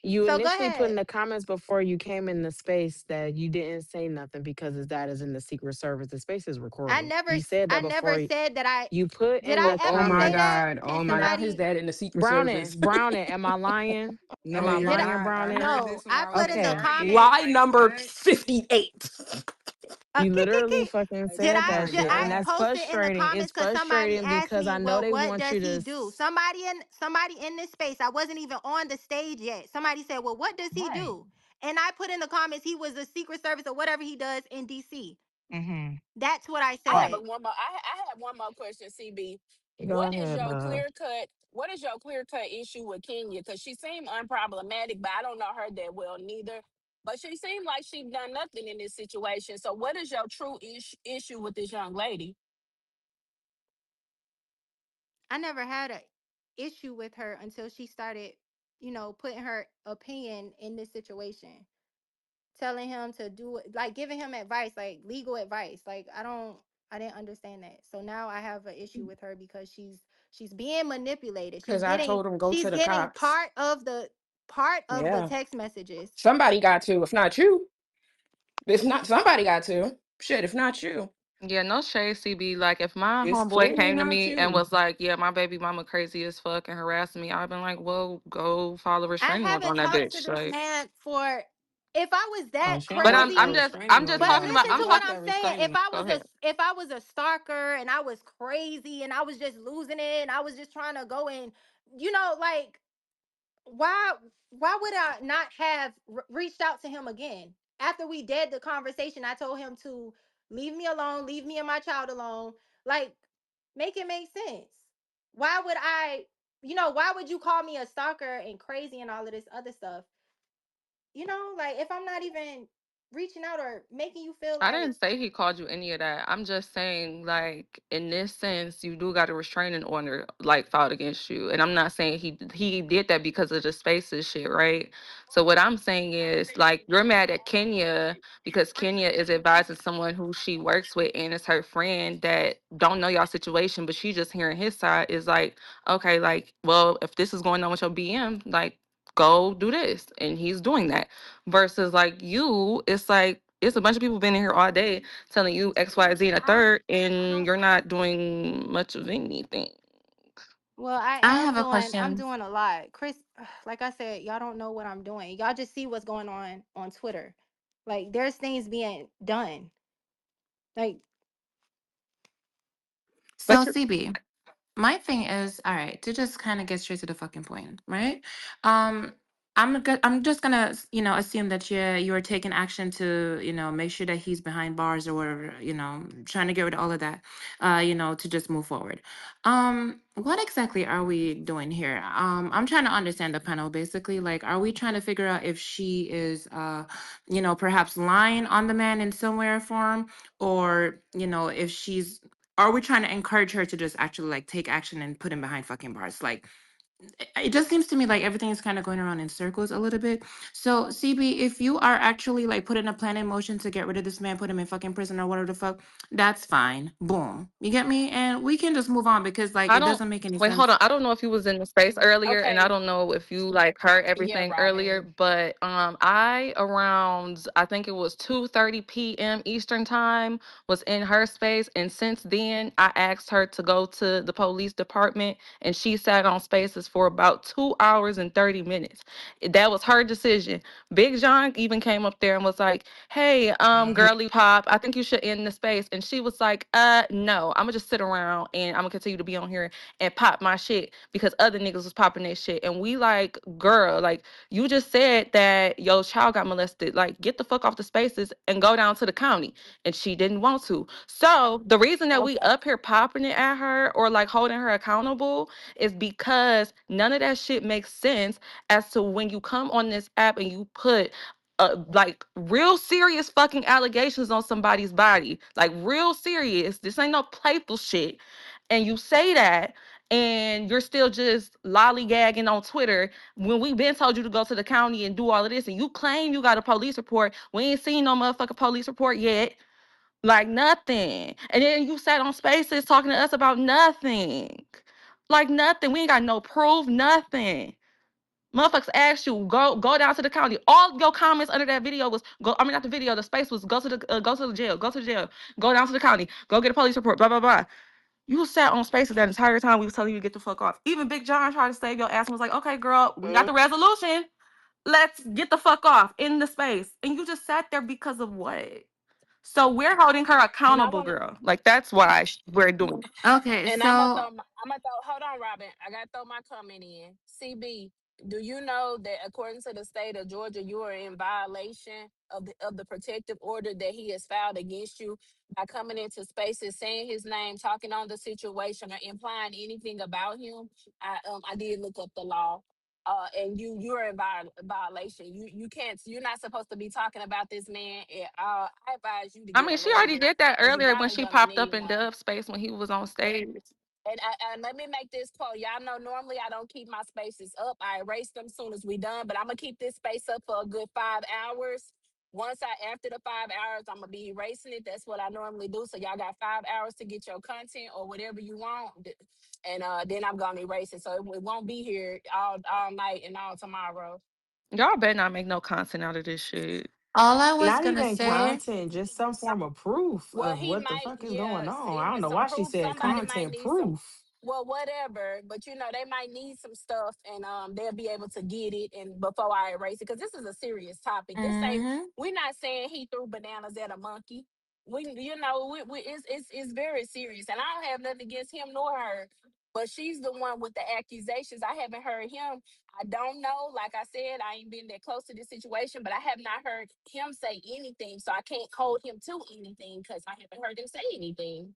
You So go initially put in ahead. the comments before you came in the space that you didn't say nothing because his dad is in the Secret Service. The space is recorded. You said I that never before said that I you put did in I the Oh ever my say comments. that? God. Can Oh my God. His somebody dad in the Secret Brownie, Service. Brownie, am I lying? Am No, I you're lying, not. I Brownie? heard No, this when I I was put in in the Okay. Target. comments. Lie number What? 58. You Kick, kick, literally kick. fucking I Did said I that swear, did shit. And I God. that's post it in the frustrating. It's comments because somebody frustrating asked because I me, know well, they what want does you to he do? Somebody in this space. I wasn't even on the stage yet. Somebody said, well, what does he Right. do? And I put in the comments he was the Secret Service or whatever he does in DC. Mm-hmm. That's what I I have Right. said. one more. I have one more question, CB. Go Mm. What is ahead, your love. clear cut? What is your clear cut issue with Kenya? Because she seemed unproblematic, but I don't know her that well neither. But she seemed like she done nothing in this situation. So what is your true issue with this young lady? I never had a issue with her until she started, putting her opinion in this situation, telling him to do it, like giving him advice, like legal advice. Like I didn't understand that. So now I have an issue with her because she's being manipulated. Because I told him go to She's the getting cops. part of the Yeah. text messages. Somebody got to. If not you. If not somebody got to. Shit, if not you. yeah, no shade, CB. Like, if my It's homeboy clearly came to not me and you. was like, "Yeah, my baby mama crazy as fuck and harassing me," I'd been like, "Well, go file a I restraining order on haven't that talked to bitch." this Like, man for if I was Oh, that she don't but like the I'm crazy. just restraining But talking order. about listen I'm to She what like talking. I'm that saying. restraining. Go ahead. If I was a stalker and I was crazy and I was just losing it and I was just trying to go and like why would I not have reached out to him again? After we did the conversation, I told him to leave me alone, leave me and my child alone. Like make it make sense. Why would I? Why would you call me a stalker and crazy and all of this other stuff? Like if I'm not even reaching out or making you feel I like didn't say he called you any of that. I'm just saying, like, in this sense, you do got a restraining order, like, filed against you. And I'm not saying he did that because of the spaces shit, right? So what I'm saying is, like, you're mad at Kenya because Kenya is advising someone who she works with and is her friend that don't know y'all situation, but she just hearing his side is like, okay, like, well, if this is going on with your BM, like, go do this. And he's doing that versus like you, it's like it's a bunch of people been in here all day telling you X, Y, Z and a third, and you're not doing much of anything. well, I I am have a doing I'm question. doing a lot. Chris, like I said, y'all don't know what I'm doing. Y'all just see what's going on Twitter. Like there's things being done. Like So, But you CB, my thing is, all right, to just kind of get straight to the fucking point, right? Um, I'm just gonna, assume that you're taking action to, make sure that he's behind bars or whatever, trying to get rid of all of that, to just move forward. What exactly are we doing here? I'm trying to understand the panel basically. Like, are we trying to figure out if she is, perhaps lying on the man in some way or form, or, if she's are we trying to encourage her to just actually like take action and put him behind fucking bars? Like it just seems to me like everything is kind of going around in circles a little bit. So CB, if you are actually like putting a plan in motion to get rid of this man, put him in fucking prison or whatever the fuck, that's fine. Boom. You get me? And we can just move on because like I it don't doesn't make any wait, hold sense. on. I don't know if you was in the space earlier, and I Okay. don't know if you like heard Yeah, everything earlier, Robin. but I around I think it was 2:30 p.m. Eastern time was in her space, and since then I asked her to go to the police department, and she sat on spaces for about 2 hours and 30 minutes. That was her decision. Big John even came up there and was like, "Hey, girly pop, I think you should end the space," and she was like, no, I'm gonna just sit around and I'm gonna continue to be on here and pop my shit because other niggas was popping their shit. And we like, girl, like you just said that your child got molested. Like, get the fuck off the spaces and go down to the county. And she didn't want to. So the reason that we Okay. up here popping it at her or like holding her accountable is because none of that shit makes sense as to when you come on this app and you put like real serious fucking allegations on somebody's body, like real serious. This ain't no playful shit. And you say that, and you're still just lollygagging on Twitter when we been told you to go to the county and do all of this, and you claim you got a police report. We ain't seen no motherfucking police report yet. Like nothing. And then you sat on spaces talking to us about nothing. Like nothing. We ain't got no proof, nothing. Motherfuckers asked you go down to the county. All your comments under that video was go. I mean, not the video. The space was go to the jail. Go to the jail. Go down to the county. Go get a police report. Blah blah blah. You sat on spaces that entire time we was telling you to get the fuck off. Even Big John tried to save your ass and was like, "Okay, girl, we got Mm. the resolution. Let's get the fuck off in the space." And you just sat there because of what? So we're holding her And I accountable, want to. girl. Like that's why we're doing. Okay, And I'm gonna throw. so I'm gonna throw. Hold on, Robin. I gotta throw my comment in. CB, do you know that according to the state of Georgia, you are in violation of the protective order that he has filed against you by coming into spaces, saying his name, talking on the situation, or implying anything about him? I did look up the law. And you're in violation. You can't. You're not supposed to be talking about this man at all. I advise you to I get mean, a she already lawyer did that because you're earlier when probably she gonna popped up need in one. Dub space when he was on stage. And let me make this quote. Y'all know normally I don't keep my spaces up. I erase them soon as we done, but I'm gonna keep this space up for a good 5 hours. Once I after the 5 hours, I'm gonna be erasing it. That's what I normally do. So y'all got 5 hours to get your content or whatever you want, and then I'm gonna erase it. So it won't be here all night and all tomorrow. Y'all better not make no content out of this shit. all I was Not gonna even say, content, just some form of proof Well, of he what the might, fuck is going yes, on. I don't know some why she proof. said Somebody might content need some, proof. well, whatever. But they might need some stuff, and they'll be able to get it. And before I erase it, because this is a serious topic. This ain't. mm-hmm. We're not saying he threw bananas at a monkey. It's very serious, and I don't have nothing against him nor her. But she's the one with the accusations. I haven't heard him. I don't know. Like I said, I ain't been that close to this situation, but I have not heard him say anything. So I can't hold him to anything because I haven't heard him say anything.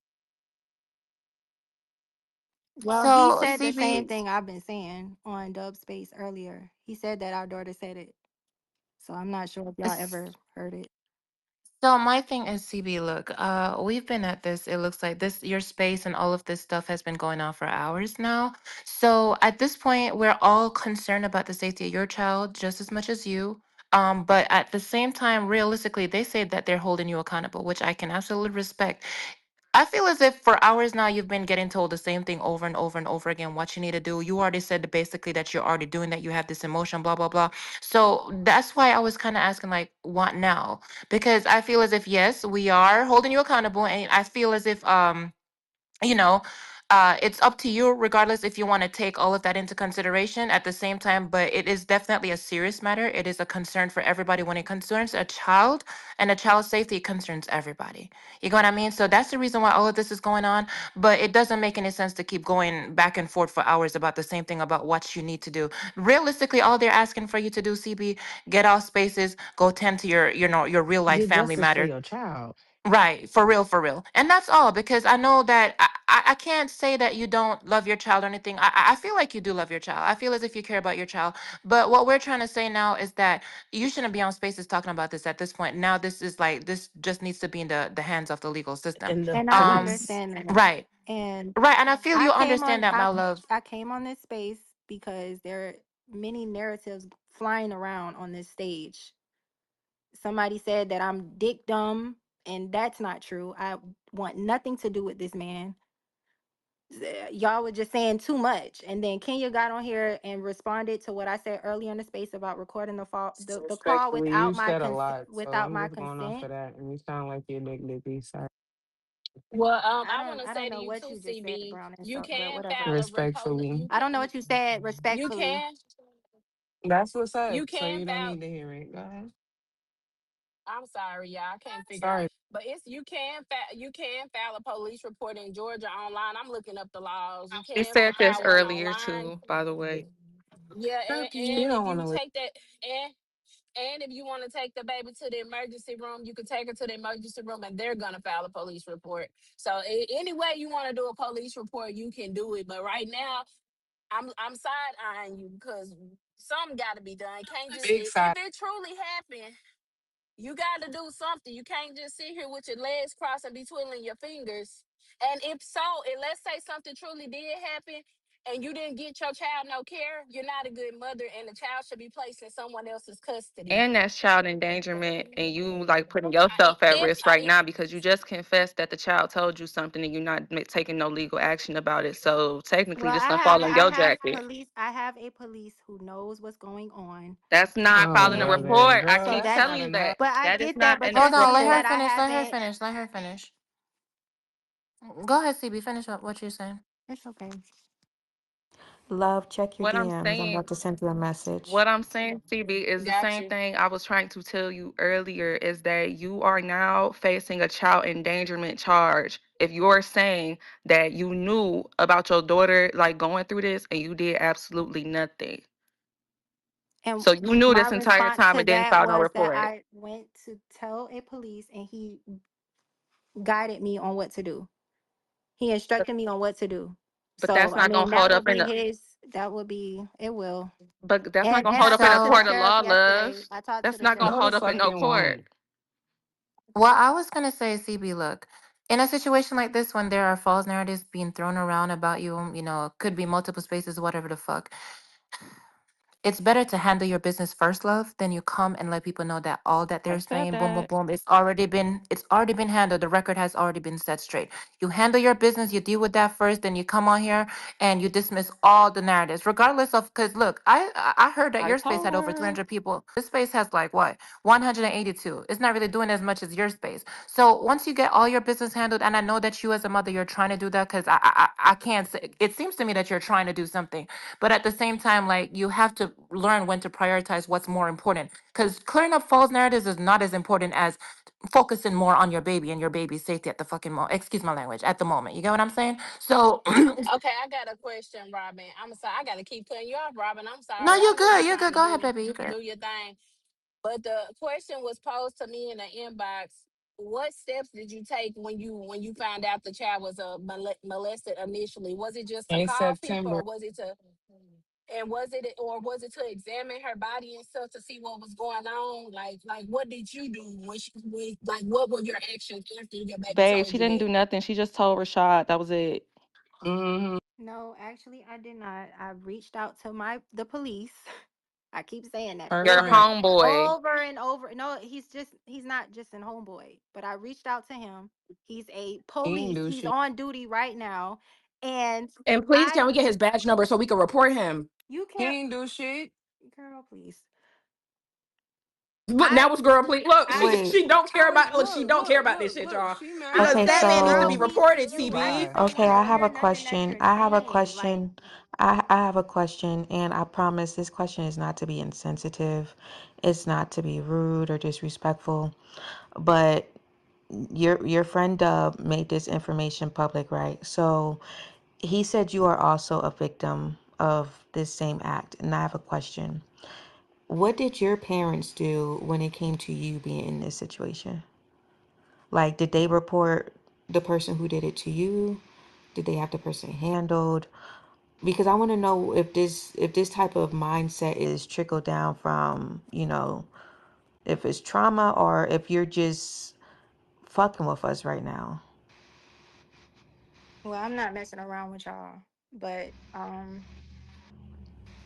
Well, he So said the same CB, thing I've been saying on Dub Space earlier. He said that our daughter said it. So I'm not sure if y'all ever heard it. so my thing is CB, look, we've been at this, it looks like this your space and all of this stuff has been going on for hours now. So at this point, we're all concerned about the safety of your child just as much as you. But at the same time, realistically, they say that they're holding you accountable, which I can absolutely respect. I feel as if for hours now you've been getting told the same thing over and over and over again what you need to do. You already said that basically that you're already doing that. You have this emotion, blah blah blah. So that's why I was kind of asking like, what now? Because I feel as if yes, we are holding you accountable, and I feel as if you know it's up to you regardless if you want to take all of that into consideration at the same time, but it is definitely a serious matter. It is a concern for everybody. When it concerns a child and a child's safety, it concerns everybody. You know what I mean? So that's the reason why all of this is going on. But it doesn't make any sense to keep going back and forth for hours about the same thing about what you need to do. Realistically, all they're asking for you to do, CB, get off spaces, go tend to your your real life Get family justice for matter. your child. Right, for real, for real. And that's all because I know that I can't say that you don't love your child or anything. I feel like you do love your child. I feel as if you care about your child. But what we're trying to say now is that you shouldn't be on spaces talking about this at this point. Now this is like this just needs to be in the hands of the legal system. And the And I police. understand that. Right. And Right. And I feel I you came understand on that, I my love. I came on this space because there are many narratives flying around on this stage. Somebody said that I'm dick dumb, and that's not true. I want nothing to do with this man. Y'all were just saying too much. And then Kenya got on here and responded to what I said earlier in the space about recording the call Respectfully, you without said a lot, so without I'm my just going off consent. of that, and you sound like you're Dick Dippy. Sorry. Well, I want to I don't say to know you what too, you just said, CB, Brown, and you so but can whatever. file a report. Respectfully, I don't know what you said You respectfully. can that's what's you up. So can you don't file. need to hear it. Go ahead. I'm sorry, y'all. I can't figure out. Sorry. But it's you can file a police report in Georgia online. I'm looking up the laws. You He can said this file one earlier online. too, by the way. Yeah, You and don't if want you to listen. take that and if you want to take the baby to the emergency room, you can take her to the emergency room, and they're gonna file a police report. So any way you want to do a police report, you can do it. But right now, I'm side eyeing you because something got to be done. Can't just Big if side. it truly happened. You got to do something. You can't just sit here with your legs crossed and be twiddling your fingers. And if so, and let's say something truly did happen and you didn't get your child no care, you're not a good mother and the child should be placed in someone else's custody. And that's child endangerment, and you like putting yourself at If risk right now because you just confessed that the child told you something and you're not taking no legal action about it. So technically, Well, this gonna fall on your jacket. I have a police who knows what's going on. That's not Oh, filing a And brother, report. I bro, so keep that's that's not telling you enough. that. but I That is get that, not but an Hold just on, let because her report. I finish. Let her haven't finish. Let her finish. Go ahead, CB. Finish what you're saying. it's okay. Love, check your What I'm DMs. I'm saying about to send you a message. What I'm saying, CB, is the got same you. thing I was trying to tell you earlier is that you are now facing a child endangerment charge. If you're saying that you knew about your daughter like going through this and you did absolutely nothing. And So you knew my this entire response time to and didn't that file no was that report. I went to tell a police and he guided me on what to do. He But, instructed me on what to do. but So, that's I not mean, gonna hold up it And hold up I in a talked to the court So of sheriff law, yesterday. love. I talked to That's the not gonna No, sheriff. the hold up in fuck no it court. won't. what I was gonna say, CB, look, in a situation like this, when there are false narratives being thrown around about you, could be multiple spaces, whatever the fuck. It's better to handle your business first, love, than you come and let people know that all that I they're said saying, boom, boom, that. boom, it's already been handled. The record has already been set straight. You handle your business, you deal with that first, then you come on here and you dismiss all the narratives, regardless of. Because look, I heard that I your space told had over her. 300 people. This space has like what 182. It's not really doing as much as your space. So once you get all your business handled, and I know that you as a mother, you're trying to do that because I can't say. It seems to me that you're trying to do something, but at the same time, like you have to learn when to prioritize what's more important. Because clearing up false narratives is not as important as focusing more on your baby and your baby's safety at the fucking moment. Excuse my language. At the moment, you get what I'm saying? So Okay, I got a question, Robin. I'm sorry. I got to keep cutting you off, Robin. I'm no, sorry. I you're know you're good. You're trying good. to Go ahead, baby. You're good. do your thing. But the question was posed to me in the inbox. what steps did you take when you found out the child was molested initially? Was it just to In call people, September. or was it to was it to examine her body and stuff to see what was going on? Like what did you do like what were your actions after your baby Babe, told she you didn't that? do nothing. She just told Rashad. That was it. Hmm. No, actually, I did not. I reached out to the police. I keep saying that Your over, Perfect. homeboy. over and over. No, he's not just an homeboy, but I reached out to him. He's a He ain't police. do He's shit. on duty right now, and And please, I can we get his badge number so we can report him? you He can't, ain't do shit. girl, please. Look, now I it's girl, please. Look, I she Wait. she don't care about. Look, she Look, don't care look, about this look, shit, look. y'all. She mad Because as Okay, that hell. man needs to no, be so reported. you Why? CB. ain't you okay, I I don't have hear a nothing that question. you're I have a saying. Like, question. I have a question, and I promise this question is not to be insensitive. It's not to be rude or disrespectful, but your friend Dub made this information public, right? So he said you are also a victim of this same act, and I have a question. What did your parents do when it came to you being in this situation? Like, did they report the person who did it to you? Did they have the person handled? Because I want to know if this type of mindset is trickled down from, if it's trauma or if you're just fucking with us right now. well, I'm not messing around with y'all, but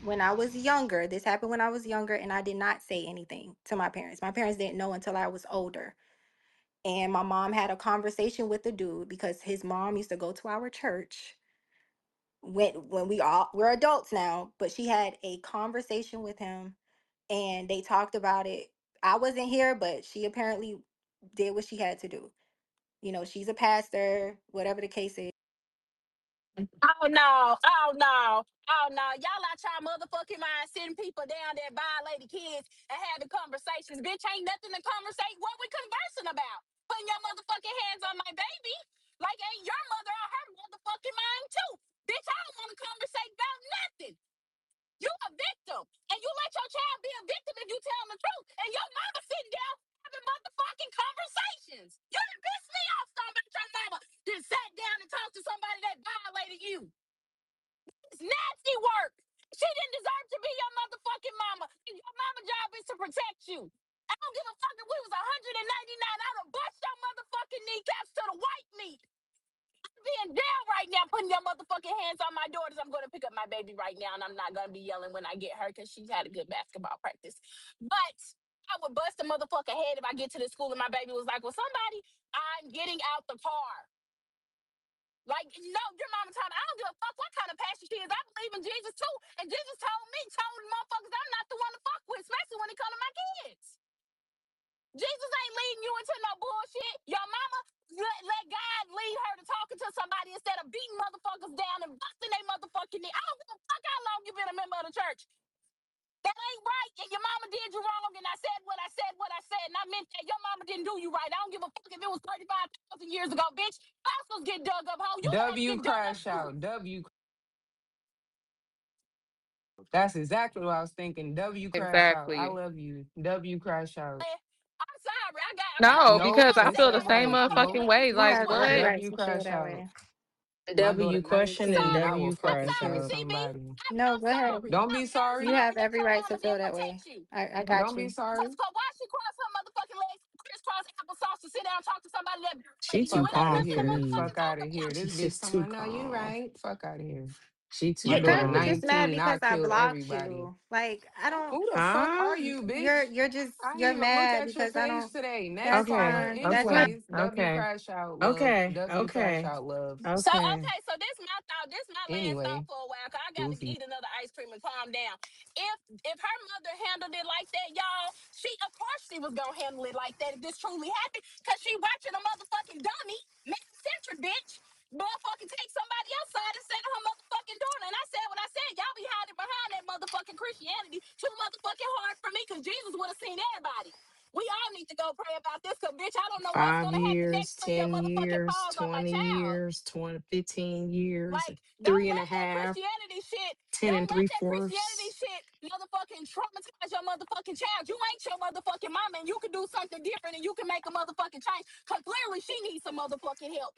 when I was younger, this happened when I was younger, and I did not say anything to my parents. My parents didn't know until I was older. And my mom had a conversation with the dude because his mom used to go to our church when we're adults now, but she had a conversation with him and they talked about it. I wasn't here, but she apparently did what she had to do. She's a pastor, whatever the case is. Oh no, oh no, oh no. Y'all out y'all motherfucking mind sitting people down there violating kids and having conversations. Bitch, ain't nothing to conversate. What we conversing about? Putting your motherfucking hands on my baby. Like ain't your mother on her motherfucking mind too. Bitch, I don't want to conversate about nothing. You a victim. And you let your child be a victim if you tell them the truth. And your mama sitting down having motherfucking conversations. You done pissed me off talking about your mama. Then sat down and talked to somebody that violated you. It's nasty work. She didn't deserve to be your motherfucking mama. Your mama job is to protect you. I don't give a fuck if we was 199. I'd have bust your motherfucking kneecaps to the white meat. I'm be in jail right now putting your motherfucking hands on my daughters. I'm going to pick up my baby right now, and I'm not going to be yelling when I get her because she's had a good basketball practice. But I would bust a motherfucker head if I get to the school and my baby was like, well, somebody, I'm getting out the car. Like, no, your mama told me, I don't give a fuck what kind of pastor she is. I believe in Jesus too. And Jesus told motherfuckers I'm not the one to fuck with, especially when it comes to my kids. Jesus ain't leading you into no bullshit. Your mama let God lead her to talking to somebody instead of beating motherfuckers down and busting their motherfucking knee. I don't give a fuck how long you been a member of the church. That ain't right. And your mama did you wrong. And I said what I said, and I meant that. Your mama didn't do you right. I don't give a fuck if it was 35,000 years ago, bitch. Fossils get dug up, hoe. You gonna W get dug up crash too. out. That's exactly what I was thinking. W crash out. I Exactly. love you. W crash out. I'm sorry. I got No, plenty of because Nope, I it's feel the emotions in same me. okay. motherfucking Nope. way. You Like have every what? right W to feel crash that out. way. My daughter W question and 19 and I Sorry. will W I'm fucking crash kill sorry, out. CB. somebody. No, I'm go ahead. sorry. Don't be I'm You sorry. sorry have that every your right to mama feel didn't that way. protect you. I got Don't be you. sorry. Cause why she cross her motherfucking legs, crisscross applesauce to sit down and talk to somebody that She violated you? too Fuck It ain't out of calm nothing for to here. me. motherfucking Fuck talk out of here. about. This She's bitch just talking too about, no, you calm. right. Fuck out of here. She too My You're daughter probably calm. just mad 19. I'll because I kill blocked everybody. you. Like, I don't. Who the fuck are Huh? you, You're bitch? you're just I ain't you're even look mad at your because I page don't. today. Next That's caller. Okay. fine. That's Okay. fine. Anyways, W Okay. crash out, love. Okay. W crash Okay. out, love. So Okay. okay, so this my thought. This my last thought Anyway, for a while. Cause I gotta goofy. eat another ice cream and calm down. If her mother handled it like that, y'all, she of course she was gonna handle it like that if this truly happened. Cause she watching a motherfucking dummy, man centered bitch, motherfucking take somebody else's side instead of her motherfucking daughter. And I said what I said. Y'all be hiding behind that motherfucking Christianity too motherfucking hard for me. Cause Jesus would have seen everybody. We all need to go pray about this, cause bitch, I don't know what's 5 gonna happen years, next when your 10 motherfucking years, paws on my 20 child. years, 20, 15 years, Like, don't three and a let that half, Christianity shit, 10 don't and let three that Christianity fourths. shit motherfucking traumatize your motherfucking child. You ain't your motherfucking mama, and you can do something different, and you can make a motherfucking change. Cause clearly she needs some motherfucking help.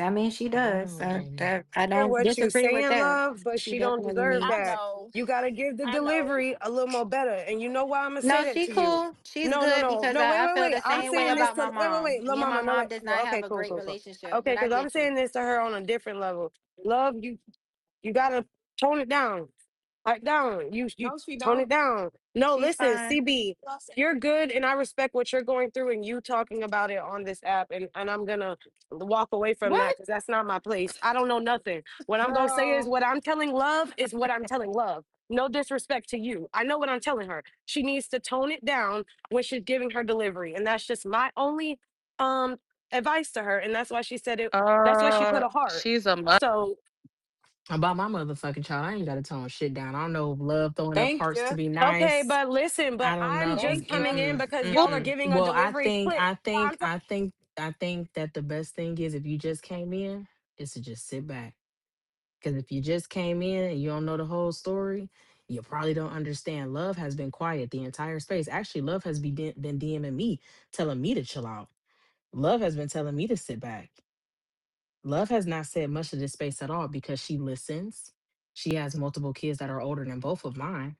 I mean, she does. Damn, baby. That I Hear don't what you disagree with saying, that. love, but She she don't definitely deserve I needs. that. know. You gotta give the I know. delivery a little more better. And you know why I'm gonna say No, that she to you? cool. She's No, no, good no, because no. Wait, I wait, feel wait. the I'm same way saying this about to my wait, wait, mom. wait, little Me and my mama. No, mom wait. does Well, not okay, have a cool, great cool, cool. relationship, Okay, but I because I'm get you. saying this to her on a different level. Love, you gotta tone it down. Pipe down. You No, she tone it don't. down. No, She's listen, fine. CB, you're good, and I respect what you're going through, and you talking about it on this app, and I'm gonna walk away from that What, because that's not my place. I don't know nothing. What I'm gonna say is girl? what I'm telling Love is what I'm telling Love. No disrespect to you. I know what I'm telling her. She needs to tone it down when she's giving her delivery, and that's just my only um advice to her. And that's why she said it. That's why she put a heart. She's a mother. So About my motherfucking child, I ain't got to tone shit down. I don't know if love throwing up Thank hearts to you. be okay, nice. but listen, but I don't I'm know. just Thank you. coming in Mm-mm, because y'all are mm-mm. giving a Well, delivery clip. I think that the best thing is if you just came in, is to just sit back. Because if you just came in and you don't know the whole story, you probably don't understand. Love has been quiet the entire space. Actually, Love has been DMing me, telling me to chill out. Love has been telling me to sit back. Love has not said much of this space at all because she listens. She has multiple kids that are older than both of mine.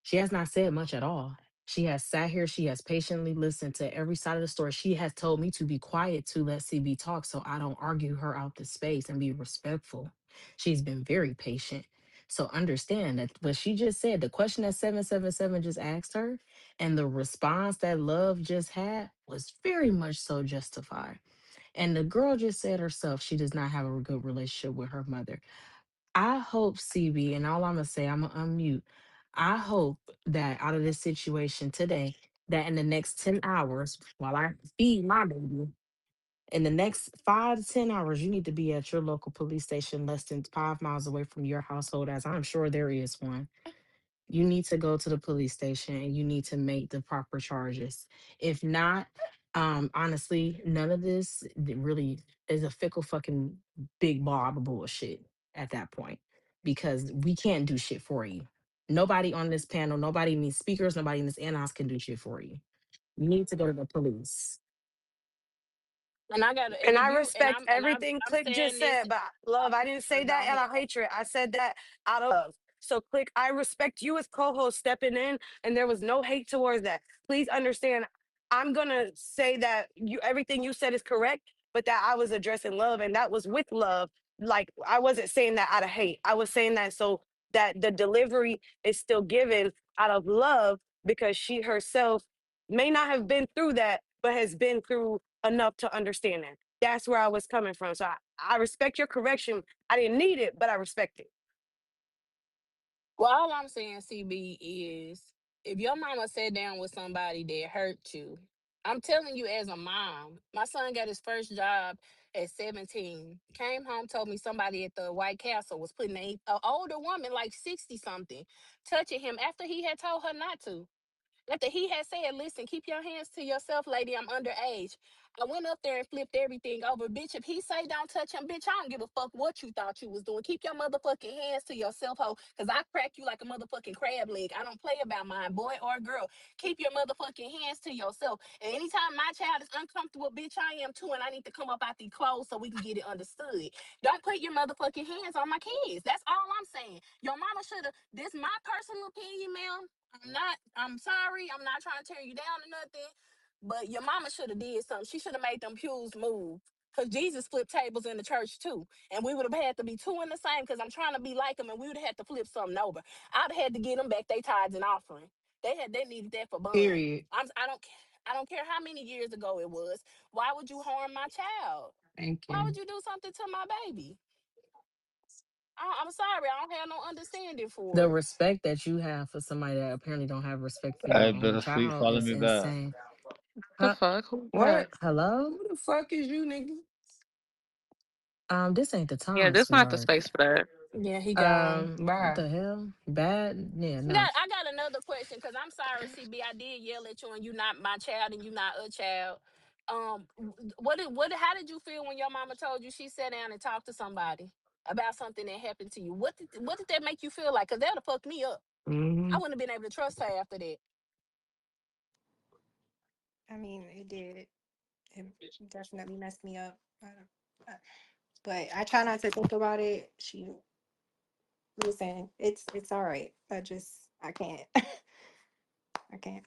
She has not said much at all. She has sat here, she has patiently listened to every side of the story. She has told me to be quiet to let CB talk so I don't argue her out the space and be respectful. She's been very patient. So understand that what she just said, the question that 777 just asked her, and the response that Love just had was very much so justified. And the girl just said herself, she does not have a good relationship with her mother. I hope, CB, and all I'm gonna say, I'm gonna unmute. I hope that out of this situation today, that in the next 10 hours, while I feed my baby, in the next 5 to 10 hours, you need to be at your local police station less than 5 miles away from your household, as I'm sure there is one. You need to go to the police station and you need to make the proper charges. If not, honestly, none of this really is a fickle fucking big blob of bullshit at that point because we can't do shit for you. Nobody on this panel, nobody in these speakers, nobody in this announce can do shit for you. You need to go to the police. And I got to, and And if I you, and respect everything I'm Click just saying this. said, but love, I didn't say Go that ahead. out of hatred. I said that out of love. So, Click, I respect you as co-host stepping in, and there was no hate towards that. Please understand, I'm gonna say that you everything you said is correct, but that I was addressing love, and that was with love. Like I wasn't saying that out of hate. I was saying that so that the delivery is still given out of love because she herself may not have been through that, but has been through enough to understand that. That's where I was coming from. So I respect your correction. I didn't need it, but I respect it. Well, all I'm saying, CB, is if your mama sat down with somebody that hurt you, I'm telling you as a mom, my son got his first job at 17. Came home, told me somebody at the White Castle was putting a older woman, like 60 something, touching him after he had told her not to. After he had said, listen, keep your hands to yourself, lady, I'm underage. I went up there and flipped everything over. Bitch, if he say don't touch him, bitch, I don't give a fuck what you thought you was doing. Keep your motherfucking hands to yourself, ho, because I crack you like a motherfucking crab leg. I don't play about mine, boy or girl. Keep your motherfucking hands to yourself. And anytime my child is uncomfortable, bitch, I am too, and I need to come up out these clothes so we can get it understood. Don't put your motherfucking hands on my kids. That's all I'm saying. Your mama should have, this my personal opinion, ma'am. I'm sorry. I'm not trying to tear you down or nothing. But your mama should have did something. She should have made them pews move. Cause Jesus flipped tables in the church too. And we would have had to be two in the same because I'm trying to be like them and we would have had to flip something over. I'd have had to get them back their tithes and offering. They needed that for bond. Period. I don't care how many years ago it was. Why would you harm my child? Thank Why would you. you do something to my baby? I'm sorry, I don't have no understanding The for it. respect that you have for somebody that apparently don't have respect for your I own better sleep. child Follow is me back. insane. The Huh? fuck? Who- What? Hello? Who the fuck is you, nigga? This ain't the Yeah, time, this not the sweetheart. space for that. Yeah, he gone. What Bye. the hell? Bad? Yeah, no. I got another question because I'm sorry, CB. I did yell at you and you not my child and you not a child. How did you feel when your mama told you she sat down and talked to somebody about something that happened to you? What did that make you feel like? Cause that'll fuck me up. I Hmm. wouldn't have been able to trust her after that. I mean, it did. It definitely messed me up. Uh, But I try not to think about it. She listen, it's all right. I can't. I can't.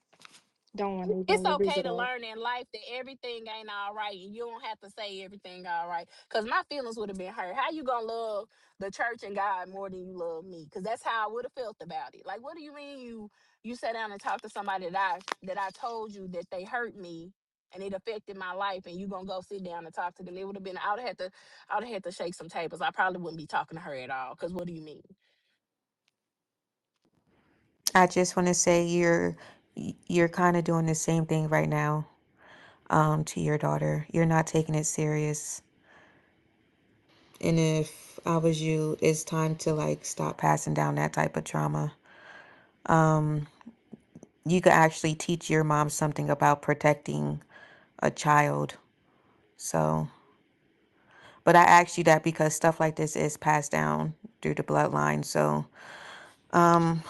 Don't want to It's even okay revisit to it. learn in life that everything ain't all right, and you don't have to say everything all right. Cause my feelings would have been hurt. How you gonna love the church and God more than you love me? Cause that's how I would have felt about it. Like, what do you mean you sat down and talked to somebody that I told you that they hurt me and it affected my life, and you gonna go sit down and talk to them? It would have been I would have had to shake some tables. I probably wouldn't be talking to her at all. Cause what do you mean? I just want to say you're kind of doing the same thing right now to your daughter. You're not taking it serious. And if I was you, it's time to like stop passing down that type of trauma. Um, you could actually teach your mom something about protecting a child. So, but I asked you that because stuff like this is passed down through the bloodline. So, um,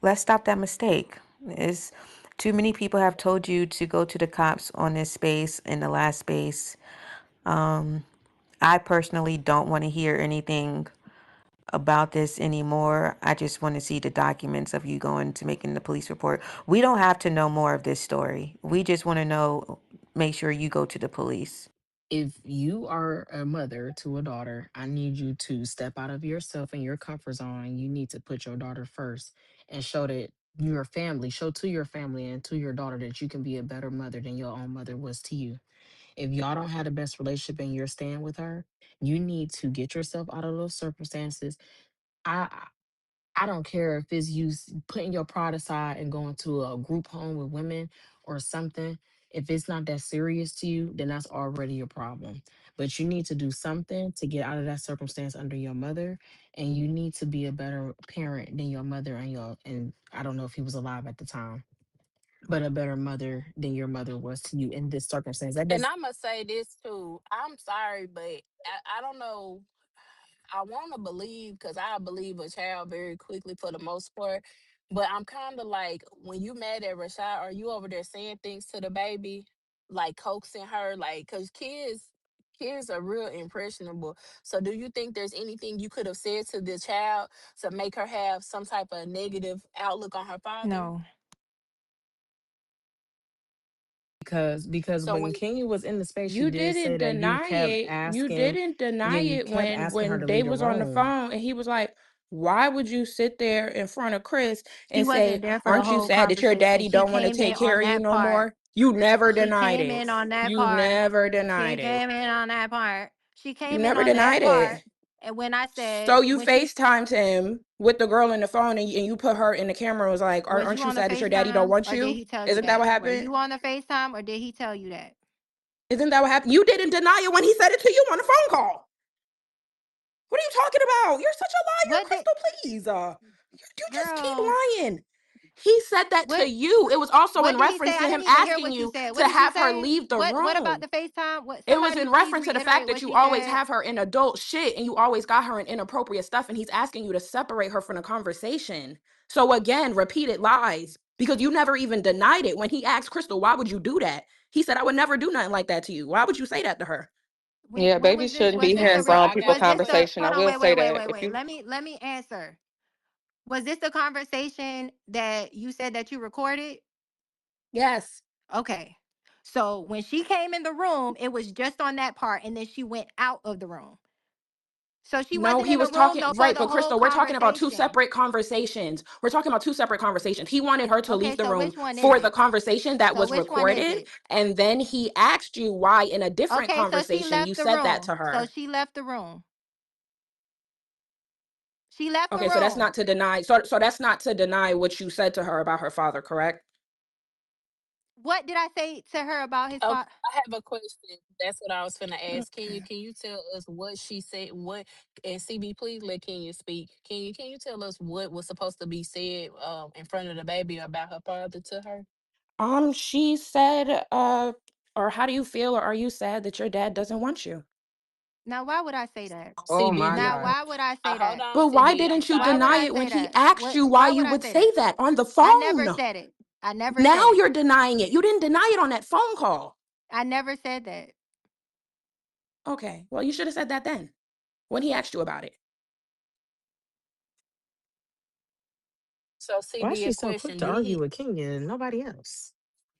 let's stop that mistake. Is too many people have told you to go to the cops on this space in the last space. Um, I personally don't want to hear anything about this anymore. I just want to see the documents of you going to making the police report. We don't have to know more of this story. We just want to know, make sure you go to the police. If you are a mother to a daughter, I need you to step out of yourself and your comfort zone. And you need to put your daughter first and show that show to your family and to your daughter that you can be a better mother than your own mother was to you. If y'all don't have the best relationship and you're staying with her, you need to get yourself out of those circumstances. I don't care if it's you putting your pride aside and going to a group home with women or something. If it's not that serious to you, then that's already your problem. But you need to do something to get out of that circumstance under your mother, and you need to be a better parent than your mother and I don't know if he was alive at the time, but a better mother than your mother was to you in this circumstance. And I must say this too. I'm sorry, but I don't know. I want to believe because I believe a child very quickly for the most part. But I'm kind of like, when you mad at Rashad, are you over there saying things to the baby, like coaxing her, like because kids are real impressionable. So do you think there's anything you could have said to the child to make her have some type of negative outlook on her father? No. Because So when when Kenya was in the space, you You did say didn't that you deny kept it. You asking, didn't yeah, deny you it kept when asking her to they leave the was on the room. phone and he was like, "Why would you sit there in front of Chris she and say, wasn't there for the 'Aren't you whole sad that your conversation. daddy She don't want to came in take care on of you that no part. more?" You never She denied came it. in on that You part. never She denied it. came in on that part. She You came in never on that denied part. it. And when I So said, you FaceTimed him with the girl in the phone and you put her in the camera and was like, was you "Aren't you on the sad that your daddy don't FaceTime want or did you?" he tell you Isn't that what that? Were happened? you on the FaceTime or did he tell you that? Isn't that what happened? You didn't deny it when he said it to you on the phone call. What are you talking about? You're such a liar, What did, Crystal. Please, you just keep girl, lying. He said that to what you. It was also what in did he say? reference to I him didn't even hear asking what you you said. to What did you have her say? leave the What about room. the FaceTime? What, It was somebody in please reference to the fact reiterate that what you she always said. have her in adult shit and you always got her in inappropriate stuff, and he's asking you to separate her from the conversation. So again, repeated lies because you never even denied it. When he asked Crystal, why would you do that? He said, I would never do nothing like that to you. Why would you say that to her? When Yeah, what babies was this? shouldn't Was be this Okay, a hands so re- on I people got was this the conversation. I hold on, will wait, say wait, wait, that. wait, If wait. you Let me answer. Was this the conversation that you said that you recorded? Yes. Okay. So when she came in the room, it was just on that part, and then she went out of the room. So she No, wasn't he in the was room talking though for right, the but whole Crystal, we're talking about two conversation. separate conversations. We're talking about two separate conversations. He wanted her to Okay, leave the so room which one is for the it? conversation that So was which one is recorded, it? and then he asked you why in a different Okay, so she conversation you left the said that to room. So her. she left the room. She left the Okay, so that's room. not to deny. So that's not to deny what you said to her about her father, correct? What did I say to her about his okay, father? I have a question. That's what I was finna ask. Can you tell us what she said? What, and CB, please let Kenya speak. Can you tell us what was supposed to be said in front of the baby about her father to her? She said, or how do you feel, or are you sad that your dad doesn't want you? Now, why would I say that? Oh CB, my Now, God. why would I say hold that? on, But why CB. I'm didn't you Why would deny I sorry. it when say he that? asked What? you why Why you would I would say say that? that on the I never phone? said it. I never said Now it. you're denying it. You didn't deny it on that phone call. I never said that. Okay, well, you should have said that then when he asked you about it. So Why is CB, she a so quick question. to Did argue he with Kenya and nobody else?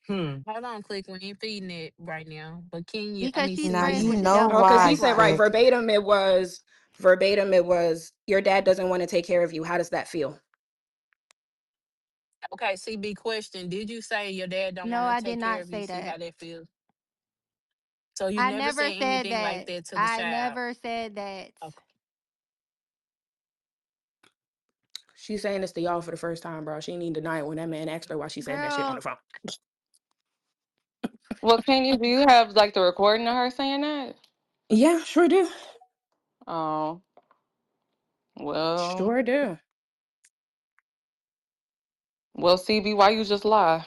Hmm. hold on, click, we ain't feeding it right now. But can you I Because mean she's Now friends you CB. with the know Oh, devil. because he why, That's said why. right Click. verbatim it was your dad doesn't want to take care of you. How does that feel? Okay, CB, question. Did you say your dad don't No, want to I did take care not of you? say See that. how that feels? So you I never never said said anything like that. that to the I child. never said that. Okay. She's saying this to y'all for the first time, bro. She didn't deny it when that man asked her why she said that shit on the Girl, phone. Well, can you do you have like the recording of her saying that? Yeah, sure do. Oh, well, Sure do. CB, why you just lie?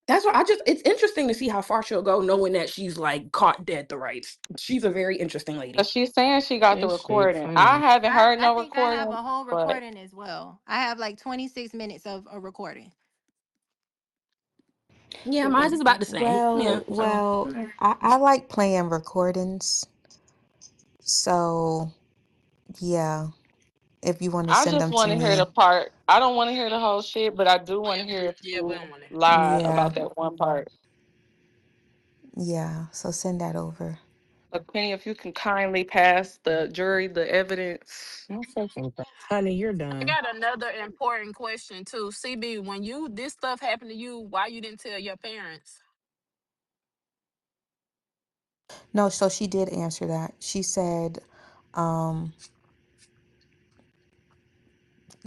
That's why it's interesting to see how far she'll go knowing that she's like caught dead to rights. She's a very interesting lady. Cause she's saying she got the This shit recording. I funny. haven't heard I no think I have recording, a whole but recording as well. I have like 26 minutes of a recording. Yeah, mine's is about the same. Yeah, Well, so well, okay. I like playing recordings. So yeah, if you want to I send just them to want to hear the me, part. I don't want to hear the whole shit, but I do want to hear if Yeah, we don't you want to hear that. lied yeah, about that one part. yeah. So send that over. But Penny, if you can kindly pass the jury the evidence. No fucking honey, you're I done. got another important question too. CB, when you this stuff happened to you, why you didn't tell your parents? No, so she did answer that. She said, um,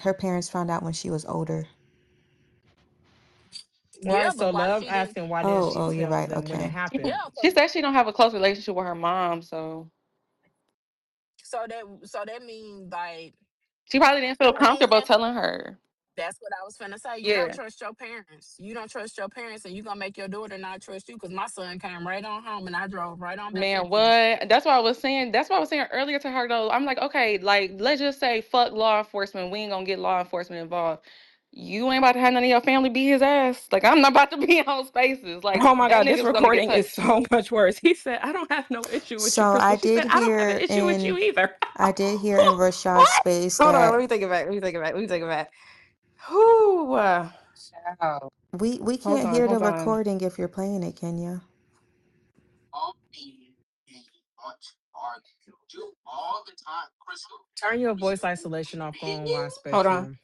her parents found out when she was older. Yeah, Right, so but why love she didn't? asking why didn't Oh, she oh, you're tell right. them when it Okay. She, happened? Yeah, she 'cause- said she don't have a close relationship with her mom, so so that means like she probably didn't feel that comfortable mean telling her. that's what I was finna say. You don't Yeah. trust your parents. You don't trust your parents, and you gonna make your daughter not trust you. Cause my son came right on home, and I drove right on back Man, with him. what? That's what I was saying. That's what I was saying earlier to her though. I'm like, okay, like let's just say fuck law enforcement. We ain't gonna get law enforcement involved. You ain't about to have none of your family beat his ass. Like I'm not about to be on spaces. Like Oh my that god, this nigga's gonna get recording is touched. so much worse. He said, I don't have no issue with you, So Crystal. I She did said, I don't have an hear issue with you either. in Rashad's What? space Hold on, let that me take it back. Let me take it back. Let me take it back. Whoo. Child. we Hold can't on, hear the hold on. recording if you're playing it, Kenya. Turn your voice isolation off going wide Hold on. spectrum.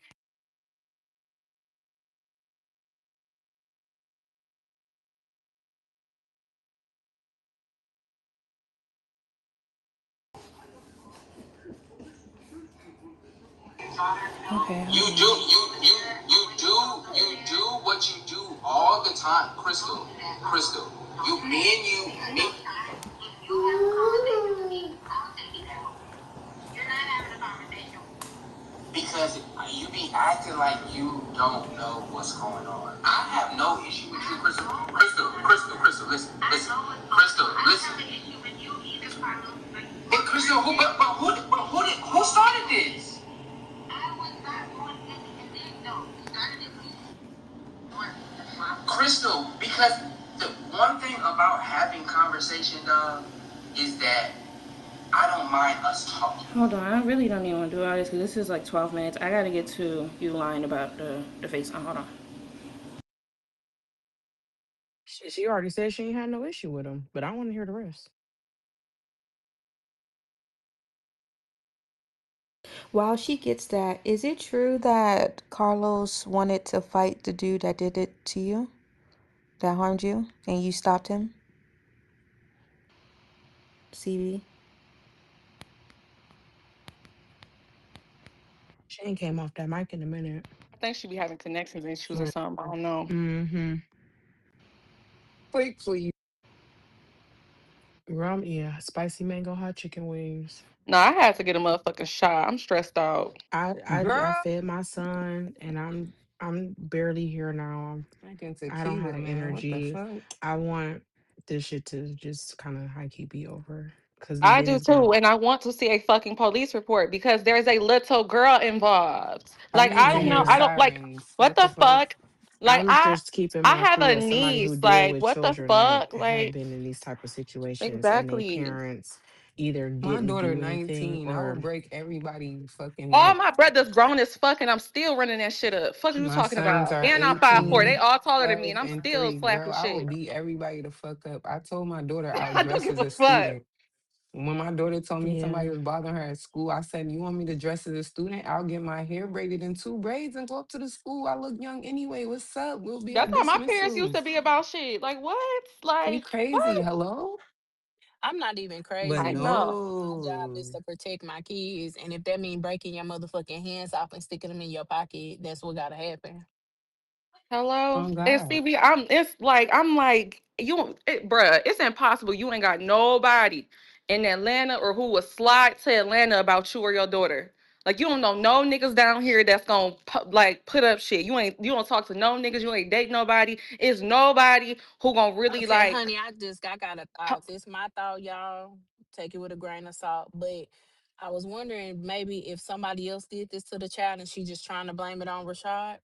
Okay, You hold do, on. you do what you do all the time, Crystal. Crystal, me and you, me. Because you be acting like you don't know what's going on. I have no issue with you, Crystal. Crystal, Crystal, listen. Hey, Crystal, who started this? Crystal, because the one thing about having conversation, dog, is that I don't mind us talking. Hold on. I really don't even want to do all this because this is like 12 minutes. I got to get to you lying about the face. Hold on. She already said she ain't had no issue with him, but I want to hear the rest. While she gets that, is it true that Carlos wanted to fight the dude that did it to you, that harmed you, and you stopped him? CB. She ain't came off that mic in a minute. I think she be having connections issues or something. I don't know. Mm-hmm. Quick, please. Yeah, spicy mango hot chicken wings. No, I had to get a motherfucking shot. I'm stressed out. I Girl, fed my son and I'm barely here now. Drinking I don't have tequila, the man. What the energy. fuck? I want this shit to just kind of high key be over because it I do is getting. too, and I want to see a fucking police report because there's a little girl involved. I Like need I to don't know. hear I Yeah. don't like sirens. what What the the fuck? fuck. Like I'm just keeping I my have a crew as somebody who niece. deal Like with what the children that fuck. have Like been in these type of situations and their exactly. parents either My didn't daughter do anything 19. I will or break everybody fucking All neck. my brothers grown as fuck, and I'm still running that shit up. Fuck you my talking sons about? are And I'm 5'4". They 18, all taller than me, 12, and I'm and still 3. Girl, slapping I will shit. beat everybody the fuck up. I told my daughter I'll I don't dress give as a a fuck. student. When my daughter told me somebody Yeah. was bothering her at school, I said, "You want me to dress as a student? I'll get my hair braided in 2 braids and go up to the school. I look young anyway. What's up? We'll be That's at how my parents used dismissal." to be about shit. Like what? We Like crazy. what? Hello? I'm not even But crazy, I but know. my job is no. to protect my kids. And if that means breaking your motherfucking hands off and sticking them in your pocket, that's what gotta happen. Hello, Oh and God. CB, I'm like bruh. It's impossible. You ain't got nobody in Atlanta or who would slide to Atlanta about you or your daughter. Like you don't know no niggas down here that's gonna put up shit. You don't talk to no niggas. You ain't date nobody. It's nobody who gonna really Okay, like. honey, I got a thought. This my thought, y'all. Take it with a grain of salt. But I was wondering maybe if somebody else did this to the child and she just trying to blame it on Rashad.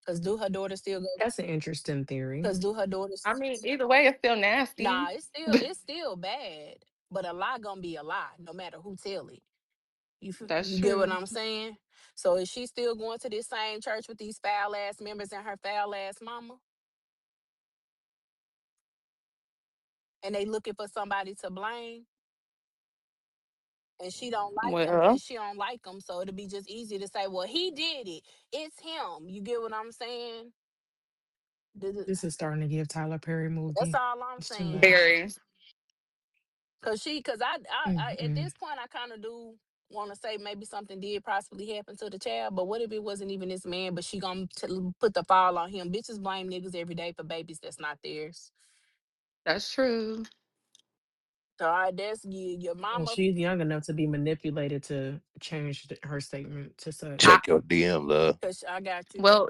Cause do her daughter still go? That's an interesting theory. Cause do her daughter? I mean, either way, it's still nasty. Nah, it's still bad. But a lie gonna be a lie, no matter who tell it. That's You get what true. I'm saying? So is she still going to this same church with these foul ass members and her foul ass mama? And they looking for somebody to blame? And she don't like them, and Well, she don't like them. So it'll be just easy to say, well, he did it. It's him. You get what I'm saying? This is starting to give Tyler Perry That's movie. all I'm It's too saying. much. very. Cause at Mm-mm. this point, I kind of do want to say maybe something did possibly happen to the child. But what if it wasn't even this man, but she gonna put the fall on him? Bitches blame niggas every day for babies that's not theirs. That's true. So that's your And mama. she's young enough to be manipulated to change her statement to I, Check such. your DM, love. Cause I got you. well,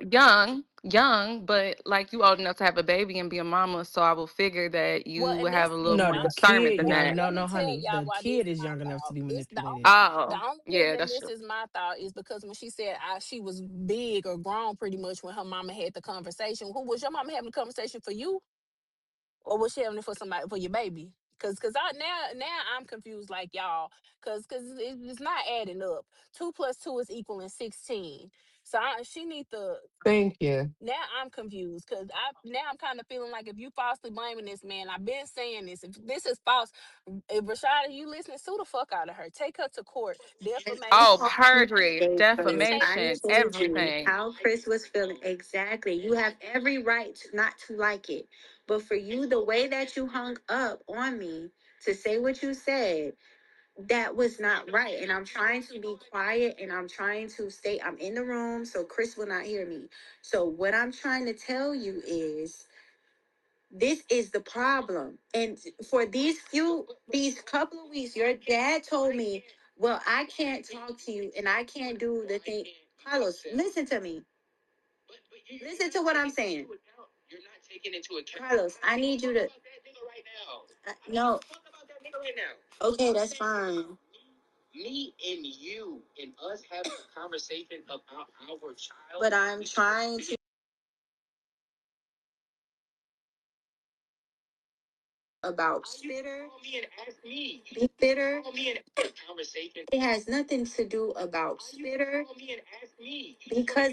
young, but like you old enough to have a baby and be a mama, so I will figure that Well, you would and have that's a little and No, more the I'm discernment kid than young. that. No, let me no, tell honey. y'all The why this kid is my young enough to thought. be This manipulated. the Oh, only yeah, reason that's this true. is my thought is because when she said she was big or grown pretty much when her mama had the conversation. Who was your mama having the conversation for you, or was she having it for somebody for your baby? Cause I now I'm confused like y'all. Cause it's not adding up. 2 plus 2 is equaling 16. So she need to. Thank you. Now I'm confused because I'm kind of feeling like if you falsely blaming this man, I've been saying this. If this is false, if Rashada, you listening, sue the fuck out of her. Take her to court. You Oh, Defamation. called me perjury, today, Chris. Take I defamation, told you everything. how Chris was feeling. Exactly. You have every right not to like it. But for you, the way that you hung up on me to say what you said, that was not right. And I'm trying to be quiet and I'm trying to stay, I'm in the room so Chris will not hear me. So what I'm trying to tell you is this is the problem. And for these couple of weeks, your dad told me, well, I can't talk to you and I can't do the thing. Carlos, listen to me. Listen to what I'm saying. Carlos, I need you to. No. Okay, that's fine. Me and you and us having a conversation about our child. But I'm trying to about spitter. Be bitter. It has nothing to do about spitter. Because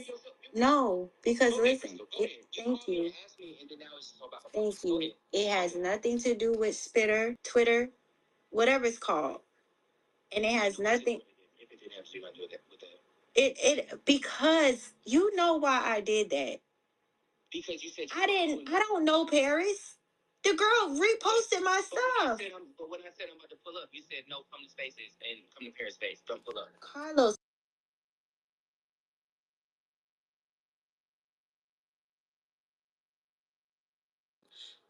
no, because listen, thank you. Thank you. It has nothing to do with spitter, Twitter, whatever it's called. And it has nothing. It because you know why I did that. Because you said I don't know Paris. The girl reposted my stuff. But when I said I'm about to pull up, you said no, come to spaces and come to Paris space. Don't pull up. Carlos,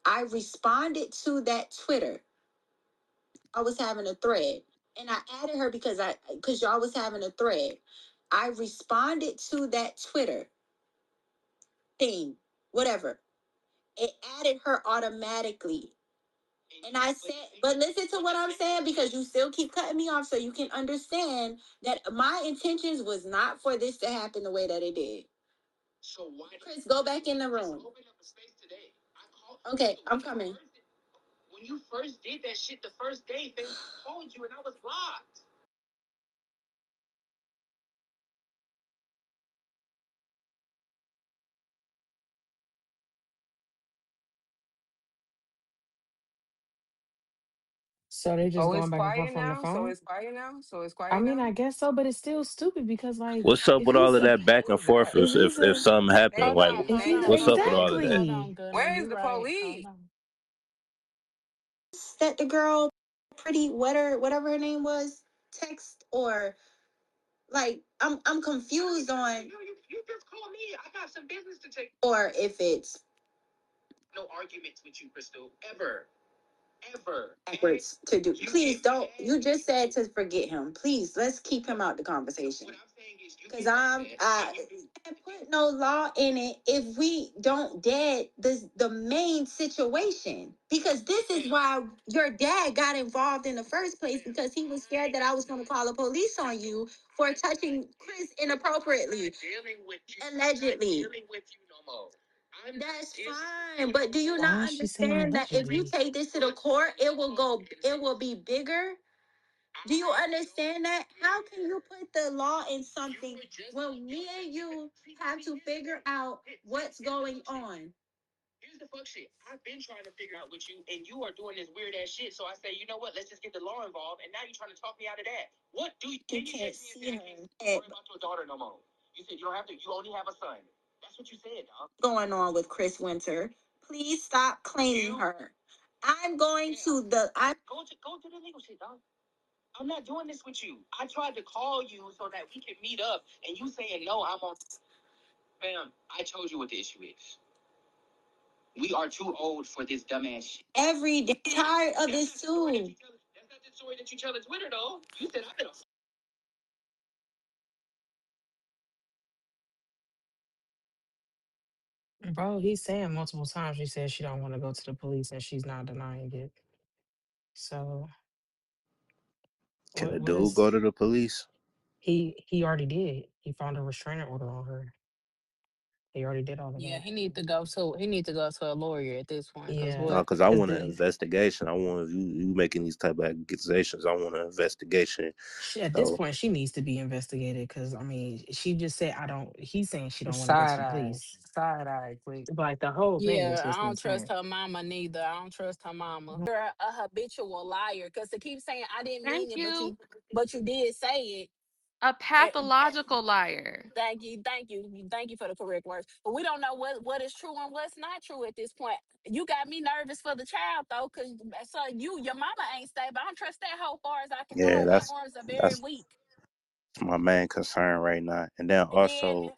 I responded to that Twitter. I was having a thread. And I added her because y'all was having a thread. I responded to that Twitter thing. whatever. It added her automatically. And I said, but listen to what I'm saying because you still keep cutting me off so you can understand that my intentions was not for this to happen the way that it did. So why Chris, go back in the room. Open up a space today. Okay, I'm coming. When you first did that shit the first day, they called you and I was blocked. So they just Oh, going it's back and quiet forth on the now. So phone. it's quiet now. So it's I quiet mean, now. I guess so, but it's still stupid because like What's up if with all he's of a that back Who and is forth? that? if If he's if a something happened, Thank hold like you. on, if Thank he's you, what's up with police. all of that? exactly. Hold on, Gunna. Where is You the right. Hold police? on. That the girl, pretty wetter, whatever her name was, text or like I'm confused on. You just call me. I got some business to take. Or if it's no arguments with you, Crystal, ever. Ever. Backwards to do. Please don't. You just said to forget him. Please, let's keep him out the conversation. What I'm saying is, because I can't put no law in it if we don't dead the main situation. Because this is why your dad got involved in the first place because he was scared that I was going to call the police on you for touching Chris inappropriately, allegedly. That's fine, but do you Why not is she saying understand that if you allegedly? take this to the court, it will be bigger? Do you understand that? How can you put the law in something when me and you have to figure out what's going on? Here's the fuck shit. I've been trying to figure out with you, and you are doing this weird ass shit. So I say, you know what? Let's just get the law involved. And now you're trying to talk me out of that. What do you? You can't see her. Don't worry about your daughter no more. You said you don't have to. You only have a son. That's what you said, dog. Going on with Chris Winter? Please stop claiming her. I'm going to the. I go to the legal shit, dog. I'm not doing this with you. I tried to call you so that we could meet up, and you saying no. I'm on. Fam, I told you what the issue is. We are too old for this dumbass shit. Every day, tired of this too. That's not the story that you tell on Twitter, though. You said I've been. Bro, he's saying multiple times she said she don't want to go to the police and she's not denying it. So Can a what dude is go to the police? he already did. He found a restraining order on her. He already did all of Yeah, that. he need to go to a lawyer at this point. Cause Yeah, No, what? because I because want an the investigation. I want you making these type of accusations. I want an investigation. at this So point she needs to be investigated because I mean she just said I don't. He's saying she don't want to go to Side the eye. police. Side eye. Quick. Like the whole thing is Yeah, I just don't trust insane. her mama neither. I don't trust her mama. You're a habitual liar. Cause to keep saying I didn't mean Thank it, you. but you did say A it. pathological liar. Thank you for the correct words. But we don't know what is true and what's not true at this point. You got me nervous for the child though, cause so your mama ain't stable. I don't trust that hoe far as I can yeah, throw. My arms are very that's weak. my main concern right now. And then And then also,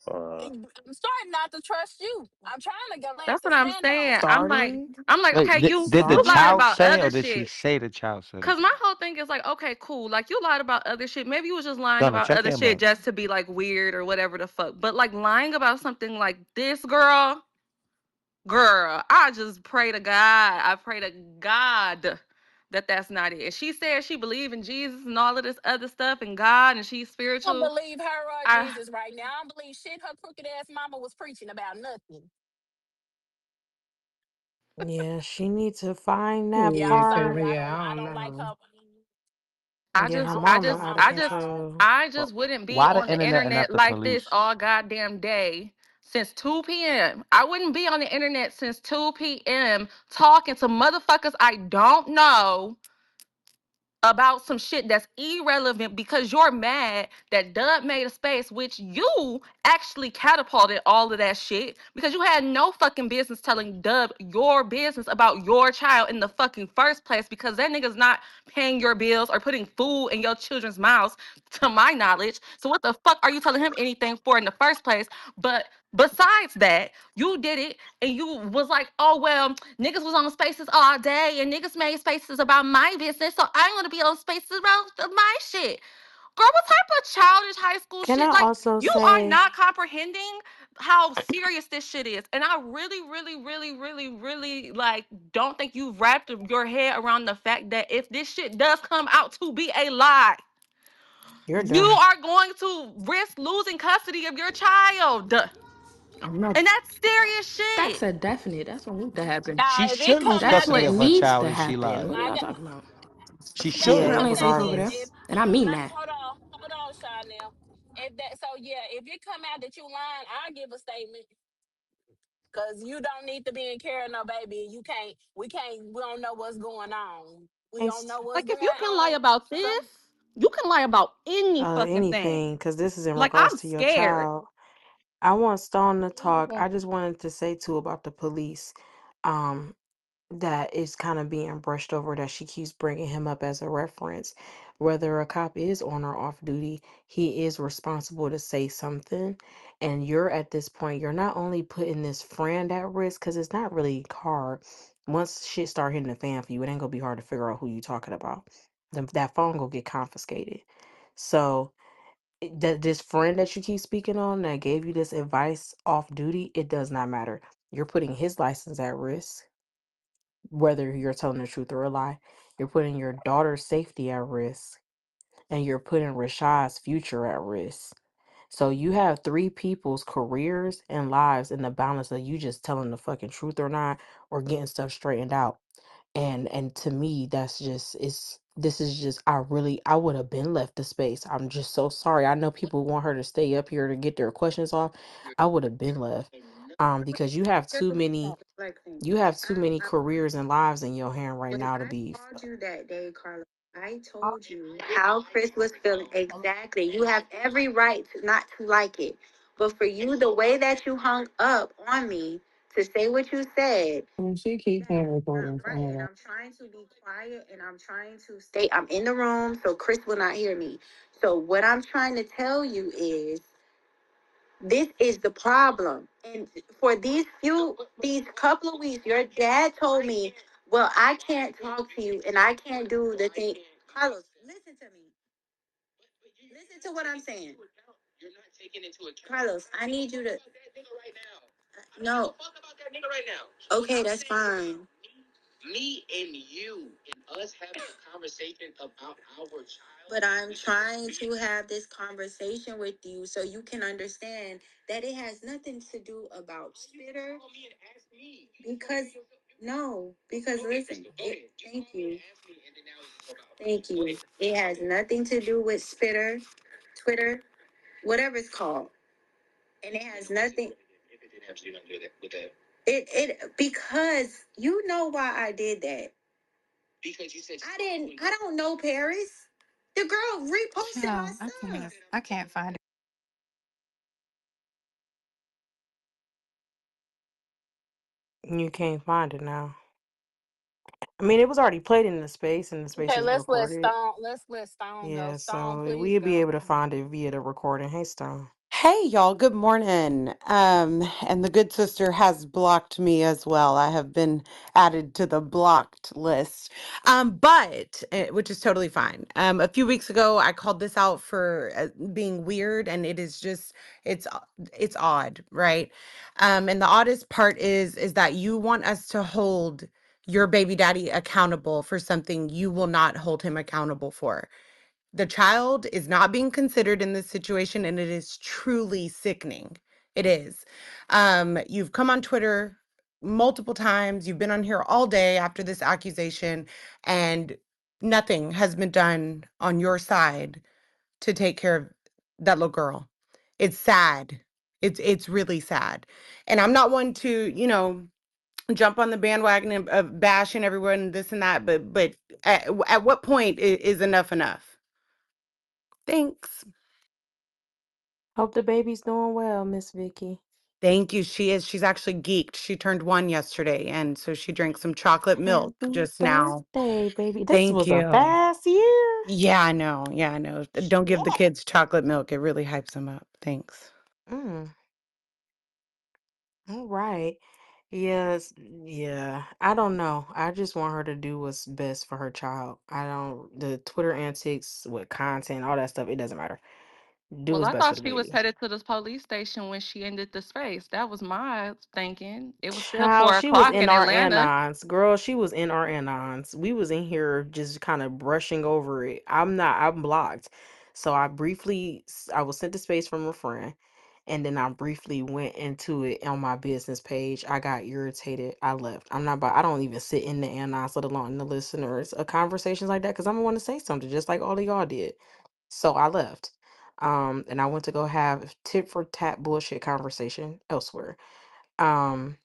I'm starting not to trust you. I'm trying to get legs That's to what I'm stand on. saying. Starting, I'm like, Wait, okay, did the you lied starting. child about say or other did she shit. say the child said it? Cause my whole thing is like, okay, cool. Like you lied about other shit. Maybe you was just lying Gonna about check other in, shit man. just to be like weird or whatever the fuck. But like lying about something like this, girl, I just pray to God. I pray to God that that's not it. And she said she believed in Jesus and all of this other stuff and God and she's I don't spiritual. believe her or I Jesus right now. I don't believe shit her crooked ass mama was preaching about nothing. Yeah, she needs to find that Yeah, I'm Yeah, cause sorry. part. yeah, I I don't don't like know. her. Get I her don't like mama her out of mama at all. control. I Well, just wouldn't be why the on the internet and not internet the like this police? all goddamn day since 2 p.m. I wouldn't be on the internet since 2 p.m. talking to motherfuckers I don't know about some shit that's irrelevant because you're mad that Dub made a space which you actually catapulted all of that shit because you had no fucking business telling Dub your business about your child in the fucking first place because that nigga's not paying your bills or putting food in your children's mouths to my knowledge. So what the fuck are you telling him anything for in the first place? But besides that, you did it and you was like, oh well, niggas was on spaces all day and niggas made spaces about my business, so I'm gonna be on spaces about my shit. Girl, what type of childish high school Can shit? I Like, also you are say, not comprehending how serious this shit is. And I really, really, really, really, really like don't think you've wrapped your head around the fact that if this shit does come out to be a lie, You're you done. are going to risk losing custody of your child. I'm not. And that's serious That's shit. a definite. That's what needs to happen. Now, She if it should lose come That's out custody what that of her needs child to if she happen. lied. What are I y'all got, talking about? She Yeah, should. Children it ain't safe over there, regardless. and I mean that. hold on, Chanel. If that, so yeah, if it come out that you lying, I give a statement. Cause you don't need to be in care of no baby. We don't know what's going on. We And don't know what's Like if going you can lie on. about So this, you can lie about any fucking anything, thing. because this is in Like regards I'm to your scared. child. I want Stone to talk. I just wanted to say too about the police. Um, that is kind of being brushed over, that she keeps bringing him up as a reference. Whether a cop is on or off duty, he is responsible to say something. And you're at this point, you're not only putting this friend at risk, because it's not really hard. Once shit start hitting the fan for you, it ain't gonna be hard to figure out who you talking about. That phone gonna get confiscated. So that this friend that you keep speaking on that gave you this advice off duty, it does not matter. You're putting his license at risk, whether you're telling the truth or a lie. You're putting your daughter's safety at risk, and you're putting Rashad's future at risk. So you have three people's careers and lives in the balance of you just telling the fucking truth or not, or getting stuff straightened out. And to me, that's just it's this is just I would have been left the space. I'm just so sorry. I know people want her to stay up here to get their questions off. I would have been left. Because you have too many careers and lives in your hand right When now to I be. called you that day, Carla, I told you how Chris was feeling. Exactly. You have every right to not to like it. But for you, the way that you hung up on me to say what you said, And she keeps that on is not recording right. some of And that. I'm trying to be quiet and I'm trying to stay. I'm in the room so Chris will not hear me. So what I'm trying to tell you is this is the problem. And for these couple of weeks, your dad told me, well, I can't talk to you and I can't do the thing. Carlos, listen to me. Listen to what I'm saying. Carlos, I need you to. No. Okay, that's fine. Me and you and us having a conversation about our child. But I'm trying to have this conversation with you so you can understand that it has nothing to do about Spitter. Because no, because listen, thank you. Thank you. It has nothing to do with Spitter, Twitter, whatever it's called. And it has nothing. It because you know why I did that. Because you said I didn't. I don't know Paris. The girl reposted my Child, stuff. I can't find it. You can't find it now. I mean, it was already played in the space, and the space okay, is recorded. let's let Stone go. Yeah, Stone, so please we'll be go. able to find it via the recording. Hey, Stone. Hey y'all, good morning. And the good sister has blocked me as well. I have been added to the blocked list. Which is totally fine. A few weeks ago I called this out for being weird, and it is just it's odd, right? And the oddest part is that you want us to hold your baby daddy accountable for something you will not hold him accountable for. The child is not being considered in this situation, and it is truly sickening. It is. You've come on Twitter multiple times. You've been on here all day after this accusation, and nothing has been done on your side to take care of that little girl. It's sad. It's really sad. And I'm not one to, jump on the bandwagon of bashing everyone and this and that, but at what point is enough enough? Thanks. Hope the baby's doing well, Miss Vicky. Thank you. She is. She's actually geeked. She turned 1 yesterday, and so she drank some chocolate milk Happy just now. birthday, baby. This Thank was a you. fast year. Yeah, I know. Yeah, I know. Don't give the kids chocolate milk. It really hypes them up. Thanks. Mm, all right. Yes, yeah. I don't know. I just want her to do what's best for her child. I don't, the Twitter antics with content, all that stuff, it doesn't matter. Do Well, what's I best for thought the she was baby. headed to this police station when she ended the space. That was my thinking. It was still Child, 4 she was o'clock in in our Atlanta. anons. Girl, she was in our anons. We was in here just kind of brushing over it. I'm blocked. So I was sent to space from a friend. And then I briefly went into it on my business page. I got irritated. I left. I don't even sit in the anons, let alone in the listeners of conversations like that, because I'm gonna want to say something just like all of y'all did. So I left. And I went to go have tit for tat bullshit conversation elsewhere. Um,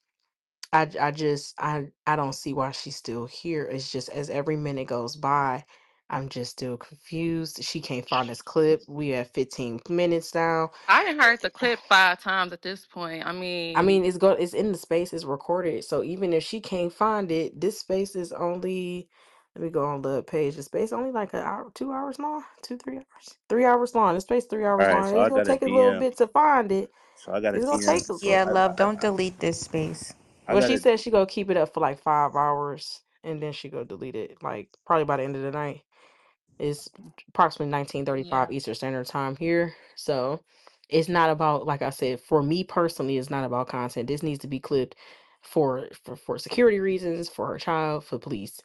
I don't see why she's still here. It's just as every minute goes by, I'm just still confused. She can't find this clip. We have 15 minutes now. I didn't heard the clip 5 times at this point. I I mean, mean, it's in the space, it's recorded. So even if she can't find it, this space is only, let me go on the page. The space only like an hour, 2 hours long, 3 hours, 3 hours long. The space 3 hours All right, long. so It's I gonna got a take a little DM. bit to find it. So I got a It's gonna DM. take a Yeah, little. love, don't delete this space. I Well, got she a said she gonna keep it up for like 5 hours and then she go delete it. Like probably by the end of the night. It's approximately Yeah. 19:35 Eastern Standard Time here. So it's not about, like I said, for me personally, it's not about content. This needs to be clipped for security reasons, for her child, for police.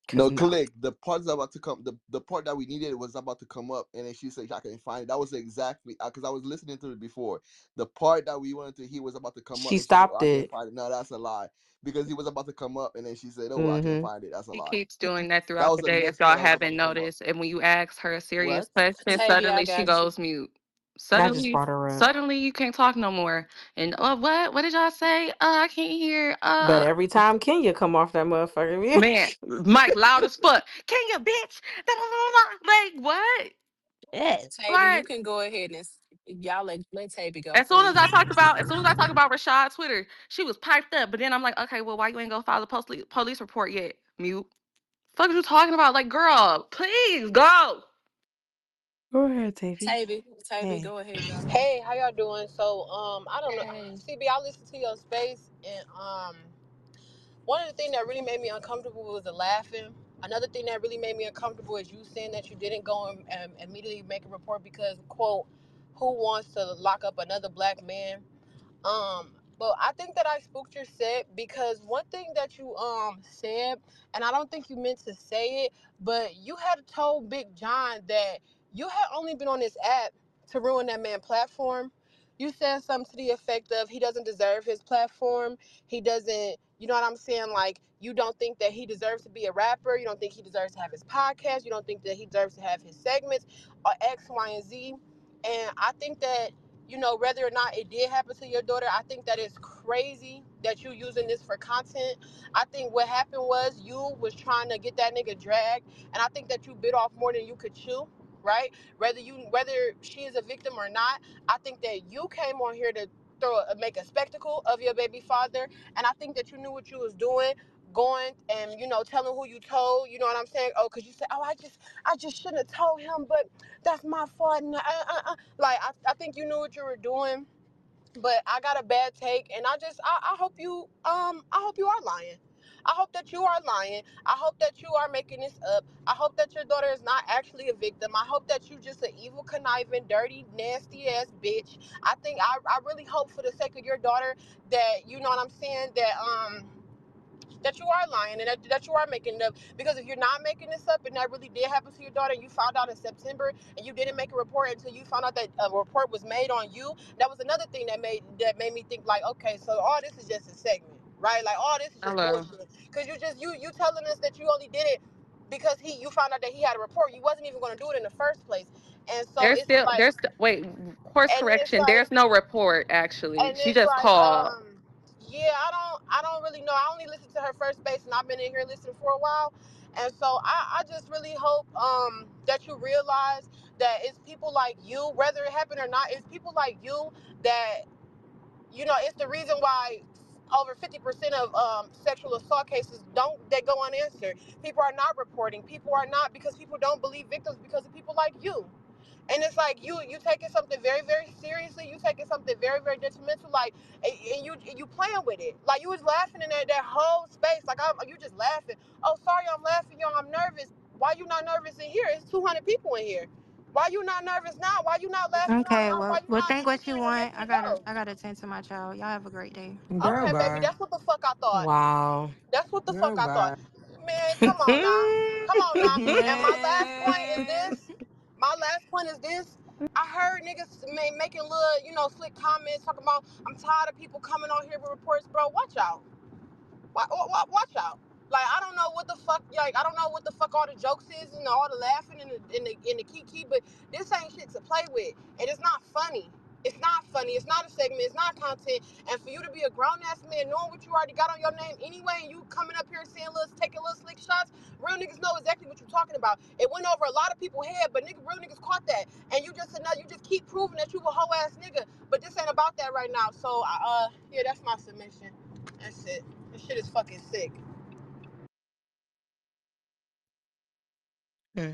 Cause No, no. click. The part that's about to come, the part that we needed was about to come up, and then she said I couldn't find it. That was exactly because I was listening to it before. The part that we wanted to hear was about to come up, She and she said, "Oh, stopped I can't it. find it." No, that's a lie because he was about to come up, and then she said, "Oh, I can't Mm-hmm. find it." That's a he lie. keeps doing that That throughout was the the day if next y'all part that was about haven't to come up. noticed. And when you ask her a serious What? question, Tavy, I suddenly she got you. goes mute. I just Suddenly, brought her up. suddenly you can't talk no more. And what? What did y'all say? I can't hear. But every time Kenya come off that motherfucker Man, mute. Mike loud as fuck. Can you bitch? Like what? Yes. Tavy, you Like can go ahead and y'all let Tavy go, as soon as please. I talk about Rashad Twitter, she was piped up. But then I'm like, okay, well, why you ain't go file a police report yet? Mute. Fuck you talking about? Like, girl, please go. Go ahead, Tavy. Tavy, Hey. go ahead, girl. Hey, how y'all doing? So, I don't know. Hey. CB, I listened to your space, and one of the things that really made me uncomfortable was the laughing. Another thing that really made me uncomfortable is you saying that you didn't go and immediately make a report because, quote, who wants to lock up another black man? But I think that I spooked your set because one thing that you said, and I don't think you meant to say it, but you had told Big John that you had only been on this app to ruin that man's platform. You said something to the effect of he doesn't deserve his platform. He doesn't, you know what I'm saying? Like, you don't think that he deserves to be a rapper. You don't think he deserves to have his podcast. You don't think that he deserves to have his segments or X, Y, and Z. And I think that whether or not it did happen to your daughter, I think that it's crazy that you using this for content. I think what happened was you was trying to get that nigga dragged, and I think that you bit off more than you could chew. Right? Whether she is a victim or not, I think that you came on here to make a spectacle of your baby father, and I think that you knew what you was doing, going and telling who you told. You know what I'm saying? Oh, because you said, oh, I just shouldn't have told him, but that's my fault. Like I think you knew what you were doing, but I got a bad take, and I hope you are lying. I hope that you are lying. I hope that you are making this up. I hope that your daughter is not actually a victim. I hope that you just an evil, conniving, dirty, nasty ass bitch. I really hope for the sake of your daughter that you know what I'm saying that you are lying and that you are making it up. Because if you're not making this up and that really did happen to your daughter and you found out in September and you didn't make a report until you found out that a report was made on you, that was another thing that made me think like, okay, so all this is just a segment, right? Like all this is just Hello. bullshit. Because you telling us that you only did it because you found out that he had a report. You wasn't even going to do it in the first place. And so it's like, Wait, course and it's correction. like There's no report actually. and She it's just like, called. yeah, I don't really know. I only listened to her first base, and I've been in here listening for a while, and so I just really hope that you realize that it's people like you, whether it happened or not, it's people like you that it's the reason why over 50% of sexual assault cases don't they go unanswered. People are not reporting. People are not because people don't believe victims because of people like you. And it's like you taking something very very seriously. You taking something very very detrimental, like, and you playing with it. Like you was laughing in that whole space. Like you just laughing. Oh, sorry, I'm laughing, y'all. I'm nervous. Why you not nervous in here? It's 200 people in here. Why you not nervous now? Why you not laughing around the Okay, house? Why well, you well, not think what you scared to make want. shit go? I gotta tend to my child. Y'all have a great day. Girl, Okay, baby, bye. that's what the fuck I thought. Wow. That's what the fuck Girl, I bye. thought. Man, come on now. Come on now. And my last point is Man. this. My last point is this. I heard niggas making little, slick comments talking about I'm tired of people coming on here with reports, bro. Watch out. Watch out. Like I don't know what the fuck. Like I don't know what the fuck all the jokes is and all the laughing and the kiki, but this ain't shit to play with, and it's not funny. It's not funny. It's not a segment. It's not content. And for you to be a grown ass man, knowing what you already got on your name anyway, and you coming up here saying taking little slick shots, real niggas know exactly what you're talking about. It went over a lot of people's head, but real niggas caught that. And you just keep proving that you a hoe ass nigga. But this ain't about that right now. So yeah, that's my submission. That's it. This shit is fucking sick. Hmm.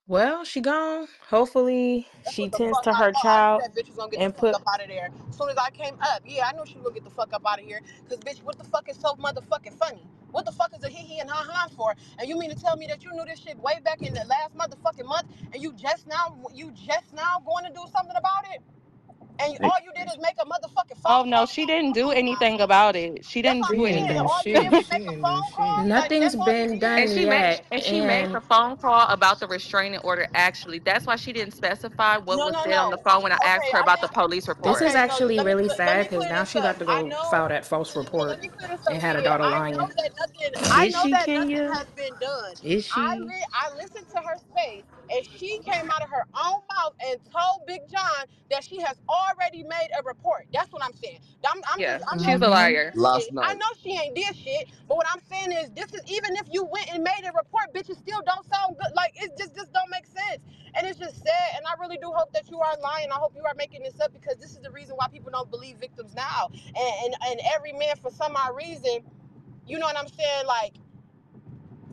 Well, she gone. Hopefully, That's she what the tends fuck to I her thought. I knew child that bitch was gonna get the and fuck put. up out of there. As soon as I came up, yeah, I knew she was gonna get the fuck up out of here. Cause bitch, what the fuck is so motherfucking funny? What the fuck is a hee hee and ha ha for? And you mean to tell me that you knew this shit way back in the last motherfucking month, and you just now going to do something about it? And Eh, all you did is make a motherfucking Oh phone no, call? she didn't Come do on now. anything about it. She That's didn't what I'm do She saying. ain't do anything. All you did shit. was She make a ain't do phone shit. call. Like that's Nothing's all you been did. And done she made yet. a And phone call about the restraining order actually. That's why she didn't specify what No, was no, said on the no. phone when I asked Okay, her I about the did. police this report. is Okay, so actually really let sad me because clear now this she up. about to I go know. file that false So let report me clear this up. and had a Yeah, daughter I know lying. that nothing. I Is know she that nothing Kenya? has been done. Is she? I listened to her space, and she came out of her own mouth and told Big John that she has already made a report. That's what I'm saying. Yeah, I know she's a she ain't Hmm. liar. did Last shit. I night. know she ain't did shit. But what I'm saying is, this is even if you went and made a report, bitch, it still don't sound good. Like it just don't make sense. And it's just sad. And I really do hope that you are lying. I hope you are making this up because this is the reason why people don't believe victims now. And every man for some odd reason, you know what I'm saying? Like,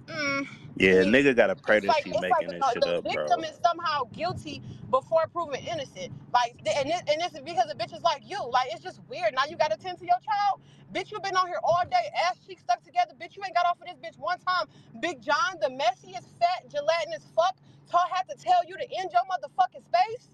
mm, Yeah, he, nigga gotta pray it's that like she it's like making this no, shit the up, victim bro. is somehow guilty before proven innocent. Like, and this is because of bitches like you. Like, it's just weird. Now you got to tend to your child, bitch. You been on here all day, ass cheeks stuck together, bitch. You ain't got off of this bitch one time. Big John, the messiest, fat, gelatinous fuck, had to tell you to end your motherfucking space.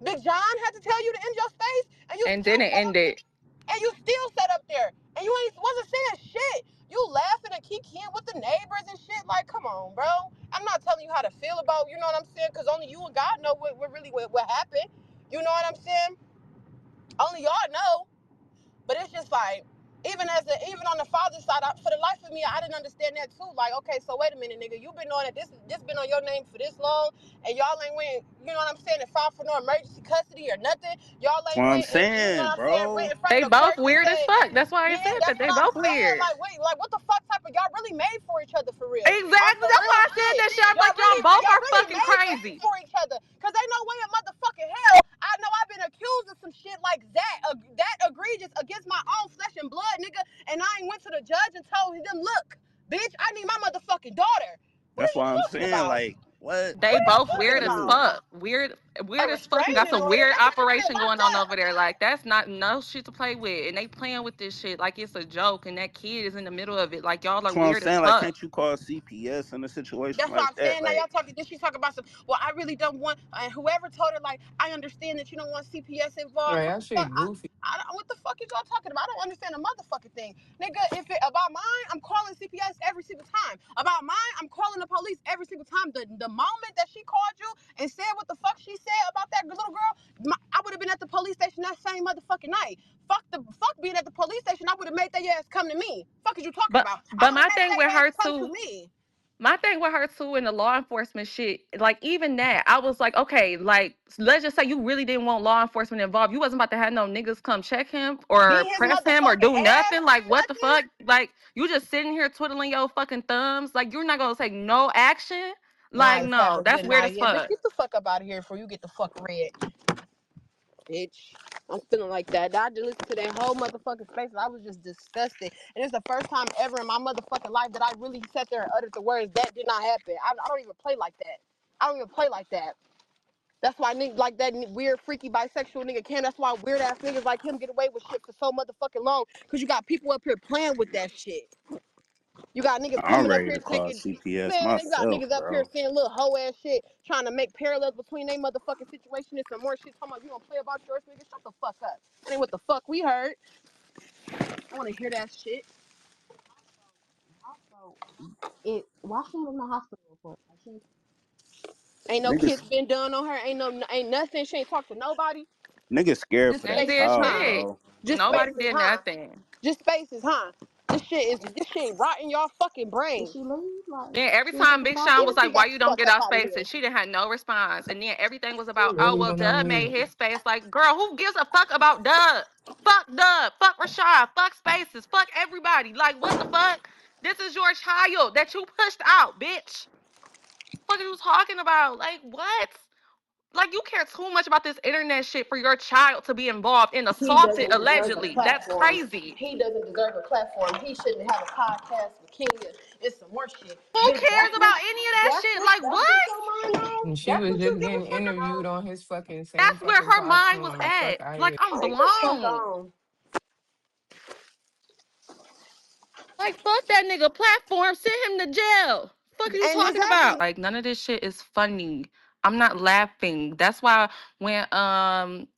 Big John had to tell you to end your space, and you And still didn't sat end up there. it. And you still sat up there, and you ain't wasn't saying shit. You laughing and kikiing with the neighbors and shit. Like, come on, bro. I'm not telling you how to feel about, you know what I'm saying? Because only you and God know what happened. You know what I'm saying? Only y'all know. But it's just like, even on the father's side, for the life of me, I didn't understand that too. Like, okay, so wait a minute, nigga, you been on it. This been on your name for this long, and y'all ain't went. You know what I'm saying? And filed for no emergency custody or nothing. Y'all That's what ain't I'm went and, you know saying, what I'm saying? Went bro. in front They of the both courts and weird as said, fuck. That's why I yeah, said that's that what they I'm both saying. weird. Like, wait, like what the fuck type of y'all really made for each other for real? On Exactly. some That's real why I said shit. that shit. I'm like, y'all Y'all both are really fucking made crazy. for each other. Cause ain't no way in motherfucking hell. I know I've been accused of some shit like that egregious against my own flesh and blood, nigga. And I ain't went to the judge and told him, look, bitch, I need my motherfucking daughter. What That's are you why I'm talking saying, about? like, what? They What are you both talking weird as about? Dude. fuck. Weird A as fuck, and got restraining some order? weird They got shit operation like going on that? over there. Like that's not no shit to play with. And they playing with this shit like it's a joke, and that kid is in the middle of it. Like y'all are That's what I'm weird as saying. Like, fuck. can't you call CPS in a situation That's what like I'm that? saying. Now Like, y'all talking. Then she talking about some. Well, I really don't want. And whoever told her, like, I understand that you don't want CPS involved. Right, What that the fuck? shit goofy. What the fuck is y'all talking about? I don't understand a motherfucking thing, nigga. If it about mine, I'm calling CPS every single time. About mine, I'm calling the police every single time. The moment that she called you and said what the fuck she said about that little girl, I would have been at the police station that same motherfucking night. Fuck being at the police station. I would have made their ass come to me. Fuck is you talking But about? I but would have my made thing with their ass her come to too. me. My thing with her too in the law enforcement shit, like even that, I was like, okay, like let's just say you really didn't want law enforcement involved. You wasn't about to have no niggas come check him or Beat his press him or motherfucking do ass, nothing. Like what the nothing. fuck? Like you just sitting here twiddling your fucking thumbs. Like you're not gonna take no action. Nah, Like let's have no, a that's good weird night. as Yeah, bitch, fuck. get the fuck up out of here before you get the fuck red, bitch. I'm feeling like that. I just listened to that whole motherfucking space and I was just disgusted. And it's the first time ever in my motherfucking life that I really sat there and uttered the words that did not happen. I don't even play like that. I don't even play like that. That's why niggas like that weird, freaky, bisexual nigga can. That's why weird ass niggas like him get away with shit for so motherfucking long. Cause you got people up here playing with that shit. You got niggas I'm coming up ready here to call taking, CPS man, you got myself, niggas up here bro. saying little hoe ass shit, trying to make parallels between they motherfucking situation and some more shit. Talking about you don't play about yours, nigga. Shut the fuck up. That ain't what the fuck we heard. I want to hear that shit. Also, why she ain't no hospital report? Like ain't no Niggas, kids been done on her. Ain't nothing. She ain't talked to nobody. niggas scared Just for They that ain't spaces, did child, huh? shit. bro. Just Nobody spaces, did huh? nothing. Just spaces, huh? This shit rotting y'all fucking brain. Did she leave? Like Then every she ain't time talking Big about? Sean Yeah, was she like, "Why got you the don't fuck get up out out of spaces?" here. She didn't have no response, and then everything was She about, "Oh really well, went on Dub made mute. his space." Like, girl, who gives a fuck about Dub? Fuck Dub. Fuck Rashad. Fuck spaces. Fuck everybody. Like, what the fuck? This is your child that you pushed out, bitch. What are you talking about? Like, what? Like, you care too much about this internet shit for your child to be involved in He assaulted doesn't deserve a allegedly. That's platform. crazy. He doesn't deserve a platform. He shouldn't have a podcast with Kenya. It's some more shit. Who Bitch, cares about any of that shit? Like, that's what what? your mind on? And she That's was what you just give a getting fuck interviewed about? on his fucking same That's where fucking her mind was platform. at. Fuck out of Like, here. I'm Take the fuck blown. on. Like, fuck that nigga platform. Send him to jail. Fuck are you And talking about? exactly. Like, none of this shit is funny. I'm not laughing. That's why when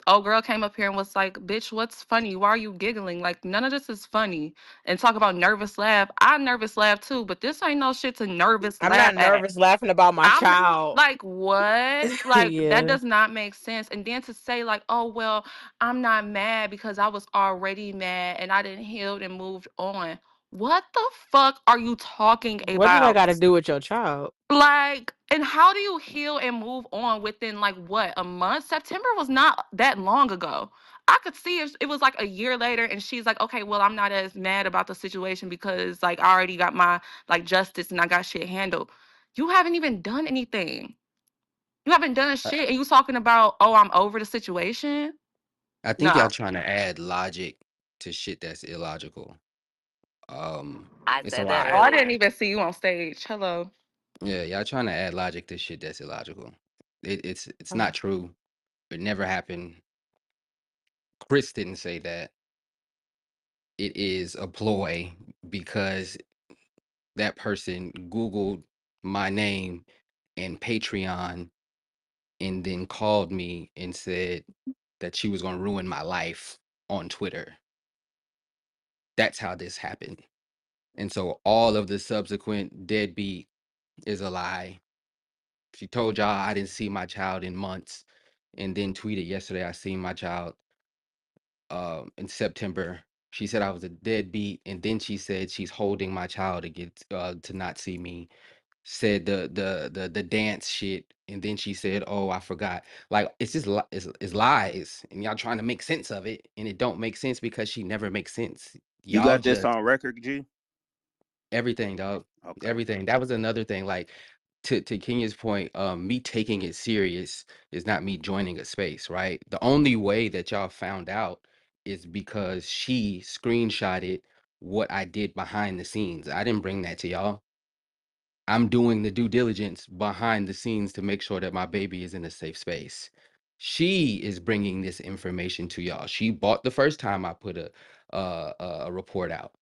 old girl came up here and was like, "Bitch, what's funny? Why are you giggling?" Like, none of this is funny. And talk about nervous laugh. I nervous laugh too, but this ain't no shit to nervous I'm not laugh at. nervous laughing about my I'm child. like, what? Like, that Yeah. does not make sense. And then to say, like, "Oh, well, I'm not mad because I was already mad and I didn't heal and moved on." What the fuck are you talking What do that about? got to do with your child? Like, and how do you heal and move on within like what, a month? September was not that long ago. I could see it was like a year later, and she's like, "Okay, well, I'm not as mad about the situation because like I already got my like justice and I got shit handled." You haven't even done anything. You haven't done I shit, and you talking about, "Oh, I'm over the situation." I think y'all Nah, trying to add logic to shit that's illogical. I It's a said that lie. oh, I didn't earlier. even see you on stage. Hello. Yeah, y'all trying to add logic to shit that's illogical. It's Oh. not true. It never happened. Chris didn't say that. It is a ploy because that person Googled my name and Patreon and then called me and said that she was going to ruin my life on Twitter. That's how this happened. And so all of the subsequent deadbeat is a lie. She told y'all I didn't see my child in months and then tweeted yesterday I seen my child in September. She said I was a deadbeat and then she said she's holding my child to get to not see me. Said the dance shit and then she said, "Oh, I forgot." Like it's just it's lies and y'all trying to make sense of it and it don't make sense because she never makes sense. You Y'all got this just on record, G? everything, dog. Okay. Everything. That was another thing. Like to Kenya's point, me taking it serious is not me joining a space, right? The only way that y'all found out is because she screenshotted what I did behind the scenes. I didn't bring that to y'all. I'm doing the due diligence behind the scenes to make sure that my baby is in a safe space. She is bringing this information to y'all. She bought the first time I put a report out.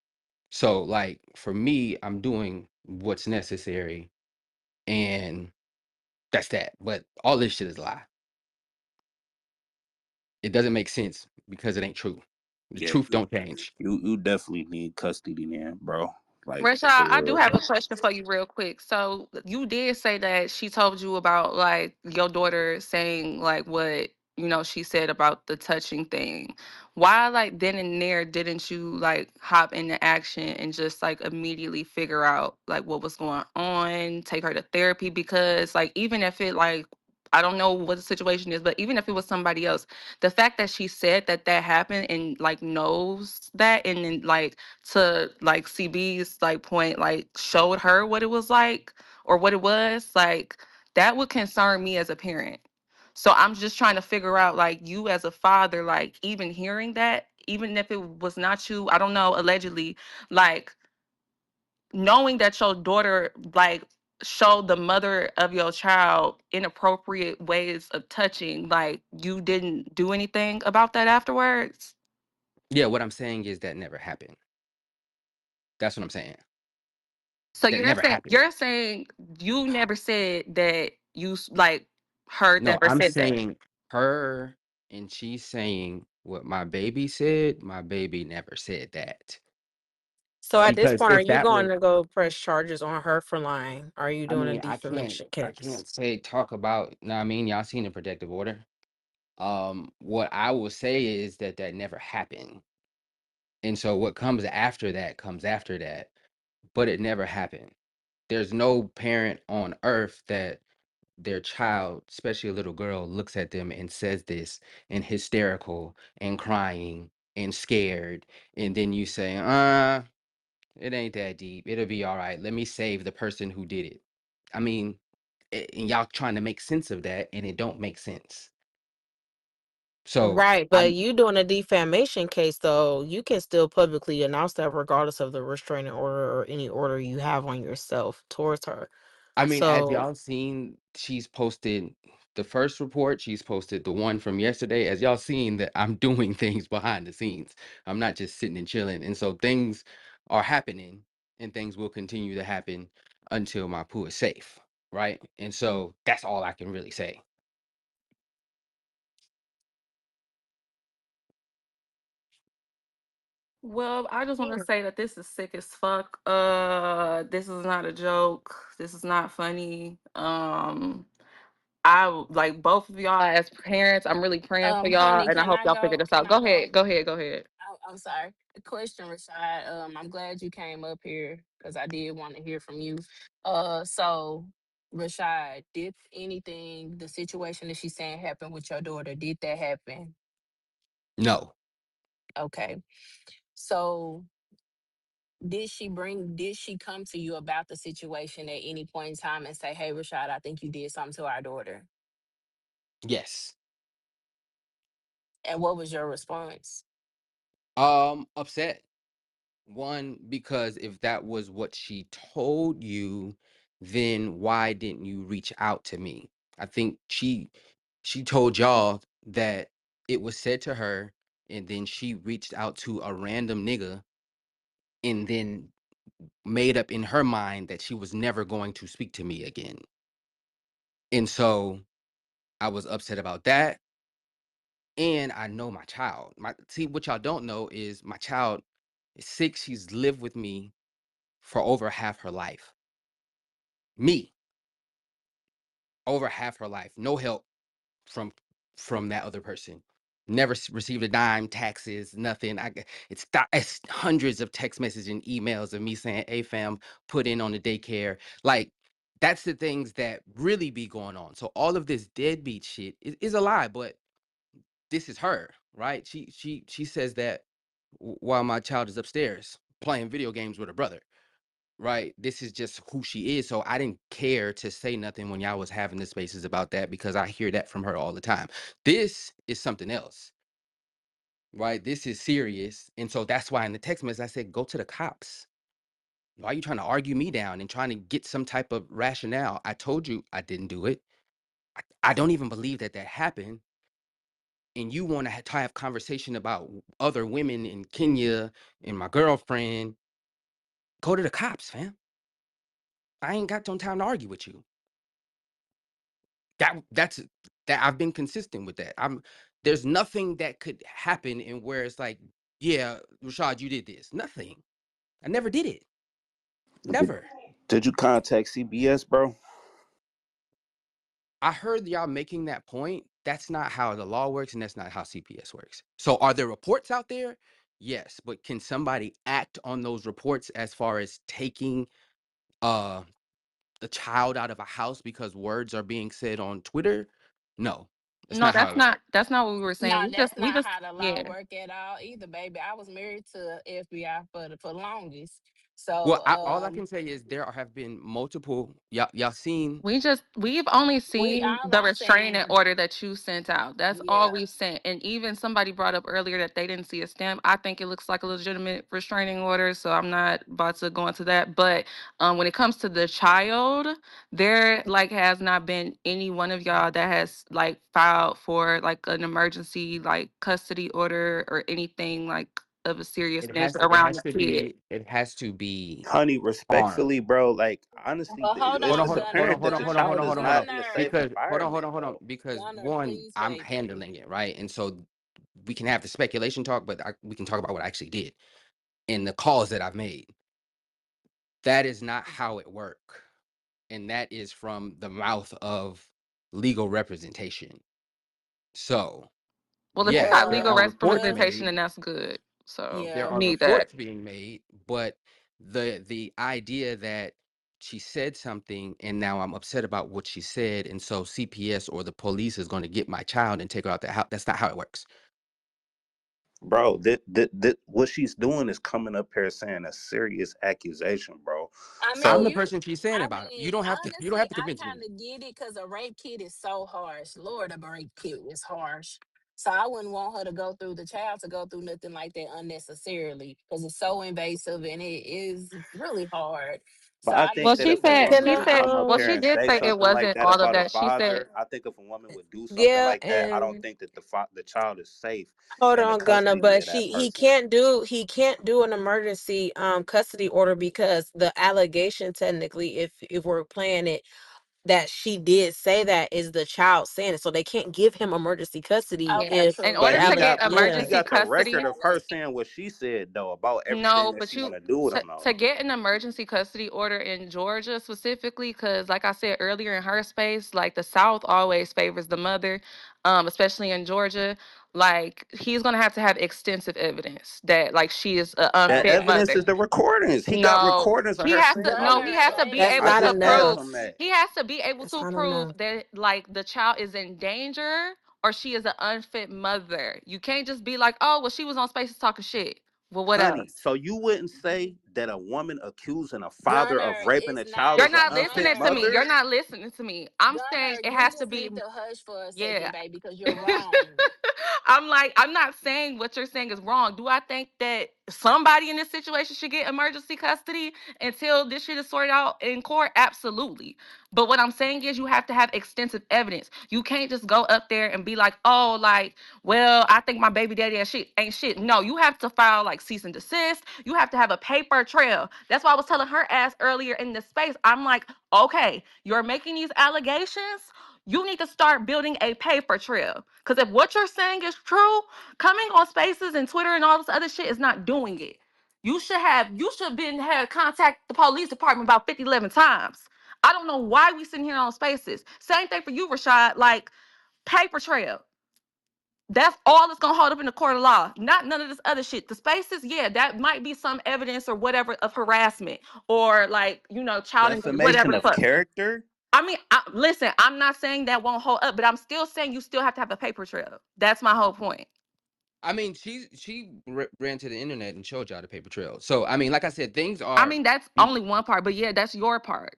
So like for me, I'm doing what's necessary and that's that. But all this shit is a lie. It doesn't make sense because it ain't true. The Yeah, truth don't change. you definitely need custody, man, bro. Like Rashad, for I do real. have a question for you real quick. So you did say that she told you about like your daughter saying like what, she said about the touching thing. Why like then and there didn't you like hop into action and just like immediately figure out like what was going on, take her to therapy? Because like even if it like, I don't know what the situation is, but even if it was somebody else, the fact that she said that that happened and like knows that, and then like to like CB's like point, like showed her what it was like or what it was like, that would concern me as a parent. So I'm just trying to figure out like you as a father, like even hearing that, even if it was not you, I don't know, allegedly, like knowing that your daughter like showed the mother of your child inappropriate ways of touching, like you didn't do anything about that afterwards. Yeah, what I'm saying is that never happened. That's what I'm saying. So That never happened. you're saying you never said that like heard No, that or I'm said that. saying her, and she's saying what my baby said. My baby never said that. So at this Because point, are if you that going was, to go press charges on her for lying? Are you I doing a mean, defamation I case? can't say talk about. No, I mean, y'all seen the protective order. What I will say is that that never happened, and so what comes after that, but it never happened. There's no parent on earth that their child, especially a little girl, looks at them and says this and hysterical and crying and scared, and then you say, it ain't that deep. It'll be all right. Let me save the person who did it. I mean, and y'all trying to make sense of that, and it don't make sense. So Right, but I'm you doing a defamation case though, you can still publicly announce that regardless of the restraining order or any order you have on yourself towards her. I mean, as So, y'all seen, she's posted the first report, she's posted the one from yesterday. As y'all seen that I'm doing things behind the scenes. I'm not just sitting and chilling. And so things are happening and things will continue to happen until my poo is safe. Right. And so that's all I can really say. Well, I just want to say that this is sick as fuck. This is not a joke. This is not funny. Like both of y'all as parents. I'm really praying for y'all, Honey, and I can hope I y'all figure go? this Can out. I Go go? ahead. Go ahead. Go ahead. I'm sorry. A question, Rashad. I'm glad you came up here because I did want to hear from you. So Rashad, did anything, the situation that she's saying happened with your daughter, did that happen? No. Okay. So did she come to you about the situation at any point in time and say, hey, Rashad, I think you did something to our daughter? Yes. And what was your response? Upset. One, because if that was what she told you, then why didn't you reach out to me? I think she told y'all that it was said to her, and then she reached out to a random nigga and then made up in her mind that she was never going to speak to me again. And so I was upset about that. And I know my child. See, what y'all don't know is my child is 6. She's lived with me for over half her life. Me, over half her life. No help from that other person. Never received a dime, taxes, nothing. It's hundreds of text messages and emails of me saying, "Hey fam, put in on the daycare." Like that's the things that really be going on. So all of this deadbeat shit is a lie, but this is her, right? She says that while my child is upstairs playing video games with her brother. Right. This is just who she is. So I didn't care to say nothing when y'all was having the spaces about that because I hear that from her all the time. This is something else. Right. This is serious. And so that's why in the text message I said, go to the cops. Why are you trying to argue me down and trying to get some type of rationale? I told you I didn't do it. I don't even believe that that happened. And you want to have conversation about other women in Kenya and my girlfriend. Go to the cops, fam. I ain't got no time to argue with you. That's that I've been consistent with that. There's nothing that could happen and where it's like, yeah, Rashad, you did this. Nothing. I never did it. Did, Never. did you contact CBS, bro? I heard y'all making that point. That's not how the law works and that's not how CPS works. So are there reports out there? Yes, but can somebody act on those reports as far as taking uh the child out of a house because words are being said on Twitter? No. That's No, not how that's not what we were saying. No, that's We not just how the law yeah. work at all either, baby. I was married to FBI for the longest. Well, So all I can say is there have been multiple. Y'all seen? We've only we seen all the I'm restraining saying, order that you sent out. That's all yeah. we've sent. And even somebody brought up earlier that they didn't see a stamp. I think it looks like a legitimate restraining order, so I'm not about to go into that. But when it comes to the child, there like has not been any one of y'all that has like filed for like an emergency like custody order or anything like of a serious It nature has it around has the to kid. be it has to be Honey, harm. respectfully, bro. Like honestly, But hold Hold on, on, it's hold on, hold on, Gunner. apparent hold that on, the hold on, Gunner, hold child on, is hold on, hold not on. in a Gunner, safe Because environment, bro. because Gunner, one, please I'm wait, baby. handling it, right? And so we can have the speculation talk, but we can talk about what I actually did and the calls that I've made. That is not how it work. And that is from the mouth of legal representation. So, Well, if you yes, got there legal are Well, reports well, representation, made. then that's good. So There yeah. you are need that. reports being made, but the idea that she said something and now I'm upset about what she said, and so CPS or the police is going to get my child and take her out the house. That's not how it works. Bro, that what she's doing is coming up here saying a serious accusation, bro. I I'm mean, the So you. person she's saying I about it. You mean, don't have to. You don't honestly, have to I convince me. kind of get it because a rape kit is so harsh. Lord, a rape kit is harsh. So I wouldn't want her to go through the child to go through nothing like that unnecessarily because it's so invasive and it is really hard. So but I I Well, think that she get if a said, it. Can woman she would I said, come up well, here she and did say say it something like wasn't that all of about a that. She said, father, I think if a woman would do something yeah, like that, I don't and think that the child is safe hold in the on, Gunna, custody but of that he person. can't do an emergency custody order because the allegation technically, if we're playing it, that she did say that is the child saying it. So they can't give him emergency custody yeah. Okay, if In true. But order the to he get yeah. emergency got the custody, record Yeah, of her saying what she said though about everything no, that but she's gonna do with him though. to get an emergency custody order in Georgia specifically, because like I said earlier in her space, like the South always favors the mother, especially in Georgia. Like he's gonna have to have extensive evidence that like she is an The unfit evidence mother. is the recordings. He got No, recordings of he her has to. saying all No, this he Gunner, has to stuff. be That's able I not to just read prove. enough. from that. He has to be able That's to not prove enough. that like the child is in danger or she is an unfit mother. You can't just be like, oh, well, she was on Spaces talking shit. Well, what Honey, else? so you wouldn't say that a woman accusing a father of Gunner, raping it's a not child You're is an not unfit listening to me. Gunner. You're mother? not listening to me. I'm saying Gunner, it you has to just be. need to hush for a second, Yeah. baby, because you're wrong. I'm like, I'm not saying what you're saying is wrong. Do I think that somebody in this situation should get emergency custody until this shit is sorted out in court? Absolutely. But what I'm saying is you have to have extensive evidence. You can't just go up there and be like, oh, like, well, I think my baby daddy ain't shit. No, you have to file like cease and desist. You have to have a paper trail. That's why I was telling her ass earlier in this space. I'm like, okay, you're making these allegations. You need to start building a paper trail. Because if what you're saying is true, coming on spaces and Twitter and all this other shit is not doing it. You should been had contact the police department about 50, 11 times. I don't know why we sitting here on spaces. Same thing for you, Rashad. Like paper trail. That's all that's gonna hold up in the court of law. Not none of this other shit. The spaces, yeah, that might be some evidence or whatever of harassment or like, child and whatever Defamation the of fuck. character? I mean, listen, I'm not saying that won't hold up, but I'm still saying you still have to have a paper trail. That's my whole point. I mean, ran to the internet and showed y'all the paper trail. So I mean, like I said, I mean, that's only one part, but yeah, that's your part.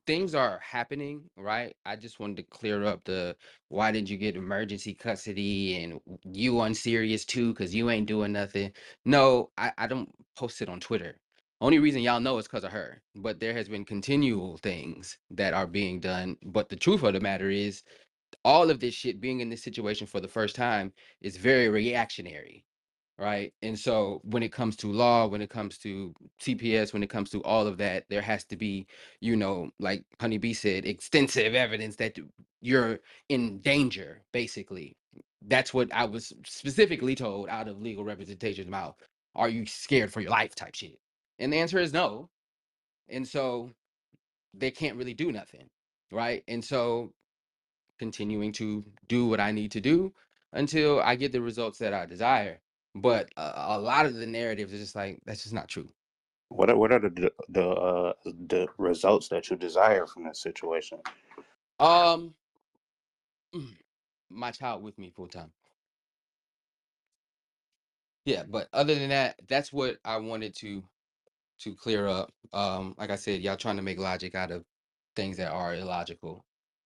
things are happening, right? I just wanted to clear up the why did you get emergency custody and you unserious too because you ain't doing nothing. No, I don't post it on Twitter. Only reason y'all know is because of her. But there has been continual things that are being done. But the truth of the matter is all of this shit being in this situation for the first time is very reactionary, right? And so when it comes to law, when it comes to CPS, when it comes to all of that, there has to be, like Honeybee said, extensive evidence that you're in danger, basically. That's what I was specifically told out of legal representation's mouth. Are you scared for your life type shit? And the answer is no. And so they can't really do nothing, right? And so continuing to do what I need to do until I get the results that I desire. But a lot of the narratives is just like that's just not true. What are the results that you desire from this situation? Um, my child with me full time. Yeah, but other than that, that's what I wanted to clear up. Like I said, y'all trying to make logic out of things that are illogical.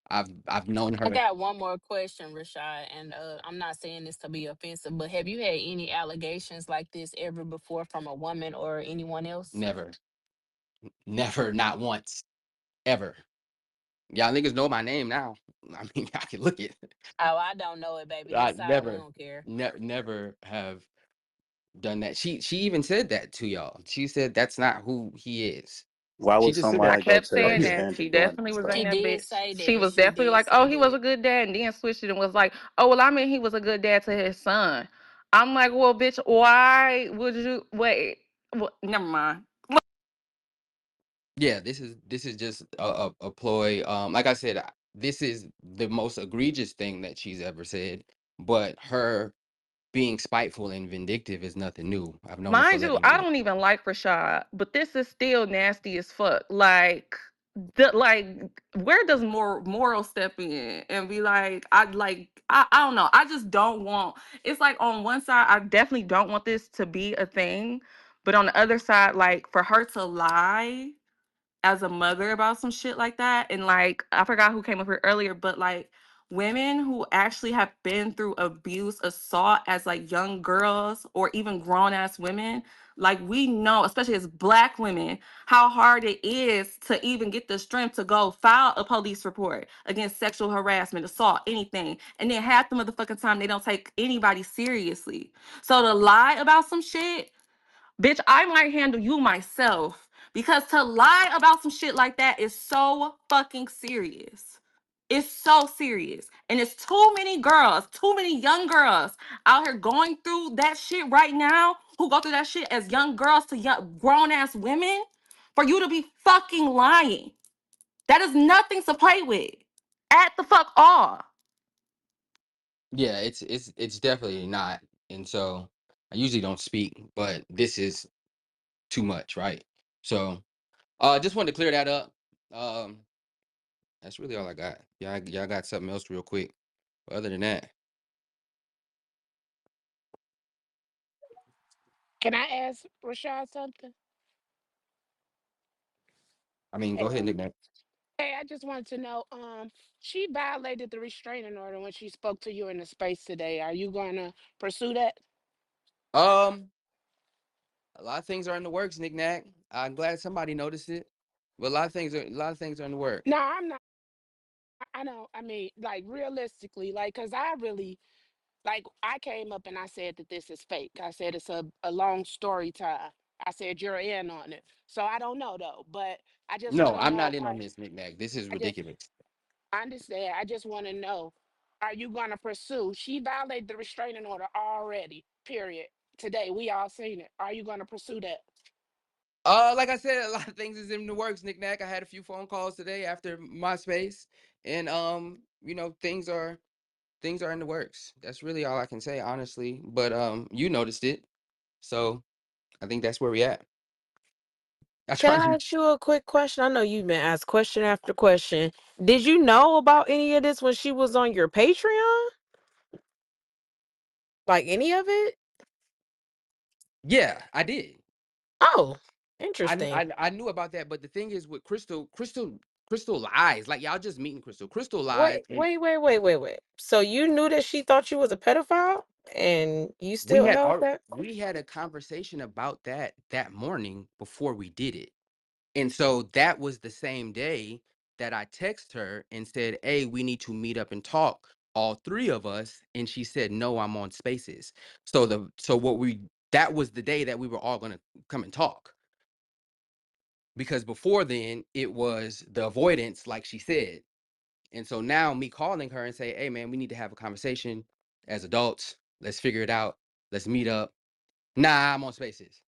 I've known I her. got one more question, Rashad, and I'm not saying this to be offensive, but have you had any allegations like this ever before from a woman or anyone else? Never, never, not once, ever. Y'all niggas know my name now. I mean, I can look it. Oh, I don't know it, baby. I That's all. I never, don't care. never have. done that. She even said that to y'all. She said that's not who he is. Why She would just said that I somebody go kept to that right saying here. that. extent She of doing definitely that was She in stuff? that did bitch. say She that. was She definitely did like, oh, say he was that. a good dad, and then switched it and was like, oh, well, I mean, he was a good dad to his son. I'm like, well, bitch, why would you wait? Well, never mind. Yeah, this is just a ploy. Like I said, this is the most egregious thing that she's ever said. But her being spiteful and vindictive is nothing new. I've known her for Mind you, 11 I years. don't even like Rashad, but this is still nasty as fuck. Like, where does moral step in and be like, I don't know. I just don't want. It's like on one side, I definitely don't want this to be a thing, but on the other side, like for her to lie as a mother about some shit like that. And like, I forgot who came up here earlier, but like women who actually have been through abuse, assault as like young girls or even grown ass women, like we know, especially as black women, how hard it is to even get the strength to go file a police report against sexual harassment, assault, anything. And then half the motherfucking time they don't take anybody seriously. So to lie about some shit, bitch, I might handle you myself because to lie about some shit like that is so fucking serious. It's so serious. And it's too many girls, too many young girls out here going through that shit right now who go through that shit as young girls to young grown ass women for you to be fucking lying. That is nothing to play with. At the fuck all. Yeah, it's definitely not. And so I usually don't speak, but this is too much, right? So just wanted to clear that up. Um that's really all I got. Y'all got something else real quick. Other than that, Can I ask Rashad something? I mean, go Hey, ahead, Nick. hey, I just wanted to know, she violated the restraining order when she spoke to you in the space today. Are you gonna pursue that? Um, a lot of things are in the works, Nick Nack. I'm glad somebody noticed it. But a lot of things are in the works. No, I'm not. I know. I mean, like realistically, like, cause I really like I came up and I said that this is fake. I said it's a long story time. I said you're in on it. So I don't know though, but I just want No, to I'm know. not in on this, Nick Nack. This is I just ridiculous. I understand. I just want to know: are you going to pursue? She violated the restraining order already. Period. Today we all seen it. Are you going to pursue that? Like I said, a lot of things is in the works, Nick Nack. I had a few phone calls today after my space, and things are in the works. That's really all I can say, honestly. But you noticed it, so I think that's where we at. I Can try I to. ask you a quick question? I know you've been asked question after question. Did you know about any of this when she was on your Patreon? Like any of it? Yeah, I did. Oh, I, kn- interesting. I knew about that, but the thing is with Crystal lies. Like y'all just meeting Crystal. Crystal lies, Wait, and wait, wait, wait, wait, wait. So you knew that she thought you was a pedophile and you we still had held our that? we had a conversation about that morning before we did it. And so that was the same day that I text her and said, "Hey, we need to meet up and talk, all three of us." And she said, "No, I'm on Spaces." So what we that was the day that we were all gonna come and talk. Because before then it was the avoidance, like she said. And so now me calling her and say, "Hey man, we need to have a conversation as adults. Let's figure it out. Let's meet up." Nah, I'm on Spaces.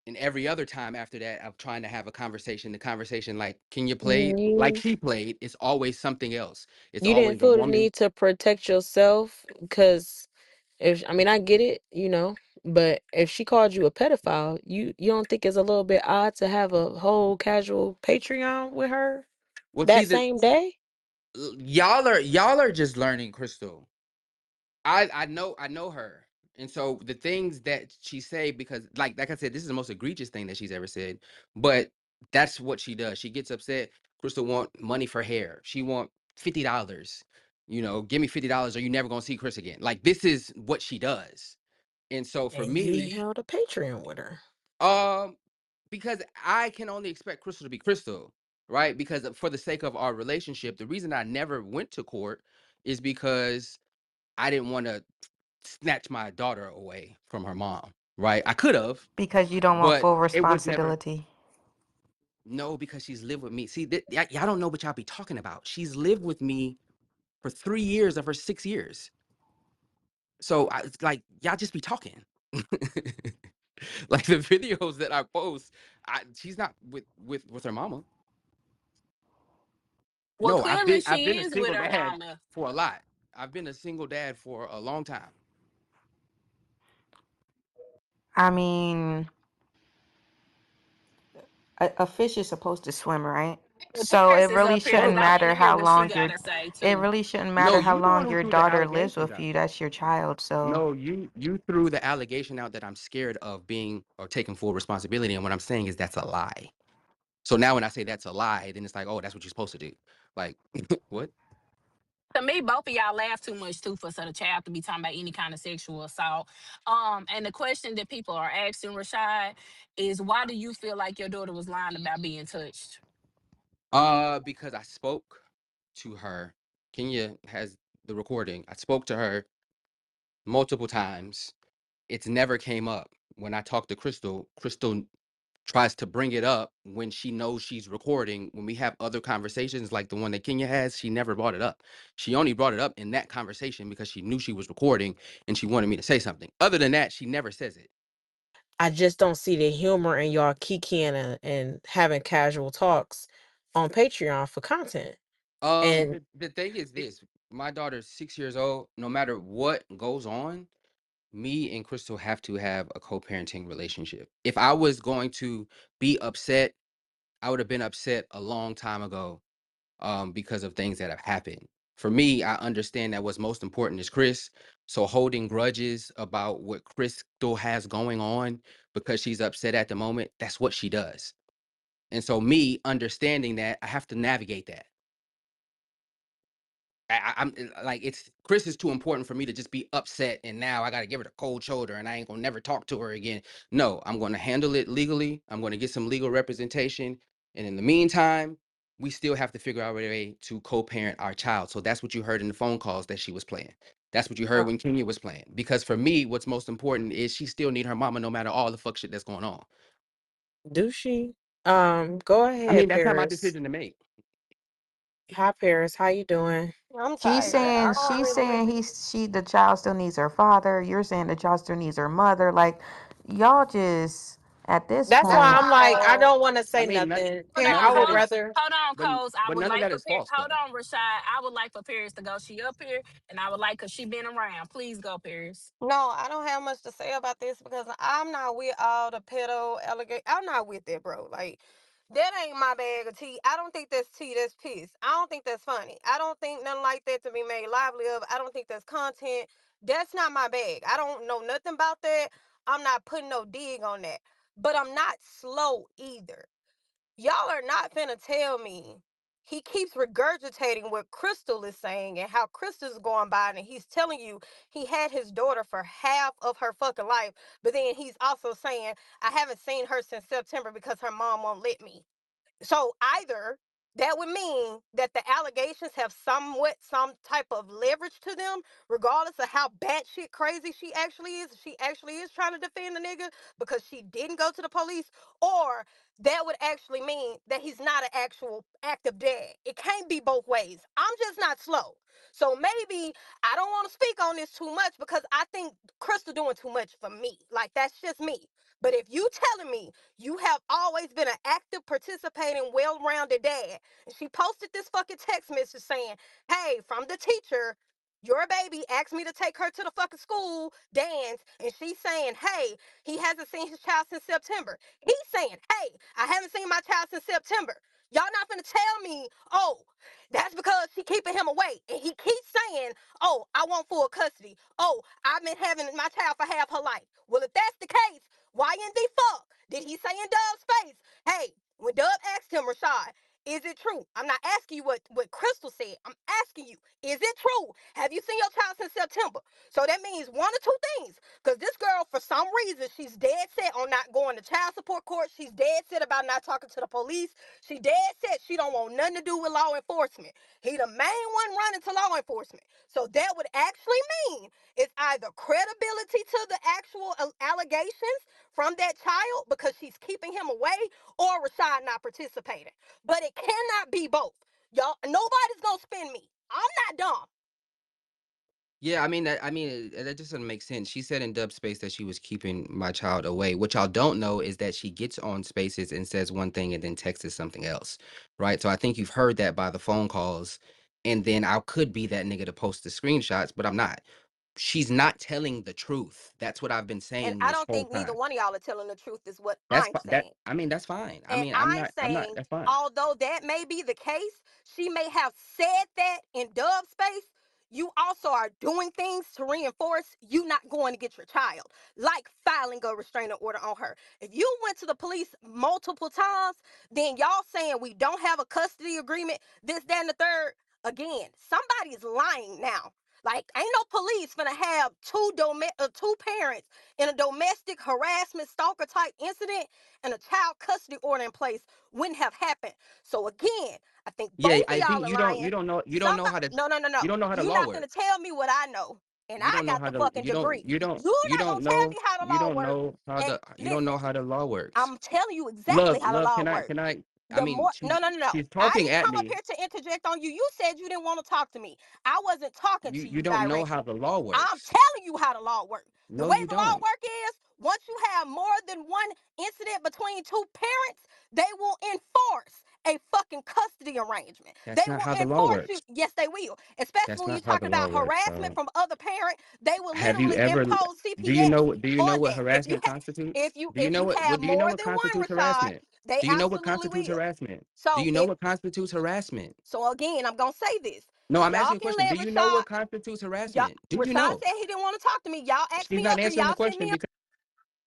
And every other time after that of trying to have a conversation, the conversation like, can you play like You, she played? It's always something else. It's you didn't always a feel the woman. need to protect yourself because if I mean I get it, you know, but if she called you a pedophile, you don't think it's a little bit odd to have a whole casual Patreon with her Well, see that that same day? y'all are just learning, Crystal. I know her. And so the things that she say, because like I said, this is the most egregious thing that she's ever said. But that's what she does. She gets upset. Crystal want money for hair. She want $50. Give me $50 or you never gonna see Chris again. Like this is what she does. And so for And you me, held a Patreon with her. um, because I can only expect Crystal to be Crystal, right? Because for the sake of our relationship, the reason I never went to court is because I didn't want to snatch my daughter away from her mom, right? I could have, Because you don't want but full it was never. responsibility. No, because she's lived with me. See, y'all don't know what y'all be talking about. She's lived with me for 3 years of her 6 years. So it's like y'all just be talking. Like the videos that I post, she's not with her mama. Well, No, clearly I've she been a is with single her dad mama. for a lot. I've been a single dad for a long time. I mean, a fish is supposed to swim, right? Well, So it Paris is really up here, No, and shouldn't I not want matter to hear how what she long got to say it too. really shouldn't no, matter how you the one long who your threw the daughter lives allegations with out. you. That's your child. So No, you threw the allegation out that I'm scared of being or taking full responsibility, and what I'm saying is that's a lie. So now when I say that's a lie, then it's like, oh, that's what you're supposed to do. Like, what? To me, both of y'all laugh too much too for the child to be talking about any kind of sexual assault. And the question that people are asking Rashad is, why do you feel like your daughter was lying about being touched? Because I spoke to her. Kenya has the recording. I spoke to her multiple times. It's never came up. When I talked to Crystal, Crystal tries to bring it up when she knows she's recording. When we have other conversations like the one that Kenya has, she never brought it up. She only brought it up in that conversation because she knew she was recording and she wanted me to say something. Other than that, she never says it. I just don't see the humor in y'all kikiing and having casual talks on Patreon for content. And The thing is this: my daughter's 6 years old. No matter what goes on, me and Crystal have to have a co-parenting relationship. If I was going to be upset, I would have been upset a long time ago, because of things that have happened. For me, I understand that what's most important is Chris. So holding grudges about what Crystal has going on because she's upset at the moment, that's what she does. And so me understanding that, I have to navigate that. I'm like, it's Chris is too important for me to just be upset and now I got to give her the cold shoulder and I ain't gonna never talk to her again. No, I'm going to handle it legally. I'm going to get some legal representation, and in the meantime, we still have to figure out a way to co-parent our child. So that's what you heard in the phone calls that she was playing. That's what you heard when Kenya was playing. Because for me, what's most important is she still need her mama no matter all the fuck shit that's going on. do she? Go I mean, ahead, that's not my Paris. decision to make. Hi, Paris. How you doing? I'm she's tired. I saying don't she's really. saying the child still needs her father. You're saying the child still needs her mother. Like y'all just at this That's That's why point. I'm like, I wild. don't want to I say mean, nothing. Hold Par- on, none I of would that Coles. is, rather. Hold on, but Coles. I would none of like that for is false hold though. on, Rashad. I would like for Paris to go. She up here, and I would like, cause she been around. Please go, Paris. No, I don't have much to say about this because I'm not with all the pedo allegation. I'm not with that, bro. Like, that ain't my bag of tea. I don't think that's tea. That's piss. I don't think that's funny. I don't think nothing like that to be made lively of. I don't think that's content. That's not my bag. I don't know nothing about that. I'm not putting no dig on that. But I'm not slow either. Y'all are not finna tell me he keeps regurgitating what Crystal is saying and how Crystal's going by, and he's telling you he had his daughter for half of her fucking life, but then he's also saying, I haven't seen her since September because her mom won't let me. So either that would mean that the allegations have some type of leverage to them, regardless of how batshit crazy she actually is. She actually is trying to defend the nigga because she didn't go to the police, or that would actually mean that he's not an actual active dad. It can't be both ways. I'm just not slow. So maybe I don't want to speak on this too much because I think Crystal doing too much for me. Like, that's just me. But if you telling me you have always been an active, participating, well-rounded dad, and she posted this fucking text message saying, hey, from the teacher, your baby asked me to take her to the fucking school dance, and she's saying, hey, he hasn't seen his child since September. He's saying, hey, I haven't seen my child since September. Y'all not gonna tell me, oh, that's because she keeping him away. And he keeps saying, oh, I want full custody. Oh, I've been having my child for half her life. Well, if that's the case, why in the fuck did he say in Dove's face, hey, when Dove asked him, Rashad, Is it true? I'm not asking you what Crystal said. I'm asking you, is it true? Have you seen your child since September? So that means one or two things. Because this girl, for some reason, she's dead set on not going to child support court. She's dead set about not talking to the police. She dead set she don't want nothing to do with law enforcement. He the main one running to law enforcement. So that would actually mean it's either credibility to the actual allegations from that child because she's keeping him away, or Rashad not participating. But it cannot be both. Y'all, nobody's gonna spin me. I'm not dumb. Yeah, that just doesn't make sense. She said in Dub Space that she was keeping my child away. What y'all don't know is that she gets on Spaces and says one thing and then texts something else, right? So I think you've heard that by the phone calls, and then I could be that nigga to post the screenshots, but I'm not. She's not telling the truth. That's what I've been And saying I this don't whole think neither time. one of y'all are telling the truth, is what That's I'm fi- that. saying. I mean, that's fine. I And mean, I'm I'm not. saying, That's fine. although that may be the case, she may have said that in Dove space. You also are doing things to reinforce you not going to get your child, like filing a restraining order on her. If you went to the police multiple times, then y'all saying we don't have a custody agreement, this, that, and the third. Again, somebody's lying now. Like, ain't no police gonna have two parents in a domestic harassment stalker type incident and a child custody order in place wouldn't have happened. So again, I think Yeah, both of I y'all think are you don't. lying. You don't know. You don't know Somebody, how to. no, no, no, You no. don't know how the You're law not gonna works. tell me what I know, and You I don't know got how the to. fucking degree. You're You not don't gonna tell know. me how the You law don't works. know how And the. You don't listen, know how the law works. I'm telling you exactly Love, how the love. law Can I? works. Can I? I The mean, more, no, no, no, no. she's I talking didn't at come up me. here to interject on you. You said you didn't want to talk to me. I wasn't talking to You you don't know how directly. the law I'm works. telling you how the law works. The No, way you the law don't. work is, once you have more than one incident between two parents, they will enforce a fucking custody arrangement. They That's not will how the law enforce you. works. Yes, they will. Especially That's when you're not how talking the law about works, harassment dog. from other parent, they will Have you literally ever? impose Do you CPS know? Do you know on what that. harassment constitutes? Do you If know you what? have Do you know more what than one, constitutes Rashad, harassment? they Do you know what absolutely constitutes will. harassment? Do So you know if what constitutes harassment? so again, I'm gonna say this. No, I'm Y'all asking you a can question. let Do you know Rashad. what constitutes Y'all, harassment? Do you Rashad know? said he didn't want to talk to me. Y'all asked She's me, not y'all answering the sent question me a. because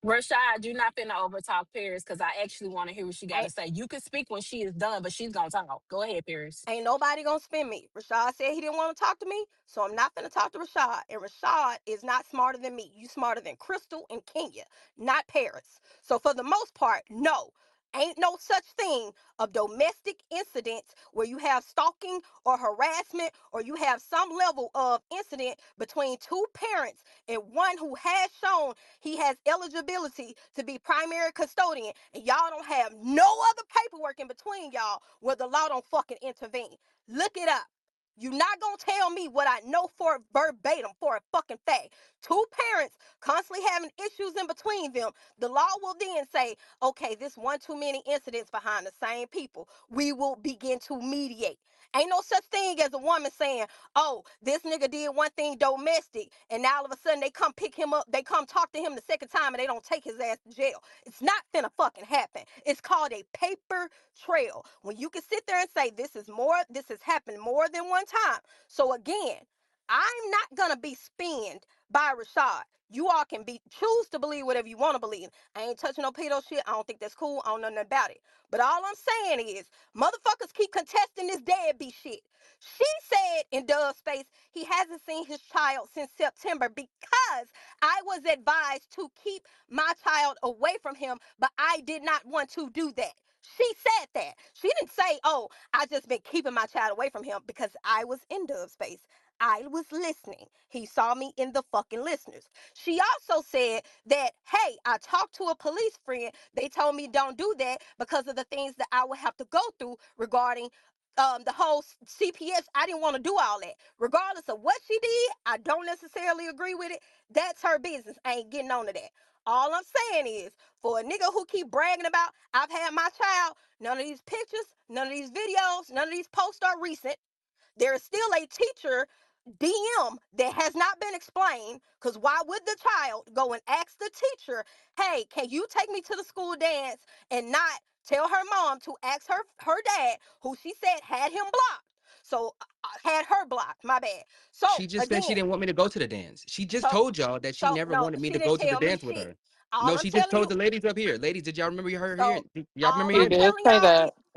Rashad, you're not finna overtalk Paris because I actually want to hear what she got Ain't, to say. You can speak when she is done, but she's gonna talk. Go ahead, Paris. ain't nobody gonna spin me. Rashad said he didn't want to talk to me, so I'm not gonna talk to Rashad. And Rashad is not smarter than me. You smarter than Crystal and Kenya, not Paris. So for the most part, no. Ain't no such thing of domestic incidents where you have stalking or harassment or you have some level of incident between two parents and one who has shown he has eligibility to be primary custodian, and y'all don't have no other paperwork in between y'all where the law don't fucking intervene. Look it up. You're not gonna tell me what I know for verbatim for a fucking fact. Two parents constantly having issues in between them. The law will then say, okay, this one too many incidents behind the same people. We will begin to mediate. Ain't no such thing as a woman saying, oh, this nigga did one thing domestic, and now all of a sudden they come pick him up, they come talk to him the second time, and they don't take his ass to jail. It's not finna fucking happen. It's called a paper trail. When you can sit there and say this has happened more than one time. So again, I'm not gonna be spinned by Rashad. You all can choose to believe whatever you want to believe. I ain't touching no pedo shit. I don't think that's cool. I don't know nothing about it. But all I'm saying is, motherfuckers keep contesting this deadbeat shit. She said in Dove's space he hasn't seen his child since September because I was advised to keep my child away from him, but I did not want to do that. She said that. She didn't say, oh, I just been keeping my child away from him because I was in Dove's space. I was listening. He saw me in the fucking listeners. She also said that, hey, I talked to a police friend. They told me don't do that because of the things that I would have to go through regarding the whole CPS. I didn't want to do all that. Regardless of what she did, I don't necessarily agree with it. That's her business. I ain't getting on to that. All I'm saying is, for a nigga who keep bragging about I've had my child, none of these pictures, none of these videos, none of these posts are recent. There is still a teacher DM that has not been explained, because why would the child go and ask the teacher, hey, can you take me to the school dance, and not tell her mom to ask her dad, who she said had him blocked. So had her blocked, my bad. So she just said she again, didn't want me to go to the dance. She just so told y'all that she so never no, wanted me she to didn't go to the tell me dance with shit. her. All No, I'm she just telling told you, the ladies up here. Ladies, did y'all remember her here? so Y'all remember all You I'm hearing that? did telling say y'all that. is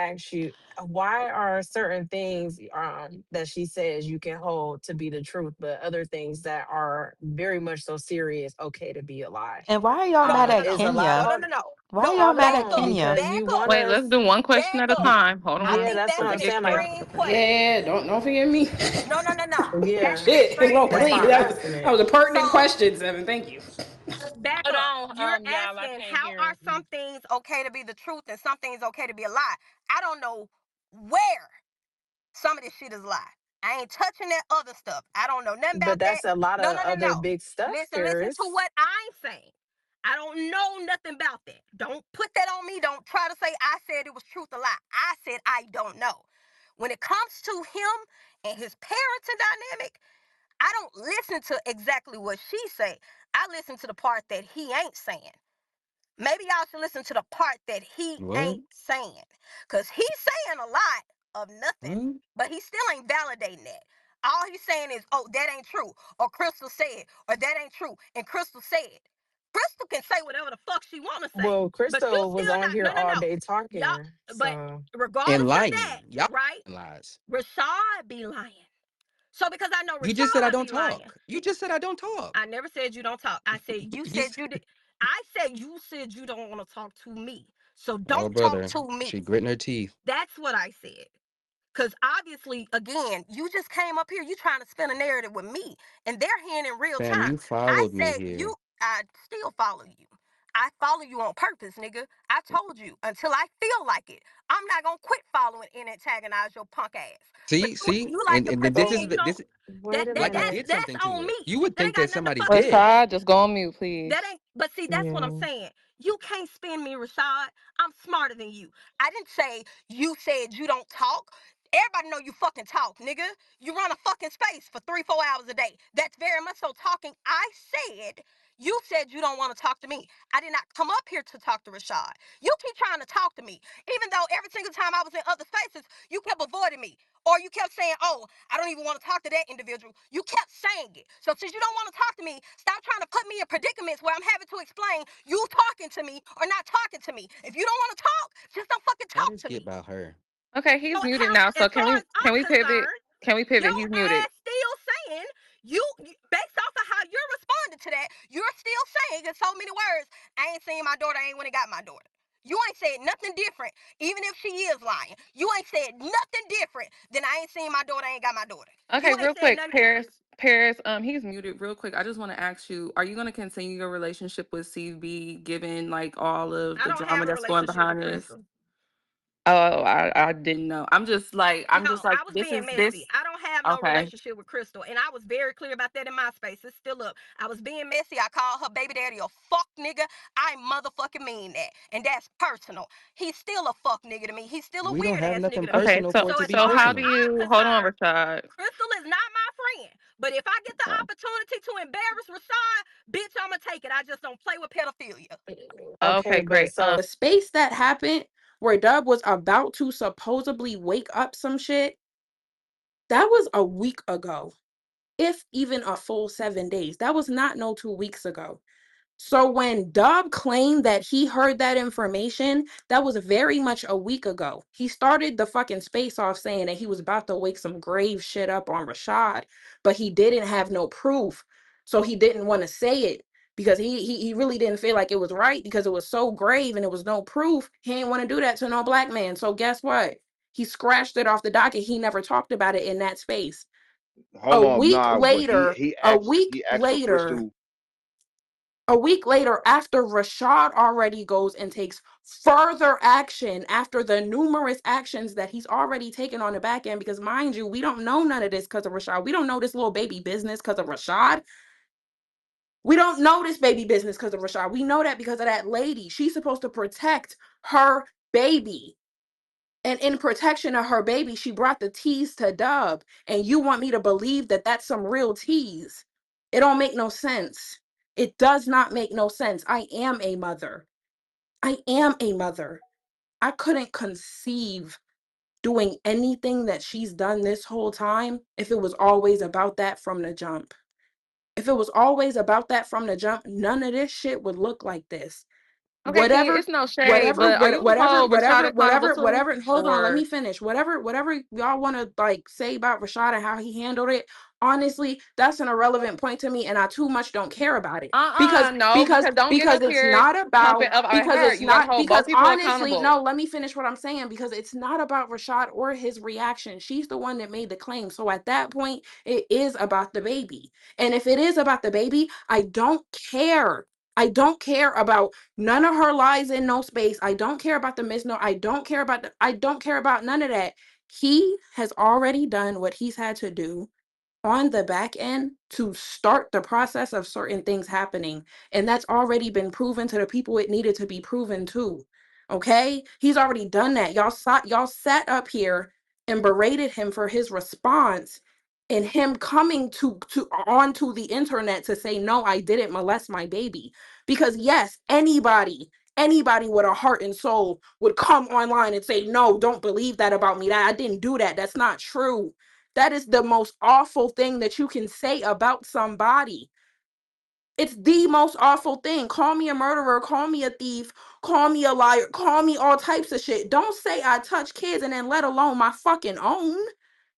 ask you, why are certain things that she says you can hold to be the truth, but other things that are very much so serious okay to be a lie? And why are y'all No, no, mad no, at no, Is a lie? no, Kenya? no, Hold, no, no, Why are no. y'all hold mad at Back on, up, Kenya? because back you up, want Wait, let's us. do one question back at a up. time. Hold I Yeah, on. think that's that's what an I'm Forget saying. Like, extreme question. Yeah, don't forget me. No, no, no, no. That's yeah, an Shit. extreme Lord, that's why please. I'm question. That was asking that it. was a pertinent So question, Seven. Thank you. back up. You're Y'all, I asking can't how hear are him. some things okay to be the truth and some things okay to be a lie? I don't know where some of this shit is lie. I ain't touching that other stuff. I don't know nothing But about that. that's a lot No, of no, no, other no. big stuff, Listen to Paris. what I'm saying. I don't know nothing about that. Don't put that on me. Don't try to say I said it was truth or lie. I said I don't know. When it comes to him and his parenting dynamic, I don't listen to exactly what she say. I listen to the part that he ain't saying. Maybe y'all should listen to the part that he What? ain't saying. Because he's saying a lot of nothing, What? but he still ain't validating that. All he's saying is, oh, that ain't true. Or Crystal said, or that ain't true. And Crystal said. Crystal can say whatever the fuck she wanna say. Well, But you Crystal was still on not, here no, no, all no. day Y'all, talking. but So And regardless of that, lying. Y'all right? lies. Rashad be lying. So because I know You just said I Rashad don't be lying, talk. You just said I don't talk. I never said you don't talk. I said you You said s- you did. I said you said you don't want to talk to me. So oh, don't talk brother. to me. She gritting her teeth. That's what I said. Because obviously, again, you just came up here, you trying to spin a narrative with me, and they're hearing in real Fam, time. you I followed me said here. you, I still follow you. I follow you on purpose, nigga. I told you until I feel like it. I'm not gonna quit following and antagonize your punk ass. But See, you see, like to and then this is pretend oh, you don't. this That wait a that like I that's minute. did that's something to on her. me. You would That ain't think got that nothing to somebody fucking do did. with me. Rashad, just go on mute, That please. ain't, but see, that's what I'm Yeah. saying. You can't spin me, Rashad. I'm smarter than you. I didn't say you said you don't talk. Everybody know you fucking talk, nigga. You run a fucking space for 3-4 hours a day. That's very much so talking. I said, you said you don't want to talk to me. I did not come up here to talk to Rashad. You keep trying to talk to me. Even though every single time I was in other spaces, you kept avoiding me. Or you kept saying, oh, I don't even want to talk to that individual. You kept saying it. So since you don't want to talk to me, stop trying to put me in predicaments where I'm having to explain you talking to me or not talking to me. If you don't want to talk, just don't fucking Why talk this to get me. about her? Okay, So he's muted how, now. as So far as can I'm we pivot? concerned, Can we your pivot? He's muted. ass still saying based off of how you're responding to that, you're still saying in so many words, I ain't seen my daughter, I ain't when it got my daughter. You ain't said nothing different, even if she is lying. You ain't said nothing different than I ain't seen my daughter, I ain't got my daughter. You Okay, ain't real said quick, nothing different. Paris, he's muted. Real quick, I just want to ask you: are you going to continue your relationship with CB, given like all of I the don't drama have a that's going relationship with behind this? Crystal. Oh, I didn't know. I'm No, just like, I was this being is messy. this. I don't have no Okay, relationship with Crystal. And I was very clear about that in my space. It's still up. I was being messy. I called her baby daddy a fuck nigga. I motherfucking mean that. And that's personal. He's still a fuck nigga to me. He's still a We don't weird have ass nothing nigga to me. okay. personal for So it So to as be so far how as do personal. I'm you hold on, concerned, Rashad? Crystal is not my friend. But if I get the Okay. opportunity to embarrass Rashad, bitch, I'ma take it. I just don't play with pedophilia. Okay, Okay, but great. so The space that happened where Dub was about to supposedly wake up some shit, that was a week ago, if even a full 7 days. That was not no 2 weeks ago. So when Dub claimed that he heard that information, that was very much a week ago. He started the fucking space off saying that he was about to wake some grave shit up on Rashad, but he didn't have no proof. So he didn't want to say it because he really didn't feel like it was right because it was so grave and it was no proof. He didn't want to do that to no black man. So guess what? He scratched it off the docket. He never talked about it in that space. Hold A on, week nah, but later, a week he asked for later, Crystal. a week later, after Rashad already goes and takes further action after the numerous actions that he's already taken on the back end, because mind you, we don't know none of this because of Rashad. We don't know this little baby business because of Rashad. We don't know this baby business because of Rashad. We know that because of that lady. She's supposed to protect her baby. And in protection of her baby, she brought the tease to Dub. And you want me to believe that that's some real tease? It don't make no sense. It does not make no sense. I am a mother. I am a mother. I couldn't conceive doing anything that she's done this whole time if it was always about that from the jump. If it was always about that from the jump, none of this shit would look like this. Okay, King, Whatever it's no shade, but are you gonna hold Rashad accountable too? hold on, let me Or finish. Whatever y'all want to like say about Rashad and how he handled it, honestly, that's an irrelevant point to me and I too much don't care about it. because no, because because don't get because up it's here not pumping about up at because her. it's You got to not hold because both people honestly, accountable. no, let me finish what I'm saying because it's not about Rashad or his reaction. She's the one that made the claim. So at that point, it is about the baby. And if it is about the baby, I don't care. I don't care about none of her lies in no space. I don't care about the no. I don't care about I don't care about none of that. He has already done what he's had to do on the back end to start the process of certain things happening. And that's already been proven to the people it needed to be proven to. Okay? He's already done that. Y'all sat up here and berated him for his response and him coming to onto the internet to say, no, I didn't molest my baby. Because yes, anybody with a heart and soul would come online and say, no, don't believe that about me. That I didn't do that. That's not true. That is the most awful thing that you can say about somebody. It's the most awful thing. Call me a murderer, call me a thief, call me a liar, call me all types of shit. Don't say I touch kids and then let alone my fucking own.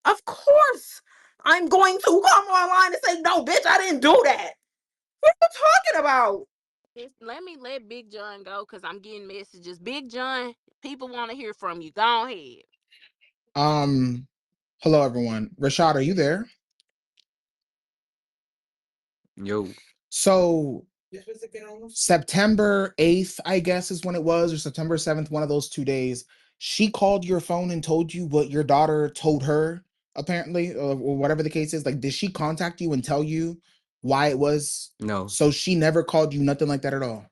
Of course, I'm going to come online and say, no, bitch, I didn't do that. What are you talking about? Let me let Big John go because I'm getting messages. Big John, people want to hear from you. Go ahead. Um, hello everyone. Rashad, are you there? Yo, So September 8th, I guess is when it was, or September 7th, one of those 2 days. She called your phone and told you what your daughter told her, apparently, or whatever the case is. Like, did she contact you and tell you why it was? no, So she never called you, nothing like that at all.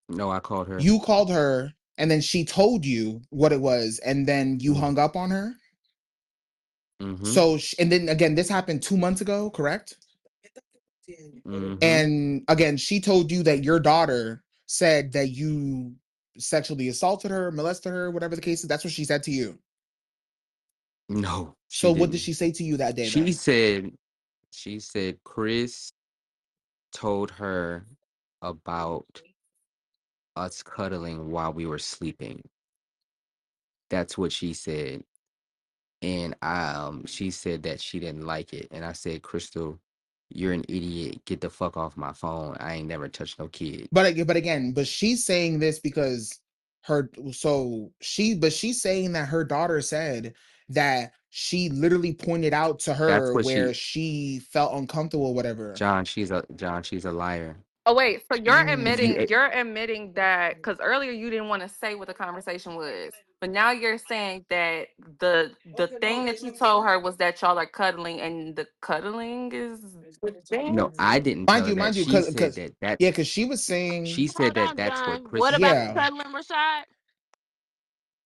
no, I called her. You called her and then she told you what it was, and then you hung up on her. Mm-hmm. So, and then again, this happened 2 months ago, correct? Mm-hmm. And again, she told you that your daughter said that you sexually assaulted her, molested her, whatever the case is. That's what she said to you. No, she So what did didn't. she say to you that day She then? said, she said Chris told her about us cuddling while we were sleeping. That's what she said. And she said that she didn't like it. And I said, Crystal, you're an idiot. Get the fuck off my phone. I ain't never touched no kid. But she's saying this because but she's saying that her daughter said that she literally pointed out to That's her what where she she felt uncomfortable, whatever. John, she's a liar. Oh wait, so If you Mm. you're admitting that because earlier you didn't want to say what the conversation was, but now you're saying that the thing that you told her was that y'all are cuddling, and the cuddling is the thing. no, I didn't tell Mind her you, that. mind you, She because said that yeah, because she was saying, she said Hold that on, that's what John. Chris What about the yeah, cuddling, Rashad?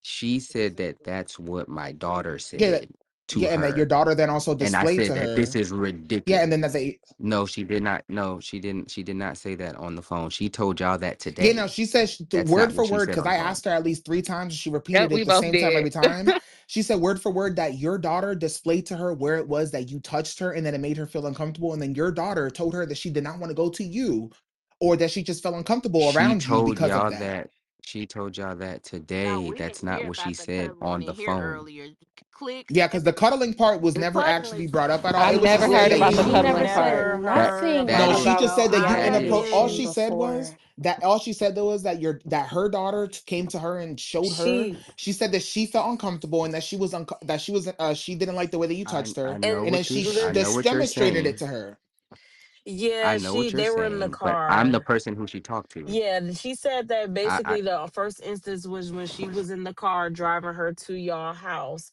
she said that that's what my daughter yeah, said to yeah, and that your her. daughter then also And I displayed said to that this her, is yeah, ridiculous. and then that they, No, she did not. No, she didn't. She did not say that on the phone. She told y'all that yeah, no, today. she said That's word not for what she word, said because on the I phone. asked her at least 3 times, and she Yep, repeated we it the both same time did. every time. She said word for word that your daughter displayed to her where it was that you touched her, and then it made her feel uncomfortable, and then your daughter told her that she did not want to go to you, or that she just felt uncomfortable She around you told because of y'all that. that. She told y'all that No, today. we That's didn't not hear what she about the said cuddling on in the here phone. earlier. Click. Yeah, because the cuddling part was The never cuddling. actually brought up at all. I've It was never just heard said that about the She We you. never cuddling said part. never nothing heard That No, about she is just about said that you our that is All conversation she cuddling. said was before. that all she said was that her daughter came to her and showed her. She She said that she felt uncomfortable and that she didn't like the way that you touched I her, know and and then what she I know what you're demonstrated it saying. to her. I yeah, know what you're they were in the saying, but I'm the car. person who she talked to. Yeah, she said that I basically the first instance was when she was in the car driving her to y'all house,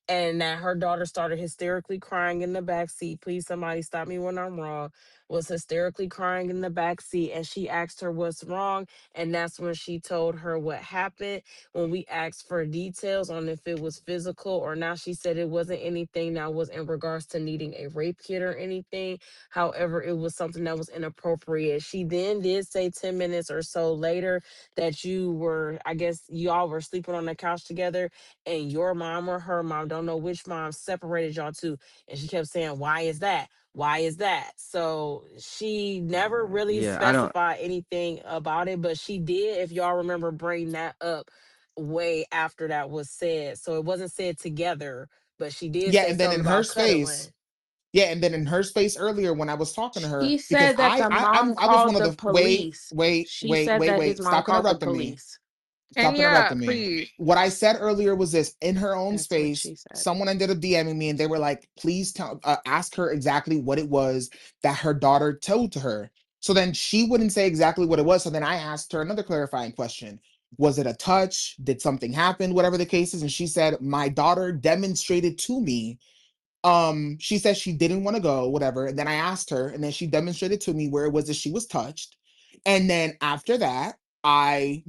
and that her daughter started hysterically crying in the back seat. Please, somebody stop me when I'm wrong. Was hysterically crying in the back seat, and she asked her what's wrong, and that's when she told her what happened. When we asked for details on if it was physical or not, she said it wasn't anything that was in regards to needing a rape kit or anything. However, it was something that was inappropriate. She then did say 10 minutes or so later that you were, I guess, y'all were sleeping on the couch together, and your mom or her mom, don't know which mom, separated y'all two. And she kept saying, why is that? Why is that? So she never really yeah, I don't specified anything about it, but she did, if y'all remember, bring that up way after that was said. So it wasn't said together, but she did Yeah, say and then something in her about space, cuddling. yeah, and then in her space earlier when I was talking to her, She because said that the mom I was one called of the the police. She said that his wait, mom stop called the interrupting me. police. And Stop yeah, interrupting me. please. What I said earlier was this: in her own That's what space, she said. someone ended up DMing me, and they were like, "Please ask her exactly what it was that her daughter told to her." So then she wouldn't say exactly what it was. So then I asked her another clarifying question. Was it a touch? Did something happen? Whatever the case is. And she said, my daughter demonstrated to me, she said she didn't want to go, whatever, and then I asked her, and then she demonstrated to me where it was that she was touched. And then after that, I,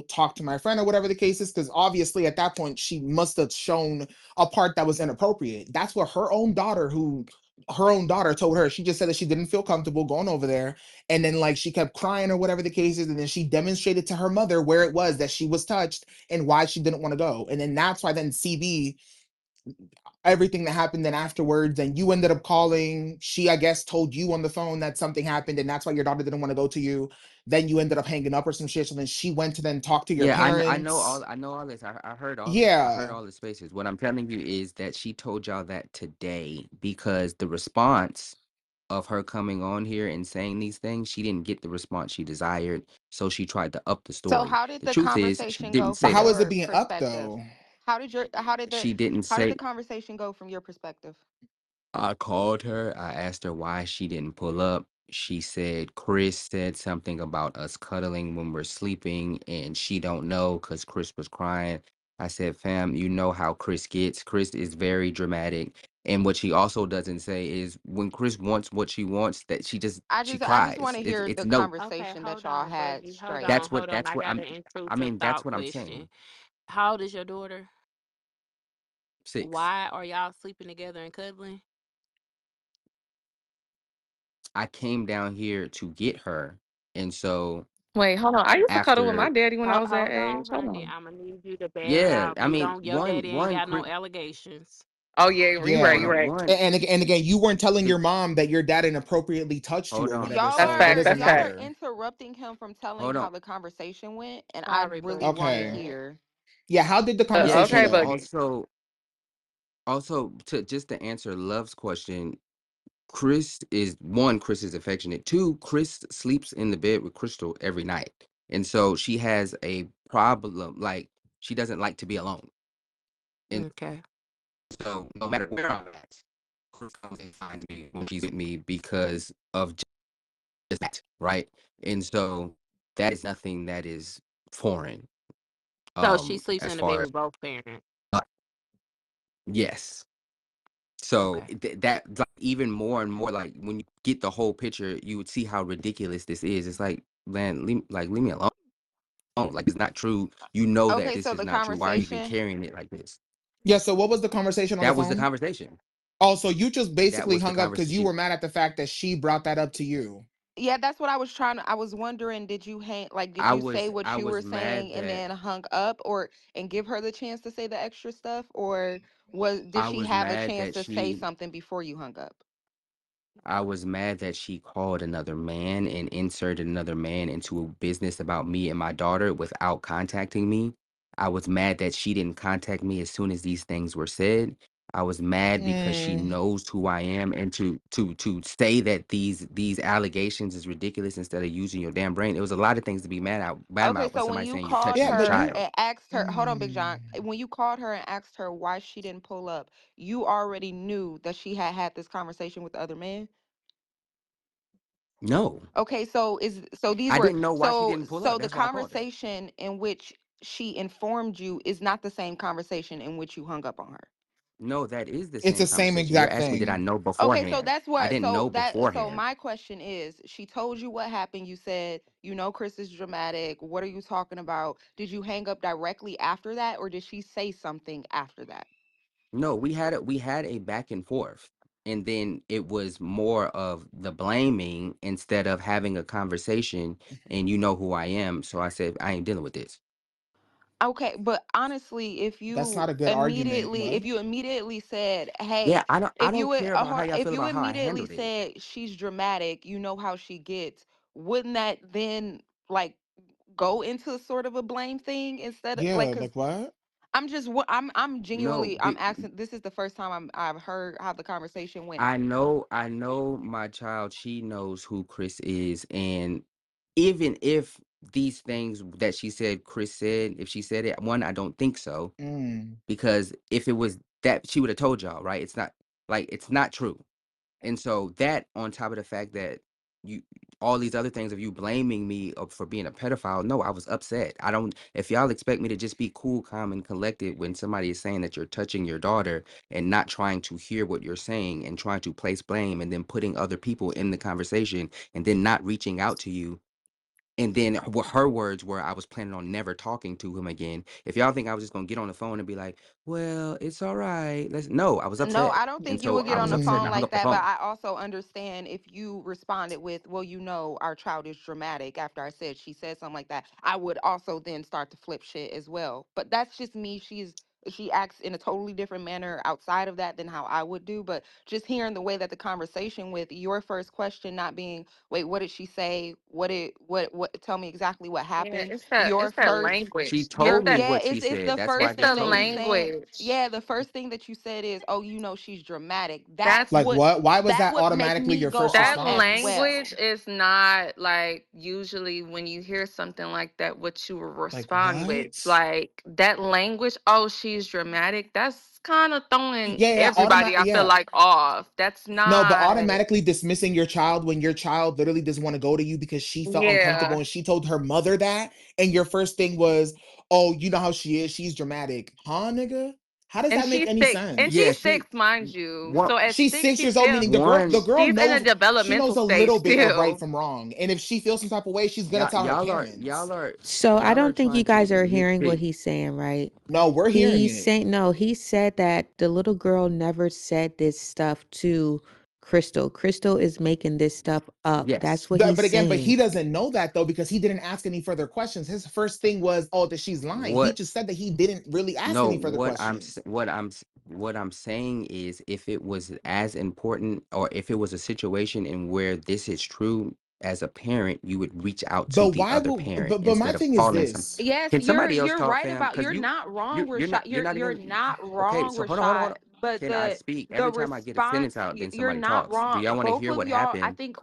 talked to my friend or whatever the case is, because obviously at that point she must have shown a part that was inappropriate. That's what her own daughter told her. She just said that she didn't feel comfortable going over there, and then like she kept crying or whatever the case is, and then she demonstrated to her mother where it was that she was touched and why she didn't want to go. And then that's why then CB, everything that happened then afterwards, and you ended up calling. She, I guess, told you on the phone that something happened and that's why your daughter didn't want to go to you. Then you ended up hanging up or some shit, so then she went to then talk to your Yeah, parents. I know all this. I heard Yeah. all the spaces. What I'm telling you is that she told y'all that today because the response of her coming on here and saying these things, she didn't get the response she desired, so she tried to up the So story. how did The the truth is, she conversation didn't go But say from how that. is it your being up perspective? though? She didn't How did the say. conversation go from your perspective? I called her. I asked her why she didn't pull up. She said Chris said something about us cuddling when we're sleeping, and she don't know because Chris was crying. I said, "Fam, you know how Chris gets. Chris is very dramatic, and what she also doesn't say is when Chris wants what she wants, that she I just want cries. to It's hear it's the no. Okay, conversation that hold y'all on, had baby. straight. Hold on. That's I what got I'm. an I intrusive mean, that's thought what I'm question. saying. How old is your daughter? 6. Why are y'all sleeping together and cuddling? I came down here to get her, and so Wait, hold on. I used to cuddle with my after, daddy when I was that Hold age. on, Hold honey. on. I'm gonna need you to back yeah, out. I You mean, don't. Your daddy ain't one got no Chris. allegations. Oh yeah, you right, Hold you Yeah. on, right. one. And again, you weren't telling It, your mom that your dad inappropriately touched you hold or on. whatever, Y'all That's so it fact. are doesn't That's y'all fact. are matter. interrupting him from telling Hold how on. the conversation went, and I Sorry, really boo. want to Okay. hear. Yeah, how did the Yes, conversation Okay, and go? Buggy. also to just to answer Love's question, Chris is affectionate. Two, Chris sleeps in the bed with Crystal every night, and so she has a problem. Like she doesn't like to be alone, and Okay. so no matter where I'm at, Chris comes and finds me when she's with me because of just that, right? And so that is nothing that is foreign. So she sleeps As in the bed far as with both parents. yes. So Okay. that like even more and more like when you get the whole picture, you would see how ridiculous this is. It's like, man, leave me alone. Like it's not true. You know that Okay, this so is the not true. Why are you even conversation. carrying it like this? Yeah, so what was the conversation on the That was the phone? conversation. Also, you just That basically was the hung up because you conversation. were mad at the fact that she brought that up to you. Yeah, that's what I was trying to. I was wondering, did you say what I you were was mad saying and that then hung up, or and give her the chance to say the extra stuff, or did I she was have a mad chance that to say she something before you hung up? I was mad that she called another man and inserted another man into a business about me and my daughter without contacting me. I was mad that she didn't contact me as soon as these things were said. I was mad because she Mm. knows who I am, and to say that these allegations is ridiculous instead of using your damn brain. It was a lot of things to be mad Okay, about when so when somebody you saying you're called touching Yeah, your but her you. child. and asked her, hold on, Big John, Mm. when you called her and asked her why she didn't pull up, you already knew that she had had this conversation with the other man. No, Okay, I didn't know why she didn't pull up. so the That's why I called her. conversation in which she informed you is not the same conversation in which you hung up on her. No, that is the It's same the same conversation. You're exact asking me, did I thing. know Okay, so beforehand? that's I what didn't know so beforehand. my question is, she told you what happened. You said, Chris is dramatic. What are you talking about? Did you hang up directly after that, or did she say something after that? No, we had a back and forth. And then it was more of the blaming instead of having a conversation and you know who I am. So I said, I ain't dealing with this. Okay, but honestly, That's not a good argument. if What? you immediately said, Yeah, "Hey," I don't care about how y'all if feel you about how I immediately handled it. said she's dramatic, you know how she gets, wouldn't that then like go into sort of a blame thing instead of like Yeah, cuz like what? I'm No, genuinely I'm asking, this is the first time I've heard how the conversation went. I know my child, she knows who Chris is. And even if these things that she said Chris said, if she said it, one, I don't think so. Mm. Because if it was that, she would have told y'all, right? It's not true. And so that on top of the fact that you all these other things of you blaming me for being a pedophile. No, I was upset. I don't. If y'all expect me to just be cool, calm, and collected when somebody is saying that you're touching your daughter and not trying to hear what you're saying and trying to place blame and then putting other people in the conversation and then not reaching out to you. And then her words were, I was planning on never talking to him again. If y'all think I was just gonna get on the phone and be like, well, it's all right. Let's no, I was No, upset. I don't And think you so would I get on was the upset and phone I hung like up the that, but phone. I also understand if you responded with, well, you know, our child is dramatic after I said she said something like that, I would also then start to flip shit as well. But that's just me. She acts in a totally different manner outside of that than how I would do. But just hearing the way that the conversation with your first question not being, wait, what did she say? What tell me exactly what Yeah, happened? it's Your that first She language. It's your told me the yeah, what she it's said. the That's why I it's first the just thing that told you you. saying. language. Yeah, the first thing that you said is, "Oh, you know, she's dramatic." That's Like what? Why was That that would make automatically me your go first off that as response? language well. is not like usually when you hear something like that, what you will Like respond with. what? Like that language, oh, she's dramatic. That's kind of throwing Yeah, yeah, everybody, I feel yeah. like, off. That's No, but not, automatically dismissing your child when your child literally doesn't want to go to you because she felt uncomfortable yeah. and she told her mother that, and your first thing was, "Oh, you know how she is. She's dramatic." Huh, nigga? How does that make any And sense? Yeah, she's she 6, mind you. one So at She's 6, 6 years old, meaning the one girl she's in a knows she knows developmental a stage little bit of right still. from wrong. And if she feels some type of way, she's gonna tell her y'all parents. are So I y'all are don't think you trying to guys are hearing what nitpick. he's saying, right? No, we're hearing He's it. saying no, he said that the little girl never said this stuff to Crystal. Crystal is making this stuff up. Yes. That's what he's But again, but saying. he doesn't know that though because he didn't ask any further questions. His first thing was, "Oh, that she's lying." He What just said that he didn't really ask no, any further questions. what I'm saying is if it was as important or if it was a situation in where this is true as a parent, you would reach out to But the why other would? parent But my instead of thing is calling some. this. Yes, Can somebody else you're talk, right fam? about Because you're not wrong, Rashad. you're not You're even not okay. wrong, So Rashad. hold on. But Can I speak? the Every time I get a sentence response, out, then you're somebody not talks. Do wrong. y'all want to Both hear of what y'all, I happened? think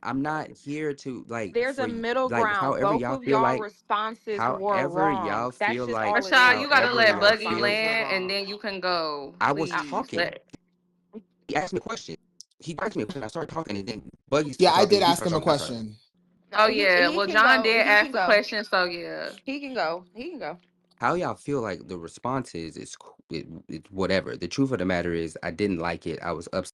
I'm not here to like there's a middle ground. however Both y'all of feel y'all like responses were wrong. That's just all it Rashad, is. you gotta Both however of let y'all y'all Buggy feel. responses were land and wrong. then you can go. I was Please. talking. He asked me a question. He asked me a question. I started talking, and then Buggy Yeah, started I talking, did and you ask started him a talking. I started. question. Oh No, yeah. he Well, can John go. did He can ask the go. question, so yeah. He can go. He can go. How y'all feel like the response is whatever. The truth of the matter is, I didn't like it. I was upset.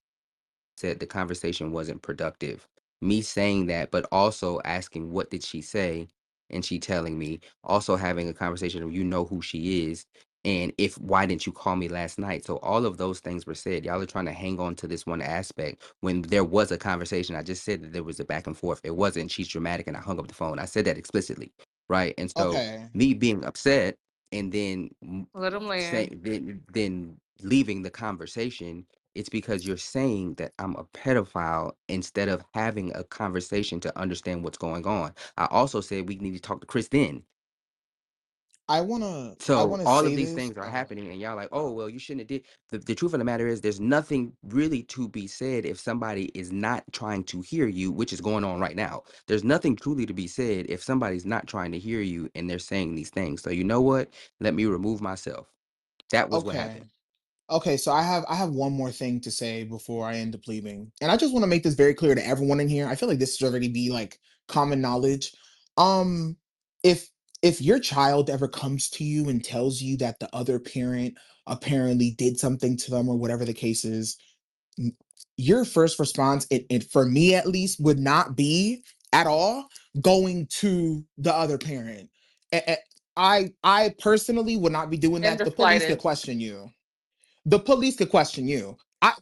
Said the conversation wasn't productive. Me saying that, but also asking what did she say, and she telling me, also having a conversation of you know who she is, and if why didn't you call me last night? So all of those things were said. Y'all are trying to hang on to this one aspect when there was a conversation. I just said that there was a back and forth. It wasn't she's dramatic and I hung up the phone. I said that explicitly, right? And so Okay. me being upset and then Let him say land. then leaving the conversation, it's because you're saying that I'm a pedophile instead of having a conversation to understand what's going on. I also said we need to talk to Chris then. I So wanna all of say these this. things are Oh, happening, and y'all like, oh well, you shouldn't have did. The truth of the matter is, there's nothing really to be said if somebody is not trying to hear you, which is going on right now. There's nothing truly to be said if somebody's not trying to hear you and they're saying these things. So you know what? Let me remove myself. That was what okay. happened. Okay, so I have one more thing to say before I end up leaving. And I just want to make this very clear to everyone in here. I feel like this should already be like common knowledge. Um if if your child ever comes to you and tells you that the other parent apparently did something to them or whatever the case is, m- your first response, it for me at least, would not be at all going to the other parent. I personally would not be doing In that. the The police could slightest. question you. The police could question you.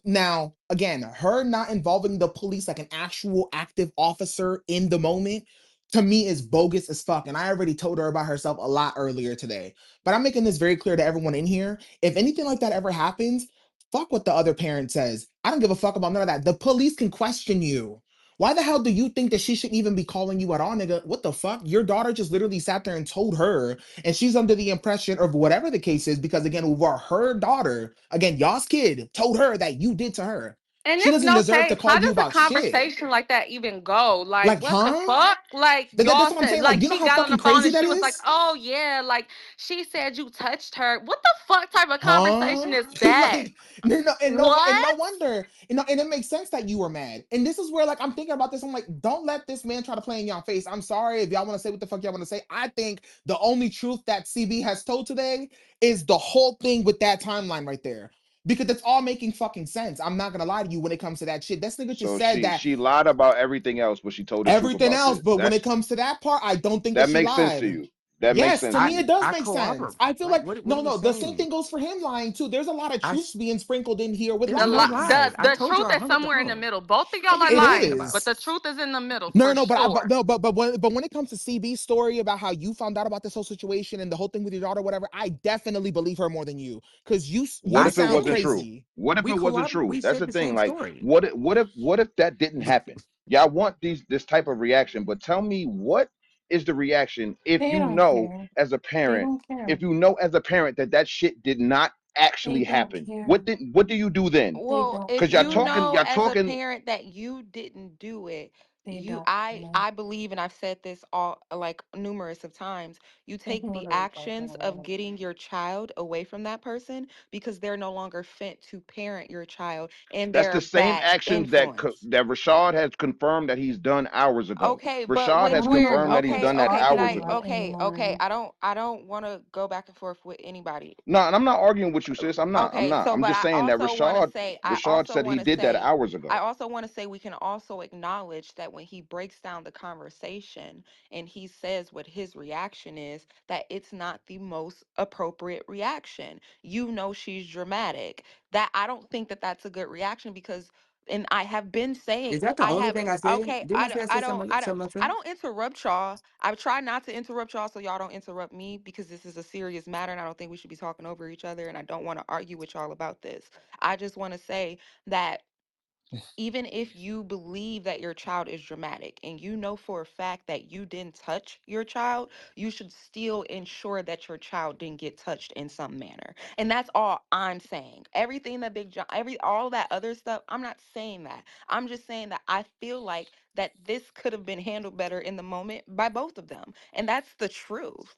Now, again, her not involving the police like an actual active officer in the moment, to me is bogus as fuck. And I already told her about herself a lot earlier today. But I'm making this very clear to everyone in here. If anything like that ever happens, fuck what the other parent says. I don't give a fuck about none of that. The police can question you. Why the hell do you think that she should even be calling you at all, nigga? What the fuck? Your daughter just literally sat there and told her, and she's under the impression of whatever the case is, because again, her daughter, again, y'all's kid, told her that you did to her. And She it's doesn't no deserve to shade. call How you does a about shit. conversation like that even go? Like, Like, what the huh? fuck? Like, That's y'all what I'm said, saying. Like, like, you know she how got on the fucking phone crazy and that she was like, is? oh, yeah, like, she said you touched her. What the fuck type of conversation Huh? is that? Like, no, and no What? wonder, and it makes sense that you were mad. And this is where, like, I'm thinking about this. I'm like, don't let this man try to play in your face. I'm sorry if y'all want to say what the fuck y'all want to say. I think the only truth that CB has told today is the whole thing with that timeline right there. Because it's all making fucking sense. I'm not gonna lie to you when it comes to that shit. This nigga just So said she that she lied about everything else, but she told the truth everything about else, this. but when That it comes to that part, I don't think that that she makes sense to lied. you. That makes Yes, to sense to me I it you. does I make sense. corroborate. I feel Like like what are you no, the same saying? thing goes for him lying too. There's a lot of I truths being sprinkled in here with It's The no li- lies. the lie. I the told you truth I is hung up the somewhere in the phone. middle. Both of y'all are It What are you talking lying, about? but is. the truth is in the middle No, for no, no, sure. but when it comes to CB's story about how you found out about this whole situation and the whole thing with your daughter, whatever, I definitely believe her more than you because What I you if it said sound wasn't it. true? crazy. What if We it wasn't corroborate. true? We That's said the the thing. same Like, story. what if that didn't happen? Yeah, I want this type of reaction, but tell me what is the reaction if They you don't know care. as a They parent, don't care. if you know as a parent that that shit did not They actually don't happen? care. What do you do then? They Well, don't if Because y'all you care. talking, know y'all as a talking. parent that you didn't do it, They you don't I care. I believe, and I've said this all like numerous of times, you take the actions of getting your child away from that person because they're no longer fit to parent your child and That's they're the a same bad actions influence. that Rashad has confirmed that he's done hours ago. Okay, but Rashad when has I don't know we're confirmed what that he's he's okay, done that okay, can hours I arguing ago. okay, okay, anymore. I don't want to go back and forth with anybody. No, and I'm not arguing with you, sis. I'm not. I'm Okay, not. so I'm but just I saying that also want to Rashad say, Rashad said he did that hours ago. we can also acknowledge that when he breaks down the conversation and he says what his reaction is, that it's not the most appropriate reaction. You know, she's dramatic. That I don't think that that's a good reaction because. And I have been saying, Is that the I only have, thing I said? okay, Didn't I say I said something else? I don't interrupt y'all. I try not to interrupt y'all so y'all don't interrupt me because this is a serious matter and I don't think we should be talking over each other and I don't want to argue with y'all about this. I just want to say that even if you believe that your child is dramatic and you know for a fact that you didn't touch your child, you should still ensure that your child didn't get touched in some manner. And that's all I'm saying. Everything that Big John, all that other stuff, I'm not saying that. I'm just saying that I feel like that this could have been handled better in the moment by both of them. And that's the truth.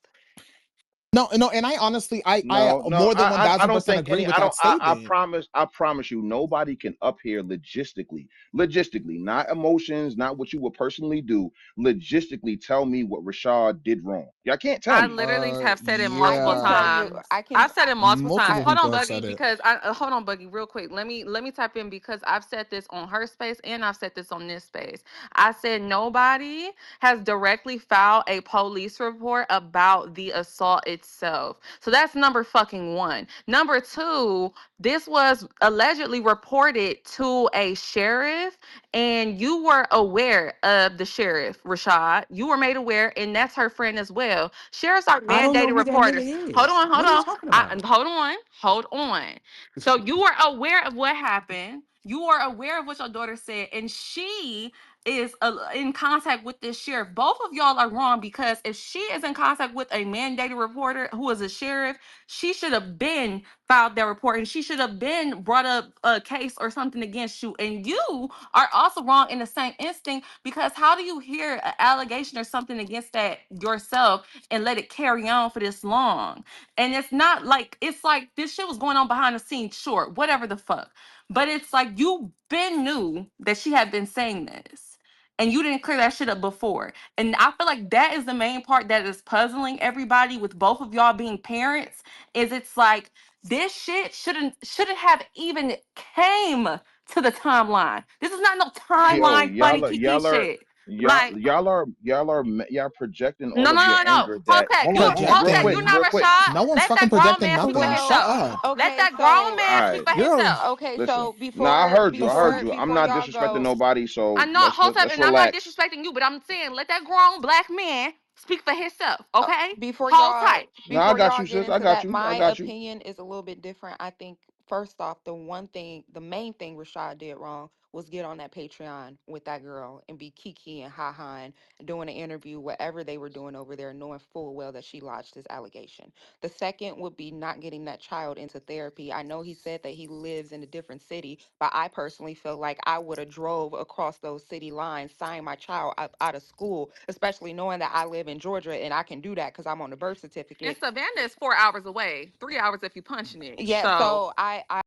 No, no, and I honestly, I No, no, more than one I thousand don't percent think agree any. with I don't. that statement. I promise you, nobody can up here logistically, not emotions, not what you would personally do. Logistically, tell me what Rashad did wrong. Y'all can't tell I me. literally have said it I multiple can Yeah, tell you, times. I can, I've said it multiple times. multiple Hold on, people have Buggy, said it. because I hold on, Buggy, real quick. Let me type in because I've said this on her space and I've said this on this space. I said nobody has directly filed a police report about the assault itself. So that's number fucking one. Number two, this was allegedly reported to a sheriff and you were aware of the sheriff, Rashad. You were made aware, and that's her friend as well. Sheriffs are I don't know mandated who that reporters. nigga Hold is. on, hold What are you on. talking about? Hold on. So you were aware of what happened. You are aware of what your daughter said, and she is in contact with this sheriff. Both of y'all are wrong because if she is in contact with a mandated reporter who is a sheriff, she should have been filed that report and she should have been brought up a case or something against you. And you are also wrong in the same instinct because how do you hear an allegation or something against that yourself and let it carry on for this long? And it's like this shit was going on behind the scenes, sure, whatever the fuck. But it's like you been knew that she had been saying this. And you didn't clear that shit up before. And I feel like that is the main part that is puzzling everybody with both of y'all being parents. Is it's like this shit shouldn't have even came to the timeline. This is not no Yo, timeline funny kiki shit. Like y'all projecting no, all no, of your no, no. anger that. Hulkhead, Hold you on, Hulkhead, real you Projecting? quick, not real quick. Rashad. No one's Let fucking that grown projecting man speak for nothing. Hold on. Shut himself. up. Let okay, that grown so man All speak right, for You're himself. okay, listen. so No, I heard you. the I heard fuck. you. I'm before not y'all disrespecting go, nobody, so I'm not let's Hulkhead, and I'm not relax. disrespecting you, but I'm saying let that grown black man speak for himself. Okay, before Hold y'all tight. No, I before got y'all you, get sis. I into got that, you. I my got you. opinion is a little bit different. I think first off, the main thing Rashad did wrong was get on that Patreon with that girl and be kiki and ha and doing an interview, whatever they were doing over there, knowing full well that she lodged this allegation. The second would be not getting that child into therapy. I know he said that he lives in a different city, but I personally feel like I would have drove across those city lines, signed my child out of school, especially knowing that I live in Georgia and I can do that because I'm on the birth And certificate. Savannah is 4 hours away, 3 hours if you punching it. Yeah, So so I